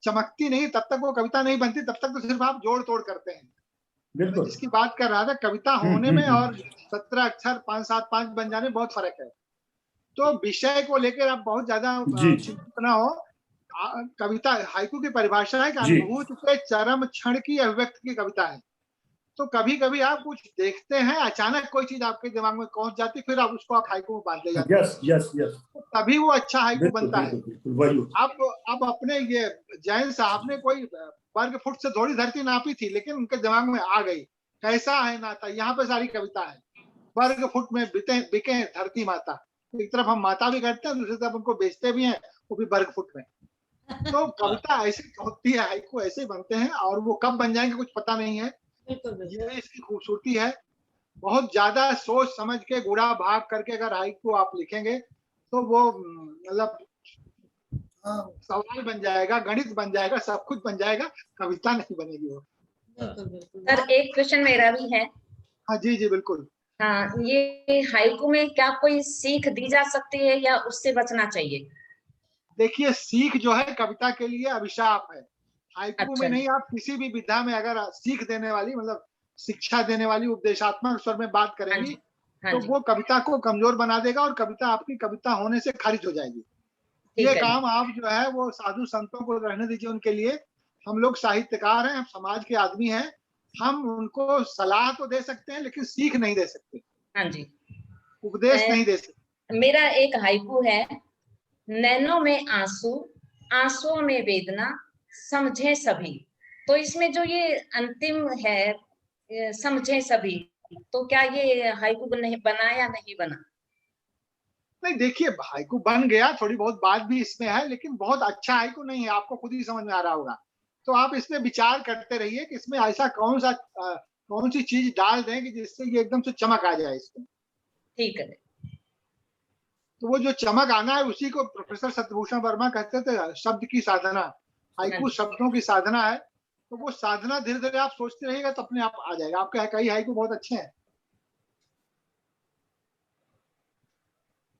चमकती नहीं, तब तक वो कविता नहीं बनती। तब तक तो सिर्फ आप जोड़ तोड़ करते हैं। मैं जिसकी बात कर रहा था, कविता होने में और 17 अक्षर 5, 7, 5 बन जाने में बहुत फर्क है। तो विषय को लेकर आप बहुत ज्यादा चिंतित ना हो। कविता हाइकू की परिभाषा है कि जी। अनुभूति के चरम क्षण की अभिव्यक्ति की कविता है। तो कभी कभी आप कुछ देखते हैं, अचानक कोई चीज आपके दिमाग में पहुंच जाती, फिर आप उसको आप हाइकू में बांध ले जाते हैं। यस यस यस, तो तभी वो अच्छा हाइकू बनता है। बिल्कुल वही। अब अपने ये जैन साहब ने कोई वर्ग फुट से थोड़ी धरती नापी थी, लेकिन उनके दिमाग में आ गई, कैसा है नाता, यहाँ पे सारी कविता है, वर्ग फुट में बिके धरती माता। एक तरफ हम माता भी करते हैं, दूसरी तरफ उनको बेचते भी हैं, वो भी वर्ग फुट में। तो कविता ऐसी होती है, हाइकू ऐसे बनते हैं, और वो कब बन जाएंगे कुछ पता नहीं है। ये इसकी खूबसूरती है। बहुत ज्यादा सोच समझ के गुणा भाग करके अगर हाइकू आप लिखेंगे तो वो मतलब सवाल बन जाएगा, गणित बन जाएगा, सब कुछ बन जाएगा, कविता नहीं बनेगी वो। सर एक क्वेश्चन मेरा भी है। हाँ जी जी बिल्कुल। हाँ, ये हाइकू में क्या कोई सीख दी जा सकती है या उससे बचना चाहिए? देखिए, सीख जो है कविता के लिए अभिशाप है। हाइकू में नहीं, आप किसी भी विधा में अगर सीख देने वाली, मतलब शिक्षा देने वाली, उपदेशात्मक स्वर में बात करेंगी तो वो कविता को कमजोर बना देगा और कविता आपकी कविता होने से खारिज हो जाएगी। ये काम आप जो है वो साधु संतों को रहने दीजिए उनके लिए। हम लोग साहित्यकार हैं, हम समाज के आदमी हैं, हम उनको सलाह तो दे सकते हैं लेकिन सीख नहीं दे सकते। हाँ जी, उपदेश नहीं दे सकते। मेरा एक हाइकू है। नैनों में आंसू, आंसुओं में वेदना, समझे सभी। तो इसमें जो ये अंतिम है, समझे सभी, तो क्या ये हाइकू बना या नहीं बना? नहीं, देखिए हाइकू बन गया, थोड़ी बहुत बात भी इसमें है, लेकिन बहुत अच्छा हाइकू नहीं है, आपको खुद ही समझ में आ रहा होगा। तो आप इसमें विचार करते रहिए कि इसमें ऐसा कौन सी चीज डाल दें कि जिससे ये एकदम से चमक आ जाए इसमें। ठीक है। तो वो जो चमक आना है उसी को प्रोफेसर सत्यभूषण वर्मा कहते थे शब्द की साधना। हाइकू शब्दों की साधना है, तो वो साधना धीरे धीरे आप सोचते रहिएगा तो अपने आप आ जाएगा। आपके कई हाइकू बहुत अच्छे हैं।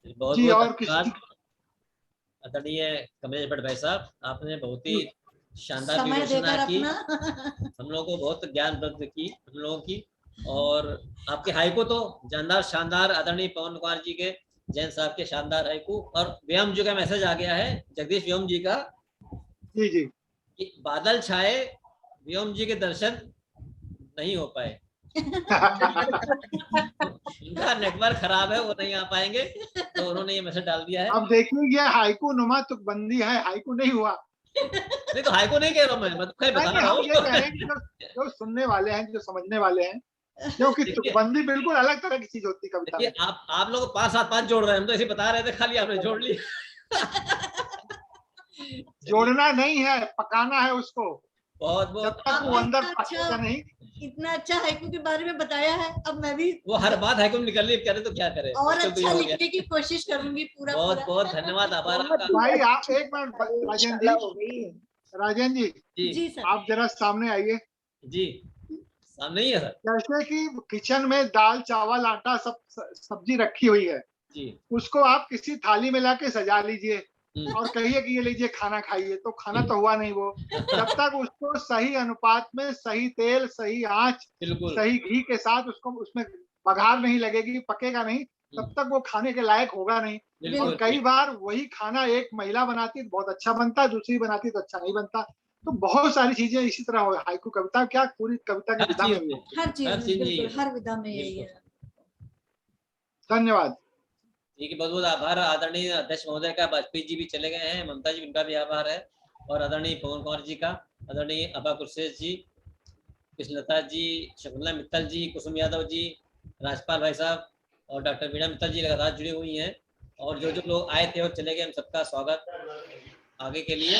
बहुत जी, और आदरणीय कमलेश भट्ट भाई साहब, आपने बहुत ही शानदार विवेचना की, हम लोगों को बहुत ज्ञान वृद्धि की हम लोगों की। और आपके हाइकू तो जानदार शानदार, आदरणीय पवन कुमार जी के, जैन साहब के शानदार हाइकू। और व्योम जी का मैसेज आ गया है, जगदीश व्योम जी का। जी जी। कि बादल छाए, व्योम जी के दर्शन नहीं हो पाए। उनका नेटवर्क खराब है, वो नहीं आ पाएंगे, तो उन्होंने ये मैसेज डाल दिया है। अब देखिए, ये हाइकू नुमा तुकबंदी है, हाइकू नहीं हुआ। नहीं तो हाइकू नहीं कह रहा हूँ मैं तो खैर बता रहा हूँ। ये कहेंगे जो सुनने वाले हैं, जो समझने वाले हैं, क्योंकि तुकबंदी बिल्कुल अलग तरह की चीज होती है कविता में। आप लोग 5-7-5 जोड़ रहे हैं, हम तो ऐसे बता रहे थे, खाली आपने जोड़ लिया। जोड़ना नहीं है, पकाना है उसको। बहुत जब तक वो अंदर पकेगा नहीं। इतना अच्छा हाइकू के बारे में बताया है, अब मैं भी वो हर बात हाइकू निकल रही करे तो क्या करे, और अच्छा लिखने की कोशिश करूंगी पूरा। बहुत बहुत धन्यवाद, आभार आपका। भाई आप एक मिनट, राजन जी, आप जरा सामने आइए। जी सामने ही है सर। जैसे कि किचन में दाल चावल आटा सब सब्जी रखी हुई है जी, उसको आप किसी थाली में लाके सजा लीजिए और कहिए कि ये लीजिए खाना खाइए, तो खाना तो हुआ नहीं वो। जब तक उसको सही अनुपात में, सही तेल, सही आंच, सही घी के साथ उसको उसमें बघार नहीं लगेगी, पकेगा नहीं, तब तक वो खाने के लायक होगा नहीं। और कई बार वही खाना एक महिला बनाती तो बहुत अच्छा बनता, दूसरी बनाती तो अच्छा नहीं बनता। तो बहुत सारी चीजें इसी तरह हो। हाइकू कविता क्या पूरी कविता की विधा में भी, हर चीज हर विधा में यही है। धन्यवाद। ठीक है, बहुत बहुत आभार। आदरणीय अध्यक्ष महोदय का, वाजपेयी जी भी चले गए हैं, ममता जी, उनका भी आभार है। और आदरणीय पवन कुमार जी का, आदरणीय अबा कुरशेष जी, कृष्णलता जी, शकुंतला मित्तल जी, कुसुम यादव जी, राजपाल भाई साहब और डॉक्टर वीणा मित्तल जी लगातार जुड़ी हुई हैं। और जो जो लोग आए थे और चले गए, हम सबका स्वागत आगे के लिए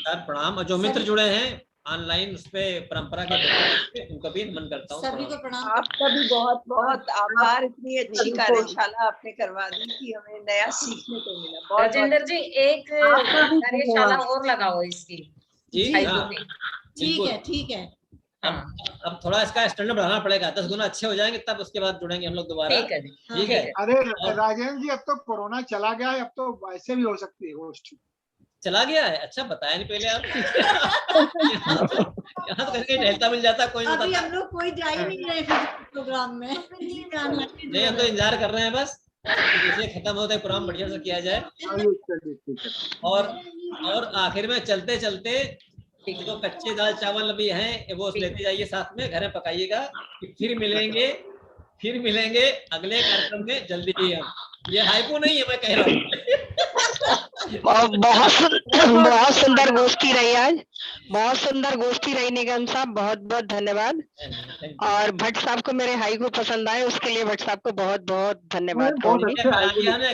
प्रणाम। और जो मित्र जुड़े हैं ऑनलाइन उस पे परंपरा के, उनको भी नमन करता हूँ। सभी को प्रणाम। आपका भी बहुत बहुत आभार, इतनी अच्छी कार्यशाला आपने करवा दी कि हमें नया सीखने को मिला। राजेंद्र जी, एक कार्यशाला और लगाओ इसकी। जी ठीक है। अब थोड़ा इसका स्टैंडर्ड बढ़ाना पड़ेगा, 10 गुना अच्छे हो जाएंगे, तब उसके बाद जुड़ेंगे हम लोग दोबारा। ठीक है। अरे राजेंद्र जी, अब तो कोरोना चला गया है, अब तो ऐसे भी हो सकती है होस्ट। चला गया है? अच्छा, बताया नहीं पहले आप। यहाँ तो कहीं टहलता मिल जाता, कोई अभी हम लोग कोई जा ही नहीं रहे प्रोग्राम में। नहीं, हम तो इंतजार कर रहे हैं बस। जैसे खत्म होता है प्रोग्राम बढ़िया से किया जाए। और आखिर में चलते चलते जो कच्चे दाल चावल अभी हैं वो लेते जाइए, साथ में घर में पकाइएगा। फिर मिलेंगे अगले कार्यक्रम में जल्दी ही। हम ये हाइपो नहीं है, मैं कह रहा हूँ। बहुत सुंदर गोष्ठी रही आज, बहुत सुंदर गोष्ठी रही निगम साहब, बहुत बहुत धन्यवाद। और भट्ट साहब को मेरे हाइकू पसंद आए, उसके लिए भट्ट साहब को बहुत बहुत धन्यवाद।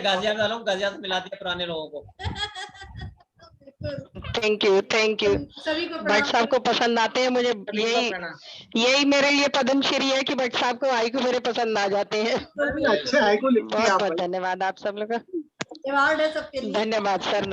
गाजियाबाद मिला दिया पुराने लोगों को। थैंक यू भट्ट साहब को पसंद आते हैं मुझे, यही मेरे लिए पद्मश्री है कि भट्ट साहब को हाइकू मेरे पसंद आ जाते हैं। अच्छे हाइकू लिखती हैं आप। बहुत धन्यवाद आप सब लोग का, अवार्ड है सबके लिए। धन्यवाद सर।